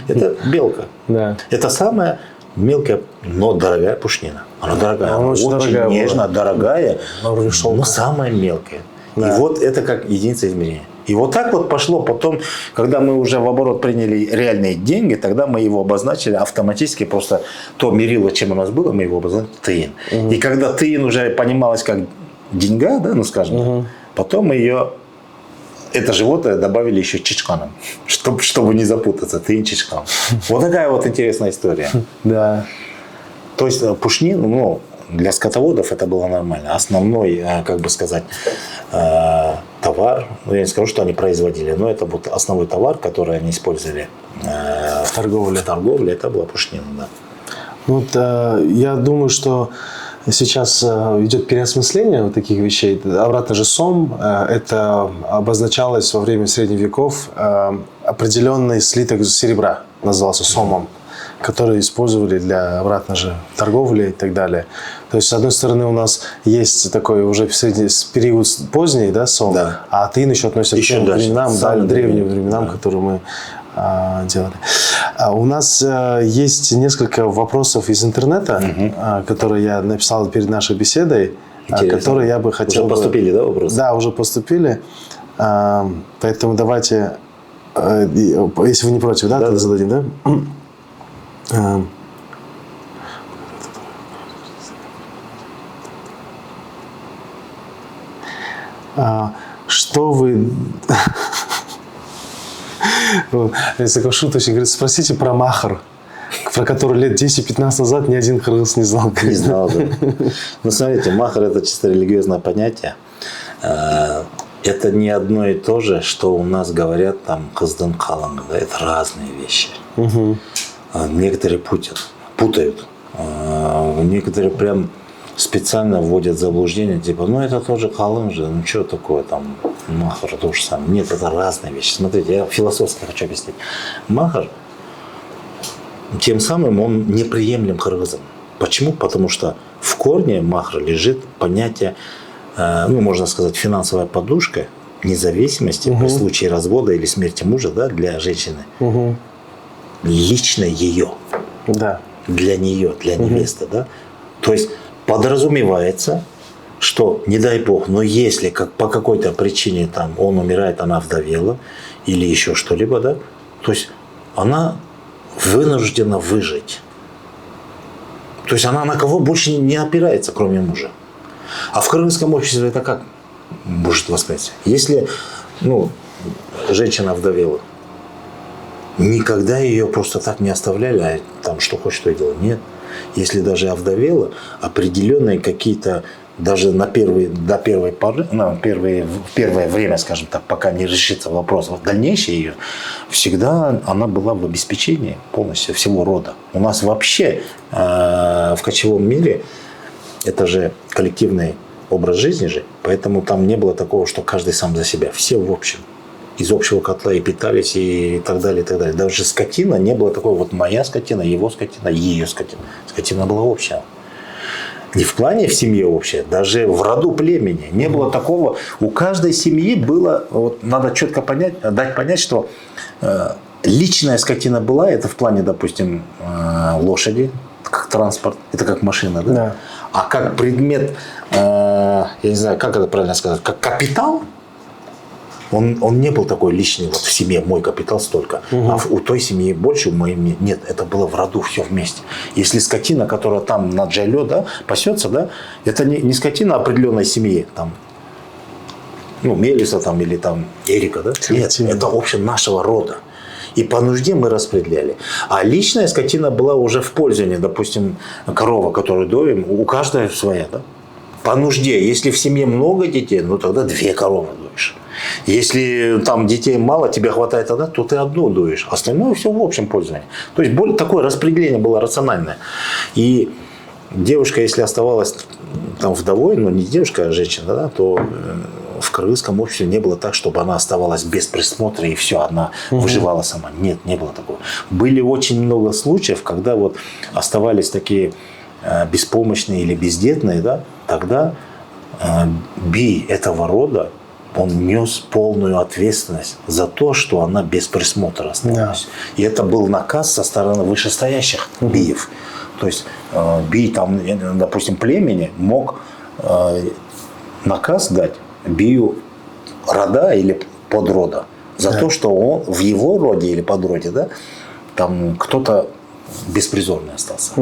Это белка. Да. Это самая мелкая, но дорогая пушнина. Она дорогая. Она очень дорогая нежная, дорогая, но но самая мелкая. Да. И вот это как единица измерения. И вот так вот пошло потом, когда мы уже в оборот приняли реальные деньги, тогда мы его обозначили автоматически, просто то мерило, чем у нас было, мы его обозначили тыин. И когда тыин уже понималось как деньга, да, ну скажем, потом мы ее, это животное добавили еще чичканом, чтобы не запутаться, тыин чичкан. Вот такая вот интересная история. Да. То есть пушнин, ну, для скотоводов это было нормально. Основной, как бы сказать, товар, ну, я не скажу, что они производили, но это вот основной товар, который они использовали В торговле. это была пушнина, да. Вот, я думаю, что сейчас идет переосмысление вот таких вещей. Обратно же сом, это обозначалось во время средних веков определенный слиток серебра, назывался сомом, которые использовали для обратно же торговли и так далее. То есть, с одной стороны, у нас есть такой уже период поздний, да, сом, Да. а тыин еще относится Еще к тем дальше, временам, да, самым древним древним, временам, да. которые мы делали. У нас есть несколько вопросов из интернета, которые я написал перед нашей беседой, Интересно. которые я бы хотел... Уже поступили, да, вопросы? Да, уже поступили. Поэтому давайте, если вы не против, да, тогда зададим, да? Что вы... Есть такой шуточный, говорит, спросите про махар, про который лет 10-15 назад ни один кыргыз не знал. Не знал, да. Ну, смотрите, махар – это чисто религиозное понятие. Это не одно и то же, что у нас говорят там кыздын калыңы, да, это разные вещи. Некоторые путают. Некоторые прям специально вводят в заблуждение, типа, ну это тоже калым же, ну что такое там, махар то же самое. Нет, это разные вещи. Смотрите, я философски хочу объяснить. Махар, тем самым он неприемлем кыргызам. Почему? Потому что в корне махра лежит понятие, ну можно сказать, финансовая подушка независимости при случае развода или смерти мужа, да, для женщины. Лично ее. Да. Для нее, для невесты, да. То есть подразумевается, что, не дай бог, но если по какой-то причине там он умирает, она вдовела или еще что-либо, да, то есть она вынуждена выжить. То есть она на кого больше не опирается, кроме мужа. А в кыргызском обществе это как может восприниматься? Если, ну, женщина вдовела, никогда ее просто так не оставляли, а там что хочет, то и делать. Нет. Если даже овдовела, определенные какие-то, даже до первой поры, в первое время, скажем так, пока не решится вопрос, в дальнейшее ее, всегда она была в обеспечении полностью всего рода. У нас вообще в кочевом мире это же коллективный образ жизни же, поэтому там не было такого, что каждый сам за себя. Все в общем. Из общего котла и питались, и так далее, и так далее. Даже скотина, не было такого, вот моя скотина, его скотина, ее скотина. Скотина была общая. Не в плане в семье вообще, даже в роду племени. Не было такого. У каждой семьи было, вот надо четко понять, дать понять, что личная скотина была, это в плане, допустим, лошади, как транспорт, это как машина, да? Да. А как предмет, я не знаю, как это правильно сказать, как капитал, он не был такой личный, вот в семье мой капитал столько, а у той семьи больше, у моей нет, это было в роду все вместе. Если скотина, которая там на джайле, да, пасется, да, это не скотина определенной семьи, там, ну, Мелиса там или там Эрика, да, нет, это общее нашего рода. И по нужде мы распределяли. А личная скотина была уже в пользовании, допустим, корова, которую доим, у каждой своя, да. По нужде. Если в семье много детей, ну тогда 2 коровы доишь. Если там детей мало, тебе хватает одна, то ты одну доишь. Остальное все в общем пользовании. То есть такое распределение было рациональное. И девушка, если оставалась там вдовой, ну не девушка, а женщина, да, то в кыргызском обществе не было так, чтобы она оставалась без присмотра и все, она выживала сама. Нет, не было такого. Были очень много случаев, когда вот оставались такие беспомощные или бездетные, да, тогда бий этого рода, он нес полную ответственность за то, что она без присмотра осталась. Да. И это был наказ со стороны вышестоящих биев. То есть бий там, допустим, племени мог наказ дать бию рода или подрода за то, что он в его роде или подроде, да, там кто-то беспризорный остался.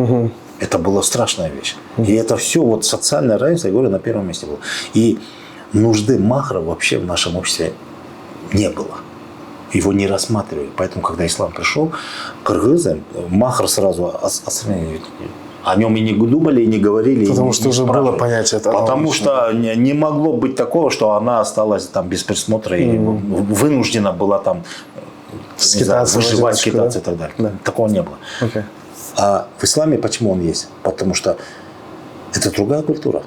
Это была страшная вещь. И это все вот социальное равенство, я говорю, на первом месте было. И нужды махра вообще в нашем обществе не было. Его не рассматривали. Поэтому, когда ислам пришел, кыргызы махр сразу отстранили. О нем и не думали, и не говорили. Потому что уже было понятие. Потому что не могло быть такого, что она осталась там без присмотра и вынуждена была там выживать, скитаться и так далее. Да. Такого не было. А в исламе почему он есть? Потому что это другая культура.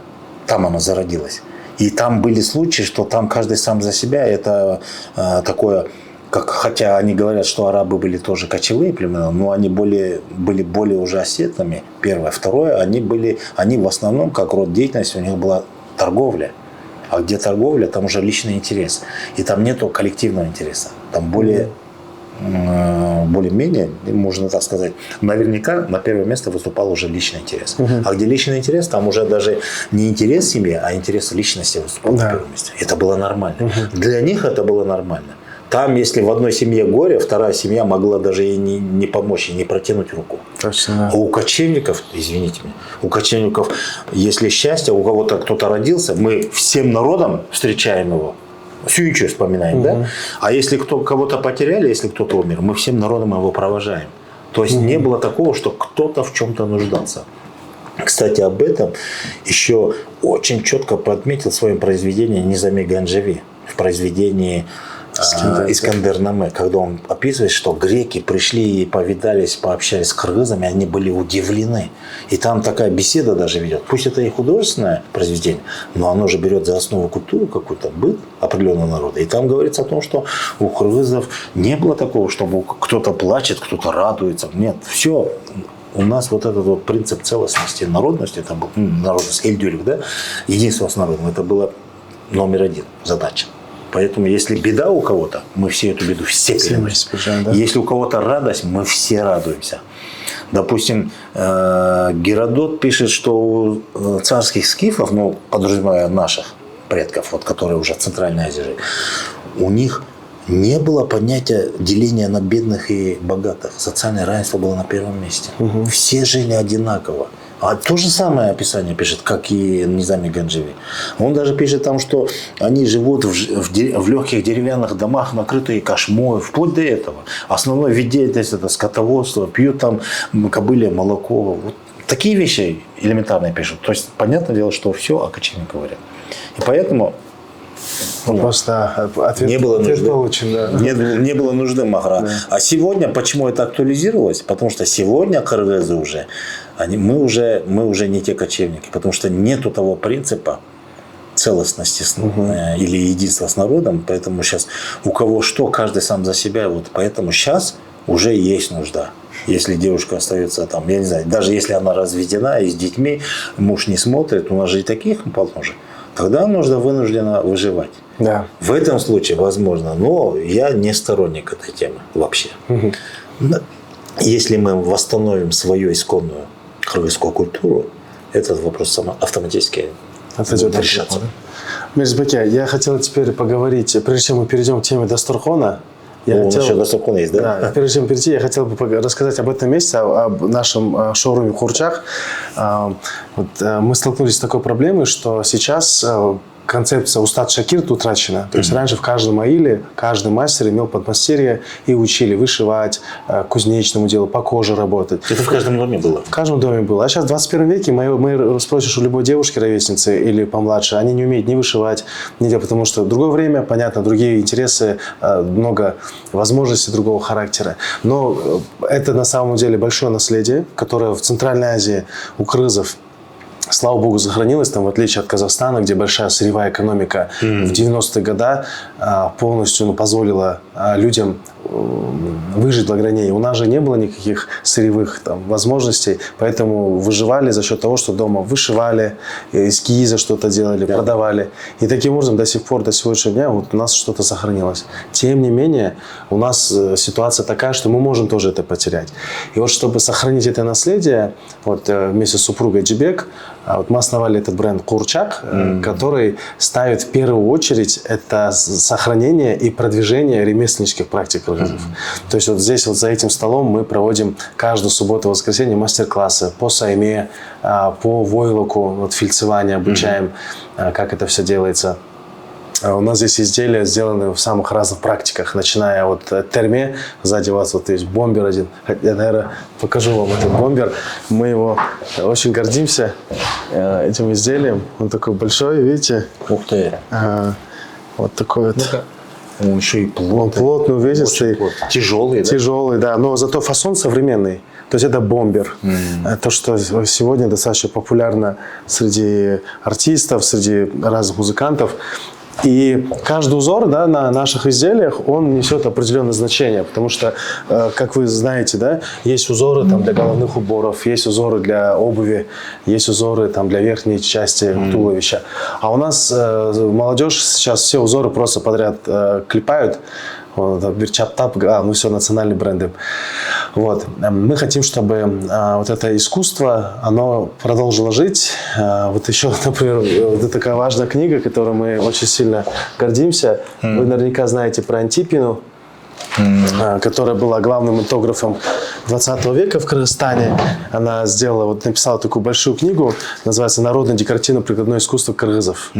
Там она зародилась. И там были случаи, что там каждый сам за себя. Это такое, как, хотя они говорят, что арабы были тоже кочевые племена, но они были более уже осетными. Первое. Второе, они в основном, как род деятельности, у них была торговля. А где торговля, там уже личный интерес. И там нету коллективного интереса. Там более-менее, можно так сказать, наверняка на первое место выступал уже личный интерес. А где личный интерес, там уже даже не интерес семьи, а интерес личности выступал на первом месте. Это было нормально. Для них это было нормально. Там, если в одной семье горе, вторая семья могла даже и не помочь, и не протянуть руку. Точно, да. А у кочевников, извините меня, у кочевников, если счастье, у кого-то кто-то родился, мы всем народом встречаем его. Сюичу вспоминаем, да? А если кого-то потеряли, если кто-то умер, мы всем народом его провожаем. То есть не было такого, что кто-то в чем-то нуждался. Кстати, об этом еще очень четко подметил в своем произведении Низами Ганджеви. В произведении Искандер-Наме, когда он описывает, что греки пришли и повидались, пообщались с кыргызами, они были удивлены. И там такая беседа даже ведет. Пусть это и художественное произведение, но оно же берет за основу культуру какую-то, быт определенного народа. И там говорится о том, что у кыргызов не было такого, чтобы кто-то плачет, кто-то радуется. Нет, все. У нас вот этот вот принцип целостности, народности, это был народность, эльдюрик, да, единство с народом, это было номер 1 задача. Поэтому, если беда у кого-то, мы все эту беду все переносим. Да? Если у кого-то радость, мы все радуемся. Допустим, Геродот пишет, что у царских скифов, ну, подразумевая наших предков, вот, которые уже в Центральной Азии жили, у них не было понятия деления на бедных и богатых. Социальное равенство было на первом месте. Все жили одинаково. А то же самое описание пишет, как и Низами Ганджеви. Он даже пишет там, что они живут в легких деревянных домах, накрытые кошмой, вплоть до этого. Основной вид деятельности – это скотоводство, пьют там кобылье молоко. Вот такие вещи элементарные пишут. То есть, понятное дело, что все о кочевниках говорят. И поэтому просто ответ, не было нужды. Получен, да. Не было нужды махра. Да. А сегодня, почему это актуализировалось? Потому что сегодня кыргызы уже, мы уже не те кочевники, потому что нету того принципа целостности или единства с народом. Поэтому сейчас у кого что, каждый сам за себя. Вот поэтому сейчас уже есть нужда Если девушка остается там, я не знаю, даже если она разведена и с детьми, муж не смотрит, у нас же и таких полно же, тогда нужно вынуждена выживать. Да. В этом случае возможно, но я не сторонник этой темы вообще. Если мы восстановим свою исконную кыргызскую культуру, этот вопрос автоматически будет решаться. Мирзбеке, я хотел теперь поговорить, прежде чем мы перейдем к теме Дастурхона. Еще Дастурхон есть, да? Да, прежде чем перейти, я хотел бы рассказать об этом месте, об нашем шоуруме Курчак. Мы столкнулись с такой проблемой, что сейчас концепция Устат Шакирт утрачена. То есть раньше в каждом аиле каждый мастер имел подмастерье и учили вышивать, кузнечному делу, по коже работать. Это в каждом доме было? В каждом доме было. А сейчас в 21 веке мы спросишь у любой девушки, ровесницы или помладше, они не умеют ни вышивать, ни делать, потому что другое время, понятно, другие интересы, много возможностей другого характера. Но это на самом деле большое наследие, которое в Центральной Азии у кыргызов, слава богу, сохранилось, там, в отличие от Казахстана, где большая сырьевая экономика в 90-е годы полностью позволила людям выжить благодаря ней. У нас же не было никаких сырьевых там возможностей, поэтому выживали за счет того, что дома вышивали, из кииза что-то делали, продавали. И таким образом до сих пор, до сегодняшнего дня вот у нас что-то сохранилось. Тем не менее, у нас ситуация такая, что мы можем тоже это потерять. И вот чтобы сохранить это наследие, вот вместе с супругой Джибек, вот мы основали этот бренд Курчак, который ставит в первую очередь это сохранение и продвижение ремесленнических практик кыргызов. То есть вот здесь вот за этим столом мы проводим каждую субботу и воскресенье мастер-классы по сайме, по войлоку, вот фельдцевание обучаем, как это все делается. У нас здесь изделия сделаны в самых разных практиках, начиная от терме. Сзади вас вот есть бомбер один. Я, наверное, покажу вам этот бомбер. Мы его очень гордимся этим изделием. Он такой большой, видите? Ух ты! Вот такой вот. Он еще и плотный. Он плотный, увесистый. Тяжелый, да? Тяжелый, да. Но зато фасон современный. То есть это бомбер. То, что сегодня достаточно популярно среди артистов, среди разных музыкантов. И каждый узор, да, на наших изделиях, он несет определенное значение, потому что, как вы знаете, да, есть узоры там, для головных уборов, есть узоры для обуви, есть узоры там, для верхней части туловища. А у нас молодежь сейчас все узоры просто подряд клепают. Бирчаптап, ну все, национальные бренды. Вот. Мы хотим, чтобы вот это искусство, оно продолжило жить. Вот еще, например, вот такая важная книга, которой мы очень сильно гордимся. Вы наверняка знаете про Антипину, которая была главным этнографом 20 века в Кыргызстане. Она сделала, вот написала такую большую книгу, называется «Народное декоративно-прикладное искусство кыргызов».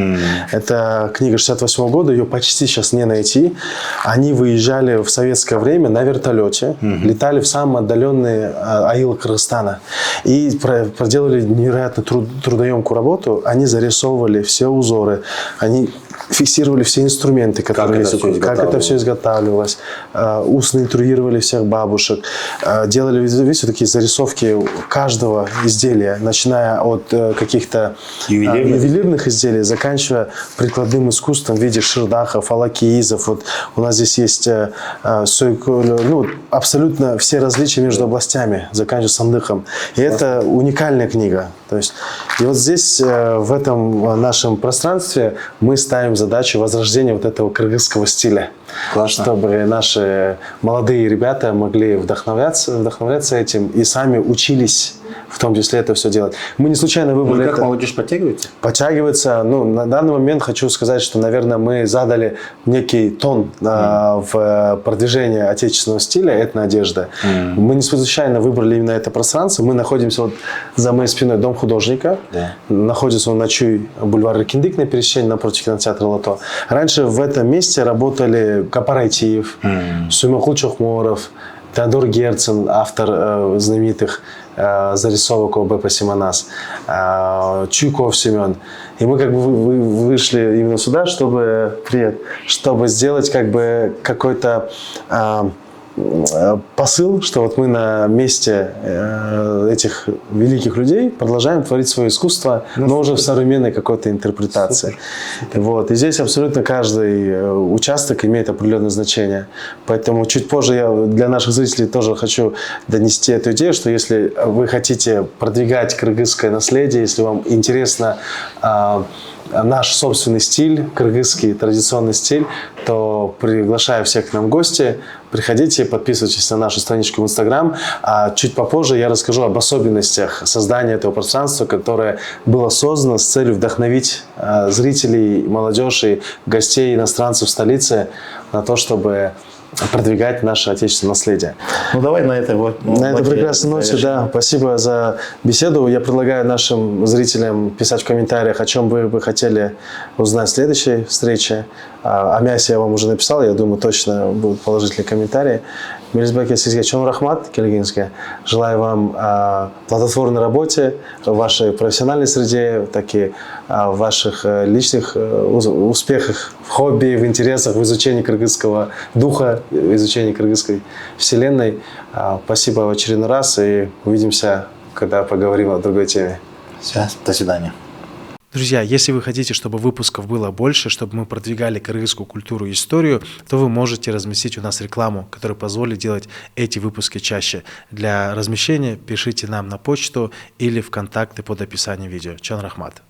Это книга 68 года, ее почти сейчас не найти. Они выезжали в советское время на вертолете, летали в самые отдаленные аилы Кыргызстана и проделали невероятно трудоемкую работу. Они зарисовывали все узоры, они фиксировали все инструменты, которые как это все изготавливалось, устно интервьюировали всех бабушек, делали, видите, такие зарисовки каждого изделия, начиная от каких-то ювелирных изделий, заканчивая прикладным искусством в виде ширдахов, алакиизов. Вот у нас здесь есть ну, абсолютно все различия между областями, заканчивая сандыхом. И это уникальная книга. То есть, и вот здесь, в этом нашем пространстве, мы ставим задачу возрождения вот этого кыргызского стиля. Классно. Чтобы наши молодые ребята могли вдохновляться этим и сами учились в том числе это все делать. Мы не случайно выбрали как молодежь подтягивается? Подтягивается. Ну, на данный момент хочу сказать, что, наверное, мы задали некий тон в продвижении отечественного стиля, этноодежды. Мы не случайно выбрали именно это пространство. Мы находимся вот за моей спиной дом художника. Находится он на Чуй, бульвар Ракиндык на пересечении напротив кинотеатра «Лото». Раньше в этом месте работали Гапар Айтиев, Сумехул Чохморов, Теодор Герцен, автор знаменитых зарисовок об эпосе Манас, Чуйков Семен. И мы как бы вышли именно сюда, чтобы сделать как бы какой-то посыл, что вот мы на месте этих великих людей продолжаем творить свое искусство, но уже в современной какой-то интерпретации. Вот. И здесь абсолютно каждый участок имеет определенное значение. Поэтому чуть позже я для наших зрителей тоже хочу донести эту идею, что если вы хотите продвигать кыргызское наследие, если вам интересно наш собственный стиль, кыргызский традиционный стиль, то приглашаю всех к нам в гости. Приходите, подписывайтесь на нашу страничку в Instagram. А чуть попозже я расскажу об особенностях создания этого пространства, которое было создано с целью вдохновить зрителей, молодежь и гостей, иностранцев в столице на то, чтобы продвигать наше отечественное наследие. Ну давай на этой прекрасной ноте, да. Спасибо за беседу. Я предлагаю нашим зрителям писать в комментариях, о чем вы бы хотели узнать в следующей встрече. О мясе я вам уже написал, я думаю, точно будут положительные комментарии. Мелисбеке сизге чон рахмат келгенске. Желаю вам плодотворной работе в вашей профессиональной среде, так и в ваших личных успехах в хобби, в интересах, в изучении кыргызского духа, в изучении кыргызской вселенной. Спасибо в очередной раз и увидимся, когда поговорим о другой теме. Все, до свидания. Друзья, если вы хотите, чтобы выпусков было больше, чтобы мы продвигали кыргызскую культуру и историю, то вы можете разместить у нас рекламу, которая позволит делать эти выпуски чаще. Для размещения пишите нам на почту или в контакты под описанием видео. Чон рахмат.